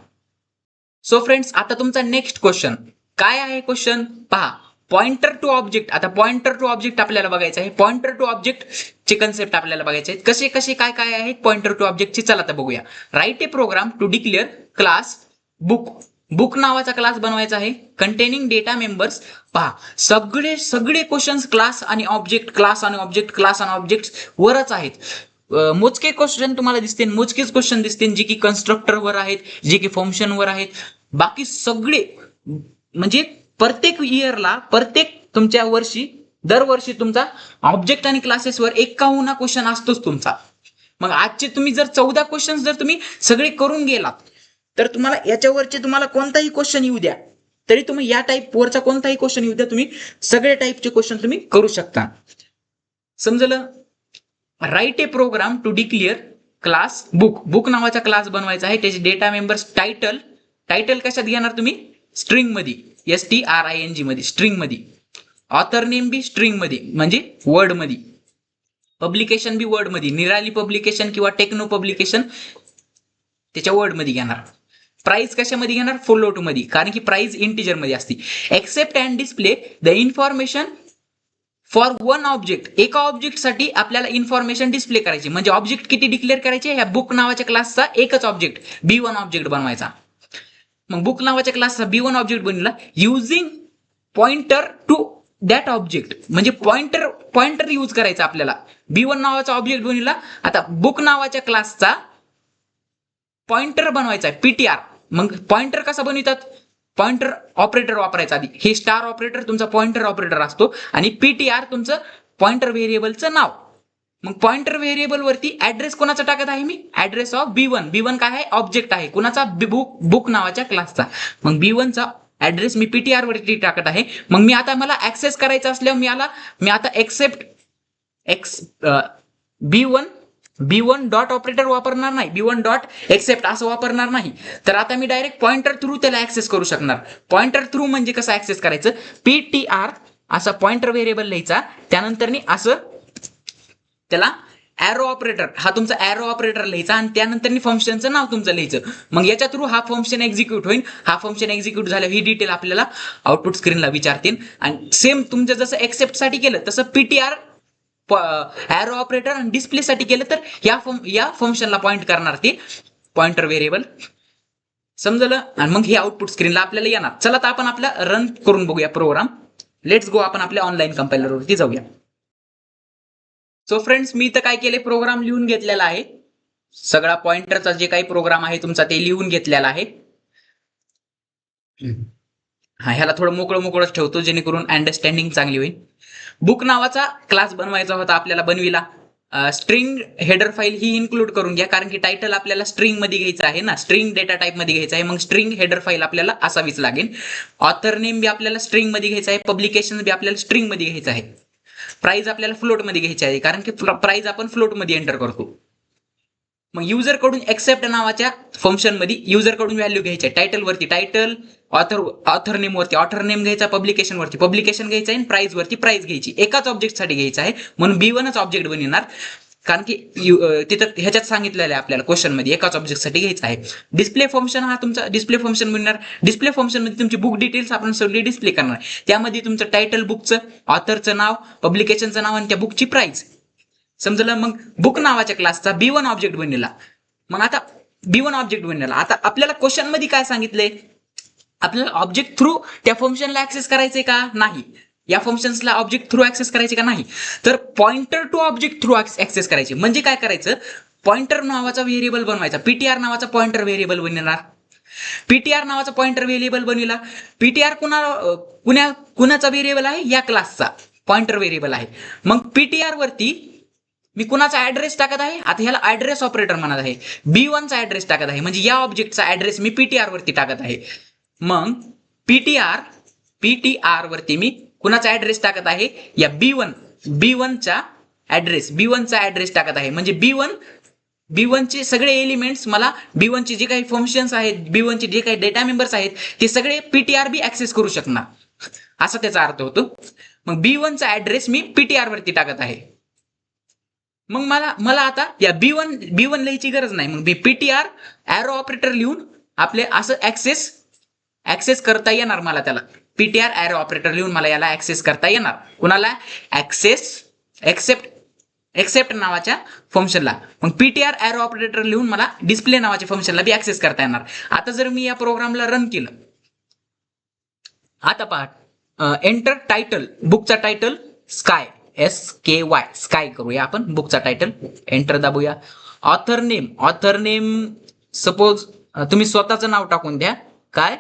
सो फ्रेंड्स, आता तुमचा नेक्स्ट क्वेश्चन काय आहे? क्वेश्चन पहा, पॉइंटर टू ऑब्जेक्ट. आता पॉइंटर टू ऑब्जेक्ट आपल्याला बघायचं आहे. पॉइंटर टू ऑब्जेक्ट चे कन्सेप्ट आपल्याला बघायचे आहेत, कसे कसे काय काय आहेत पॉइंटर टू ऑब्जेक्टचे. चला आता बघूया. Write a program to declare class book नावाचा क्लास बनवायचा आहे, कंटेनिंग डेटा मेंबर्स. पहा, सगळे क्वेश्चन्स क्लास आणि ऑब्जेक्ट वरच आहेत. मोजके क्वेश्चन तुम्हाला दिसतील, मोजकेच क्वेश्चन दिसतील जे की कन्स्ट्रक्टर वर आहेत, जे की फंक्शन वर आहेत. बाकी सगळे म्हणजे प्रत्येक इयरला, प्रत्येक तुमच्या दरवर्षी तुमचा ऑब्जेक्ट आणि क्लासेसवर 51 क्वेश्चन असतोच तुमचा. मग आजचे तुम्ही जर 14 क्वेश्चन जर तुम्ही सगळे करून गेलात, तर तुम्हाला याच्यावरचे तुम्हाला कोणताही क्वेश्चन येऊ द्या, तरी तुम्ही या टाईप वरचा कोणताही क्वेश्चन येऊ द्या, तुम्ही सगळे टाईपचे क्वेश्चन तुम्ही करू शकता. समजलं? Right a program to declare class book नावाचा क्लास बनवायचा आहे. त्याचे डेटा मेंबर्स टायटल कशात घेणार तुम्ही? स्ट्रिंग मध्ये, STRING मध्ये, स्ट्रिंग मध्ये. ऑथर नेम बी स्ट्रिंग मध्ये, म्हणजे वर्ड मध्ये. पब्लिकेशन बी वर्ड मध्ये, निराली पब्लिकेशन किंवा टेक्नो पब्लिकेशन त्याच्या वर्ड मध्ये घेणार. प्राइस कशामध्ये घेणार? फ्लोट मध्ये, कारण की प्राइस इंटिजर मध्ये असते. Accept and display the information for one object. एका ऑब्जेक्ट साठी आपल्याला इन्फॉर्मेशन डिस्प्ले करायची, म्हणजे ऑब्जेक्ट किती डिक्लेअर करायचे? ह्या बुक नावाच्या क्लासचा एकच ऑब्जेक्ट B1 ऑब्जेक्ट बनवायचा. मग बुक नावाच्या क्लासचा B1 ऑब्जेक्ट बनला using pointer to that object, म्हणजे पॉइंटर यूज करायचा आपल्याला. B1 नावाचा ऑब्जेक्ट बनवला. आता बुक नावाच्या क्लासचा पॉइंटर बनवायचा आहे, PTR. मग पॉइंटर कसा बनवतात? पॉइंटर ऑपरेटर वापरायचा आधी. हे स्टार ऑपरेटर तुमचा पॉइंटर ऑपरेटर असतो, आणि PTR तुमचं पॉइंटर व्हेरिएबलचं नाव. मग पॉइंटर व्हेरिएबल वरती ऍड्रेस कोणाचा टाकत आहे मी? ऍड्रेस ऑफ B1 काय आहे? ऑब्जेक्ट आहे. कुणाचा? बुक नावाच्या क्लासचा. मग B1 चा ऍड्रेस मी PTR वरती टाकत आहे. मग मला ऍक्सेस करायचा असल्यावर मी आता accept B1 B1 dot operator वापरणार नाही, B1 डॉट एक्सेप्ट असं वापरणार नाही. तर आता मी डायरेक्ट पॉइंटर थ्रू त्याला ऍक्सेस करू शकणार. पॉइंटर थ्रू म्हणजे कसं ऍक्सेस करायचं, PTR असा पॉइंटर व्हेरिएबल लिहायचा, त्यानंतर असं त्याला एरो ऑपरेटर, हा तुमचा एरो ऑपरेटर लिहायचा आणि त्यानंतर फंक्शनचं नाव तुमचं लिहायचं. मग याच्या थ्रू हा फंक्शन एक्झिक्यूट होईल. हा फंक्शन एक्झिक्यूट झाल्यावर ही डिटेल आपल्याला आउटपुट स्क्रीनला विचारतील. आणि सेम तुमचं जसं एक्सेप्ट साठी केलं तसं PTR एरो ऑपरेटर आणि डिस्प्ले साठी केलं तर या फंक्शनला पॉइंट करणार ते पॉइंटर व्हेरिएबल. समजलं. आणि मग हे आउटपुट स्क्रीनला आपल्याला येणार. चला तर आपण आपला रन करून बघूया प्रोग्राम. लेट्स गो, आपण आपल्या ऑनलाईन कंपायलरवरती जाऊया. सो फ्रेंड्स, मी तर काय केले, प्रोग्राम लिहून घेतलेला आहे. सगळा पॉइंटरचा जे काही प्रोग्राम आहे तुमचा ते लिहून घेतलेला आहे. हा, ह्याला थोडं मोकळं ठेवतो जेणेकरून अंडरस्टँडिंग चांगली होईल. बुक नावाचा क्लास बनवायचा होता आपल्याला, बनविला. स्ट्रिंग हेडर फाईल ही इन्क्लूड करून घ्या, कारण की टायटल आपल्याला स्ट्रिंग मध्ये घ्यायचं आहे ना, स्ट्रिंग डेटा टाईप मध्ये घ्यायचं आहे. मग स्ट्रिंग हेडर फाईल आपल्याला असावीच लागेल. ऑथर नेम बी आपल्याला स्ट्रिंग मध्ये घ्यायचं आहे, पब्लिकेशन बी आपल्याला स्ट्रिंग मध्ये घ्यायचं आहे. प्राइस आपल्याला फ्लोट मध्ये घ्यायची आहे, कारण की प्राइस आपण फ्लोट मध्ये एंटर करतो. मग युजर कडून एक्सेप्ट नावाच्या फंक्शन मध्ये युजर कडून व्हॅल्यू घ्यायची आहे. टायटल वरती टायटल, ऑथर नेम वरती ऑथर नेम घ्यायचा, पब्लिकेशन वरती पब्लिकेशन घ्यायचा आहे, प्राइस वरती प्राइस घ्यायची. एकाच ऑब्जेक्ट साठी घ्यायचा आहे म्हणून B1च ऑब्जेक्ट बनणार, कारण की तिथं ह्याच्यात सांगितलेलं आहे आपल्याला क्वेश्चन मध्ये एकाच ऑब्जेक्ट साठी घ्यायचा आहे. डिस्प्ले फंक्शन हा तुमचा डिस्प्ले फंक्शन बनणार. डिस्प्ले फंक्शन मध्ये तुमची बुक डिटेल्स आपण सगळी डिस्प्ले करणार. त्यामध्ये तुमचं टायटल बुकचं, ऑथरचं नाव, पब्लिकेशनचं नाव आणि त्या बुकची प्राइस. समजलं. मग बुक नावाच्या क्लासचा B1 ऑब्जेक्ट बनलेला. मग आता B1 ऑब्जेक्ट बनलेला. आता आपल्याला क्वेश्चन मध्ये काय सांगितलंय, आपल्याला ऑब्जेक्ट थ्रू त्या फंक्शनला ऍक्सेस करायचंय का नाही, या फंक्शन्सला ऑब्जेक्ट थ्रू ऍक्सेस करायचे का नाही. तर pointer to object through access करायचे. म्हणजे काय करायचं, पॉइंटर नावाचा व्हेरिएबल बनवायचा. PTR नावाचा पॉइंटर व्हेरिएबल बनणार. PTR नावाचा पॉइंटर व्हेरिएबल बनविला. PTR कुणाचा व्हेरिएबल आहे, या क्लासचा पॉइंटर व्हेरिएबल आहे. मग PTR वरती मी कुणाचा ऍड्रेस टाकत आहे, आता ह्याला ऍड्रेस ऑपरेटर म्हणत आहे. B1चा ऍड्रेस टाकत आहे, म्हणजे या ऑब्जेक्टचा ऍड्रेस मी PTR वरती टाकत आहे. मग PTR वरती मी कुणाचा ऍड्रेस टाकत आहे, या B1चा ऍड्रेस टाकत आहे. म्हणजे B1 चे सगळे एलिमेंट्स मला, B1 चे जे काही फंक्शन्स आहेत, B1 चे जे काही डेटा मेंबर्स आहेत, ते सगळे PTR बी ऍक्सेस करू शकणार, असा त्याचा अर्थ होतो. मग B1चा ऍड्रेस मी PTR वरती टाकत आहे. मग मला आता या B1 लिहायची गरज नाही. मग PTR एरो ऑपरेटर लिहून आपले असं ऍक्सेस करता येणार मला. त्याला PTR एरो ऑपरेटर लिहून मला याला ऍक्सेस करता येणार. कुणाला एक्सेप्ट नावाच्या फंक्शनला. मग PTR एरो ऑपरेटर लिहून मला डिस्प्ले नावाच्या फंक्शनला बी ऍक्सेस करता येणार. आता जर मी या प्रोग्रामला रन केलं, आता पहा, एंटर टायटल, बुकचा टायटल स्काय, SKY स्काय करूया आपण. बुकचा टायटल एंटर दाबूया. ऑथर नेम सपोज तुम्ही स्वतःचं नाव टाकून द्या. काय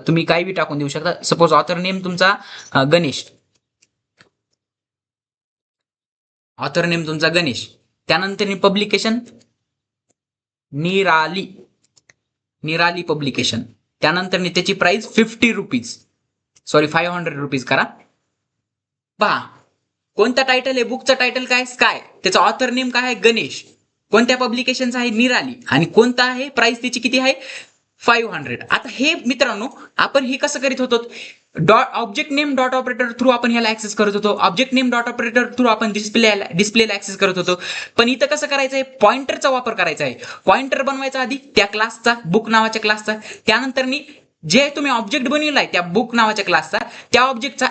तुम्ही काही बी टाकून देऊ शकता. सपोज ऑथर नेम तुमचा गणेश. ऑथर नेम तुमचा गणेश. त्यानंतर पब्लिकेशन निराली पब्लिकेशन. त्यानंतर त्याची प्राइस 50 रुपीज, सॉरी 500 रुपीज करा. पहा कोणता टायटल आहे, बुकचा टायटल काय, स्काय. त्याचा ऑथर नेम काय आहे, गणेश. कोणत्या पब्लिकेशनचा आहे, निराली. आणि कोणता आहे, प्राइस त्याची किती आहे, 500. आता हे मित्रांनो आपण हे कसं करीत होतो, object name dot operator through आपण ह्याला ऍक्सेस करत होतो. Object name dot operator through आपण डिस्प्लेला ऍक्सेस करत होतो. पण इथं कसं करायचं आहे, पॉइंटरचा वापर करायचा आहे. पॉइंटर बनवायचा आधी त्या क्लासचा, बुक नावाच्या क्लासचा. त्यानंतर जे तुम्ही ऑब्जेक्ट बनविलाय त्या बुक नावाच्या क्लासचा, त्या ऑब्जेक्टचा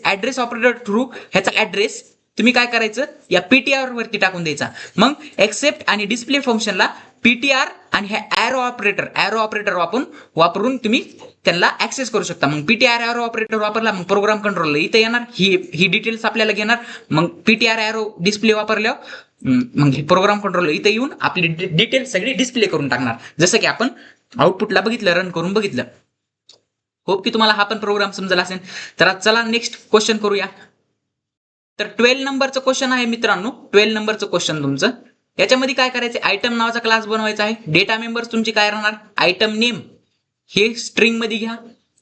ऍड्रेस ऑपरेटर थ्रू ह्याचा ऍड्रेस तुम्ही काय करायचं, या PTR वरती टाकून द्यायचा. मग एक्सेप्ट आणि डिस्प्ले फंक्शनला PTR आणि हे एरो ऑपरेटर वापरून तुम्ही त्यांना ऍक्सेस करू शकता. मग PTR एरो ऑपरेटर वापरला, मग प्रोग्राम कंट्रोलर इथे येणार. ही डिटेल्स आपल्याला घेणार. मग PTR एरो डिस्प्ले वापरल्यावर मग हे प्रोग्राम कंट्रोलर इथे येऊन आपली डिटेल्स सगळी डिस्प्ले करून टाकणार. जसं की आपण आउटपुटला बघितलं, रन करून बघितलं. होप की तुम्हाला हा पण प्रोग्राम समजला असेल. तर चला नेक्स्ट क्वेश्चन करूया. तर 12 नंबरचं क्वेश्चन आहे मित्रांनो. 12 नंबरचं क्वेश्चन तुमचं. याच्यामध्ये काय करायचं, आयटम नावाचा क्लास बनवायचा आहे. डेटा मेंबर्स तुमची काय राहणार, आयटम नेम हे स्ट्रिंग मध्ये घ्या,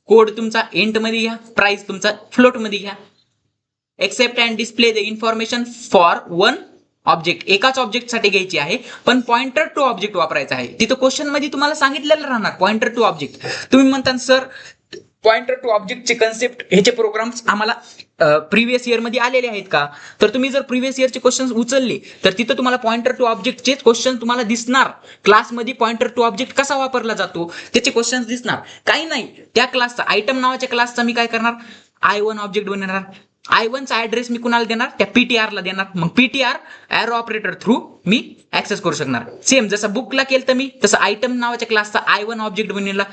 कोड तुमचा इंट मध्ये घ्या, प्राइस तुमचा फ्लोट मध्ये घ्या. Accept and display the information for one object एकाच ऑब्जेक्टसाठी घ्यायची आहे, पण पॉइंटर टू ऑब्जेक्ट वापरायचा आहे. तिथं क्वेश्चन मध्ये तुम्हाला सांगितलेलं राहणार पॉइंटर टू ऑब्जेक्ट. तुम्ही म्हणता सर पॉइंटर टू ऑब्जेक्टचे कन्सेप्ट ह्याचे प्रोग्राम्स आम्हाला प्रिव्हियस इयर मध्ये आलेले आहेत का? तर तुम्ही जर प्रिव्हियस इयरचे क्वेश्चन उचलले तर तिथं तुम्हाला पॉइंटर टू ऑब्जेक्टचेच क्वेश्चन तुम्हाला दिसणार. क्लासमध्ये पॉइंटर टू ऑब्जेक्ट कसा वापरला जातो त्याचे क्वेश्चन दिसणार. काही नाही, त्या क्लासचा आयटम नावाच्या क्लासचा मी काय करणार, I1 ऑब्जेक्ट बनवणार. I1 चा ऍड्रेस मी कुणाला देणार, त्या पीटीआर ला देणार. मग पीटीआर एरो ऑपरेटर थ्रू मी ऍक्सेस करू शकणार. सेम जसं बुकला केलं तर मी तसं आयटम नावाच्या क्लासचा I1 ऑब्जेक्ट बनवला,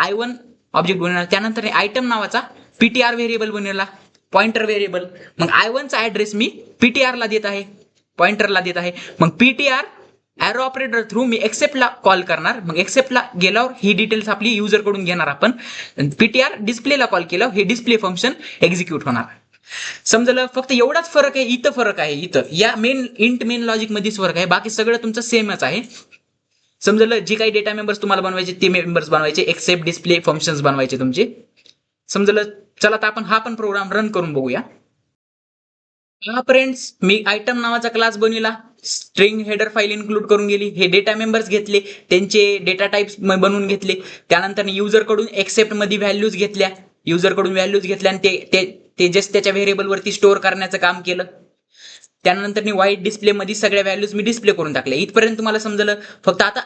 I1 ऑब्जेक्ट बनवला. त्यानंतर आयटम नावाचा पीटीआर व्हेरिएबल बनवला, पॉइंटर व्हेरिएबल. मग I1 चा ऍड्रेस मी पीटीआर ला देत आहे, पॉइंटरला देत आहे. मग पीटीआर एरो ऑपरेटर थ्रू मी एक्सेप्टला कॉल करणार. मग एक्सेप्टला गेल्यावर ही डिटेल्स आपली युजर कडून घेणार आपण. पीटीआर डिस्प्लेला कॉल केल्यावर हे डिस्प्ले फंक्शन एक्झिक्यूट होणार. समजलं? फक्त एवढाच फरक आहे, इथं फरक आहे. इथं या मेन लॉजिक मध्येच फरक आहे, बाकी सगळं तुमचं सेमच आहे. समजलं? जे काही डेटा मेंबर्स तुम्हाला बनवायचे ते मेंबर्स बनवायचे, एक्सेप्ट डिस्प्ले फंक्शन्स बनवायचे तुमचे. समजलं? चला तर आपण हा पण प्रोग्राम रन करून बघूया. हा फ्रेंड्स, मी आयटम नावाचा क्लास बनविला, स्ट्रिंग हेडर फाईल इन्क्लूड करून गेली, हे डेटा मेंबर्स घेतले, त्यांचे डेटा टाइप्स बनवून घेतले. त्यानंतर युजर कडून एक्सेप्ट मध्ये व्हॅल्यूज घेतल्या, युजर कडून व्हॅल्यूज घेतल्या आणि ते जस्ट त्याच्या व्हेरिएबल वरती स्टोअर करण्याचं काम केलं. त्यानंतर मी व्हाईट डिस्प्ले मध्ये सगळ्या व्हॅल्यूज मी डिस्प्ले करून टाकल्या. इथपर्यंत तुम्हाला समजलं? फक्त आता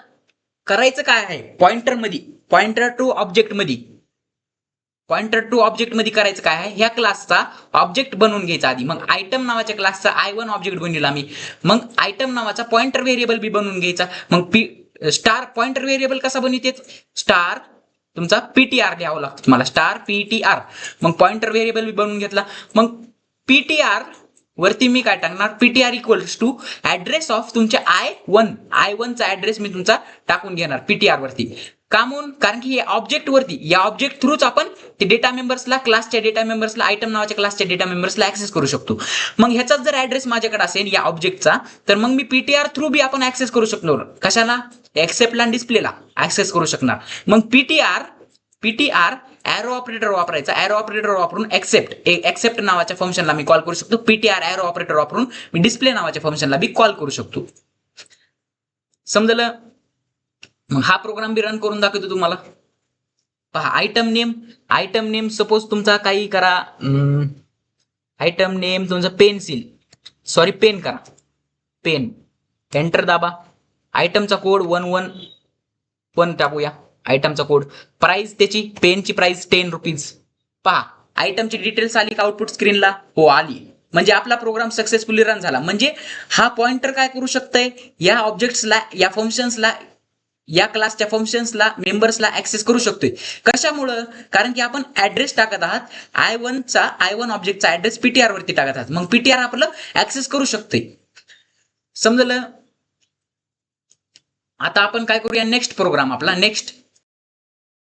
करायचं काय आहे, पॉइंटर मध्ये, पॉइंटर टू ऑब्जेक्ट मध्ये, पॉइंटर टू ऑब्जेक्ट मध्ये करायचं काय आहे, ह्या क्लासचा ऑब्जेक्ट बनवून घ्यायचा आधी. मग आयटम नावाच्या क्लासचा I1 ऑब्जेक्ट बनवला मी. मग आयटम नावाचा पॉइंटर व्हेरिएबल बी बनवून घ्यायचा. मग स्टार पॉइंटर व्हेरिएबल कसा बनवते, स्टार तुमचा पीटीआर द्यावं लागतं तुम्हाला, स्टार पीटीआर. मग पॉइंटर व्हेरिएबल बी बनवून घेतला. मग पीटीआर वरती मी काय टाकणार, PTR equals to address of तुमच्या I1 चा ऍड्रेस मी तुमचा टाकून घेणार पीटीआर वरती. का म्हणून? कारण की या ऑब्जेक्ट वरती, या ऑब्जेक्ट थ्रूच आपण ते डेटा मेंबर्सला, क्लासच्या डेटा मेंबर्सला, आयटम नावाच्या क्लासच्या डेटा मेंबर्सला ऍक्सेस करू शकतो. मग ह्याचाच जर ऍड्रेस माझ्याकडे असेल या ऑब्जेक्टचा, तर मग मी पीटीआर थ्रू बी आपण ऍक्सेस करू शकणार. कशाला? एक्सेप्टला आणि डिस्प्लेला ऍक्सेस करू शकणार. मग पीटीआर एरो ऑपरेटर वापरायचा. एरो ऑपरेटर वापरून एक्सेप्ट नावाच्या फंक्शनला मी कॉल करू शकतो. पीटीआर एरो ऑपरेटर वापरून मी डिस्प्ले नावाच्या फंक्शनला बी कॉल करू शकतो. समजलं? मग हा प्रोग्राम बी रन करून दाखवतो तुम्हाला. पहा, आयटम नेम सपोज तुमचा काही करा, आयटम नेम तुमचा पेन करा, पेन. एंटर दाबा. आयटमचा कोड 111 टाकूया. आयटमचा कोड, प्राइस त्याची पेनची प्राइस 10 रुपीज. पहा, आयटमची डिटेल्स आली का आउटपुट स्क्रीनला? हो, आली. म्हणजे आपला प्रोग्राम सक्सेसफुली रन झाला. म्हणजे हा पॉइंटर काय करू शकतंय, या ऑब्जेक्ट्सला, या फंक्शन्सला, या क्लासच्या फंक्शन्सला, मेंबर्सला ऍक्सेस करू शकतोय. कशामुळं? कारण की आपण ऍड्रेस टाकत आहात, I1 ऑब्जेक्टचा ऍड्रेस पीटीआर वरती टाकत आहात. मग पीटीआर आपलं ऍक्सेस करू शकतोय. समजलं? आता आपण काय करूया, नेक्स्ट प्रोग्राम आपला नेक्स्ट.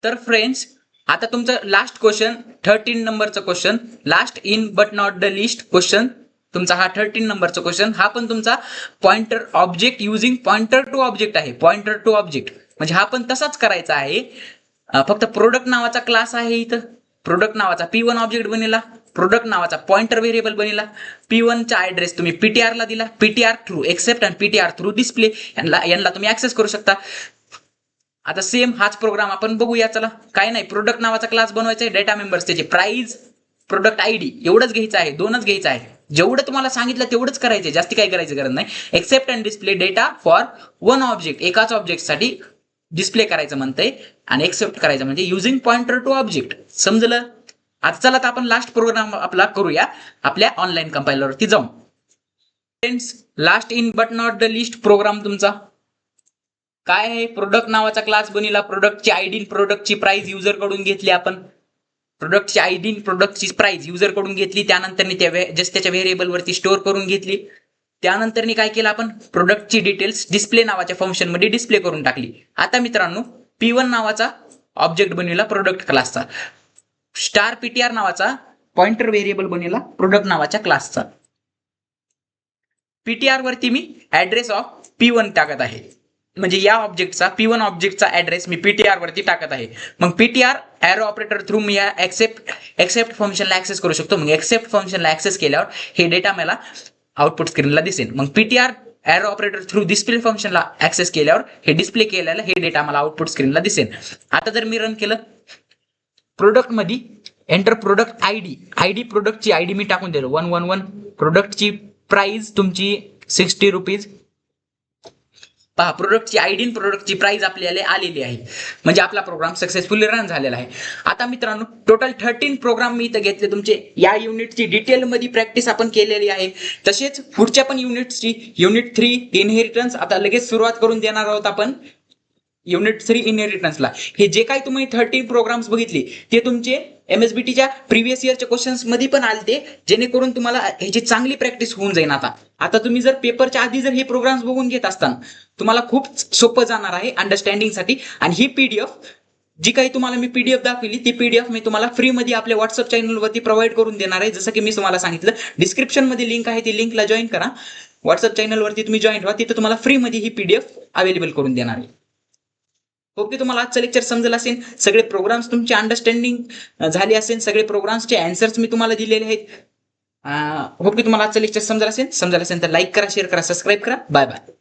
तर फ्रेंड्स, आता तुमचं लास्ट क्वेश्चन, 13 नंबरचं question, last in but not the list question तुमचा हा 13 नंबरचा क्वेश्चन. हा पण तुमचा pointer object using pointer to object आहे. पॉइंटर टू ऑब्जेक्ट म्हणजे हा पण तसाच करायचा आहे, फक्त प्रोडक्ट नावाचा क्लास आहे. इथं प्रोडक्ट नावाचा P1 ऑब्जेक्ट बनवला, प्रोडक्ट नावाचा पॉइंटर व्हेरिएबल बनवला. P1 चा ऍड्रेस तुम्ही पीटीआर ला दिला, पीटीआर थ्रू एक्सेप्ट आणि पीटीआर थ्रू डिस्प्ले यांना तुम्ही ऍक्सेस करू शकता. आता सेम हाच प्रोग्राम आपण बघूया. चला, काय नाही, प्रोडक्ट नावाचा क्लास बनवायचा आहे, डेटा मेंबर्स त्याचे प्राइस, प्रोडक्ट आयडी एवढंच घ्यायचं आहे, 2च घ्यायचं आहे. जेवढं तुम्हाला सांगितलं तेवढंच करायचं, जास्ती काय करायचं गरज नाही. Accept and display data for 1 object, एकाच ऑब्जेक्टसाठी डिस्प्ले करायचं म्हणतंय आणि एक्सेप्ट करायचं म्हणजे युझिंग पॉइंटर टू ऑब्जेक्ट. समजलं? आता चला तर आपण लास्ट प्रोग्राम आपला करूया आपल्या ऑनलाईन कंपायलरवरती जाऊन. Friends, last in but not the list program तुमचा काय आहे, प्रोडक्ट नावाचा क्लास बनवला, प्रोडक्टची आयडी, प्रोडक्टची प्राइस युजर कडून घेतली आपण. प्रोडक्टची आयडी, प्रोडक्टची प्राइस युजर कडून घेतली, त्यानंतर जस्ट त्याच्या व्हेरिएबल वरती स्टोअर करून घेतली. त्यानंतर काय केलं आपण, प्रोडक्टची डिटेल्स डिस्प्ले नावाच्या फंक्शन मध्ये डिस्प्ले करून टाकली. आता मित्रांनो, P1 नावाचा ऑब्जेक्ट बनवला प्रोडक्ट क्लासचा, स्टार पीटीआर नावाचा पॉइंटर व्हेरिएबल बनवला प्रोडक्ट नावाच्या क्लासचा. पीटीआर वरती मी ऍड्रेस ऑफ P1 टाकत आहे, म्हणजे या ऑब्जेक्टचा P1 ऑब्जेक्टचा ऍड्रेस मी पीटीआर वरती टाकत आहे. मग पीटीआर एरो ऑपरेटर थ्रू मी या एक्सेप्ट फंक्शनला ऍक्सेस करू शकतो. मग एक्सेप्ट फंक्शनला ऍक्सेस केल्यावर हे डेटा मला आउटपुट स्क्रीनला दिसेल. मग PTR arrow operator through display फंक्शनला ऍक्सेस केल्यावर हे डिस्प्ले केलेलं हे डेटा मला आउटपुट स्क्रीनला दिसेल. आता जर मी रन केलं प्रोडक्ट मध्ये एंटर प्रोडक्ट आयडी प्रोडक्टची आयडी मी टाकून दिलो 111. प्रोडक्टची प्राइस तुमची 60 रुपीज. पहा प्रोडक्टची आयडी प्रोडक्टची प्राइस आपल्याला आलेली आहे. म्हणजे आपला प्रोग्राम सक्सेसफुली रन झालेला आहे. आता मित्रांनो टोटल 13 प्रोग्राम मी इथं घेतले तुमचे. या युनिटची डिटेलमध्ये प्रॅक्टिस आपण केलेली आहे. तसेच पुढच्या पण युनिट्सची युनिट 3 इनहेरिटन्स आता लगेच सुरुवात करून देणार आहोत आपण. युनिट 3 इनहेरिटन्सला हे जे काही तुम्ही 13 प्रोग्राम्स बघितले ते तुमचे MSBTच्या प्रिव्हियस इयरच्या क्वेश्चन्स मध्ये पण आलते, जेणेकरून तुम्हाला ह्याची चांगली प्रॅक्टिस होऊन जाईल. आता तुम्ही जर पेपरच्या आधी जर हे प्रोग्राम्स बघून घेत असताना तुम्हाला खूप सोपं जाणार आहे अंडरस्टँडिंगसाठी. आणि ही PDF जी काही तुम्हाला मी PDF दाखवली ती PDF मी तुम्हाला फ्रीमध्ये आपल्या व्हॉट्सअप चॅनलवरती प्रोव्हाइड करून देणार आहे. जसं की मी तुम्हाला सांगितलं डिस्क्रिप्शन मध्ये लिंक आहे, ती लिंकला जॉईन करा. व्हॉट्सअप चॅनलवरती तुम्ही जॉईन व्हा, तिथे तुम्हाला फ्रीमध्ये ही PDF अवेलेबल करून देणार आहे. ओके, तुम्हाला आजचं लेक्चर समजलं असेल, सगळे प्रोग्राम्स तुमचे अंडरस्टँडिंग झाले असेल, सगळे प्रोग्राम्सचे आन्सर्स मी तुम्हाला दिलेले आहेत. होप की तुम्हाला आजचं लेक्चर समजलं असेल तर लाईक करा, शेअर करा, सबस्क्राईब करा. Bye bye.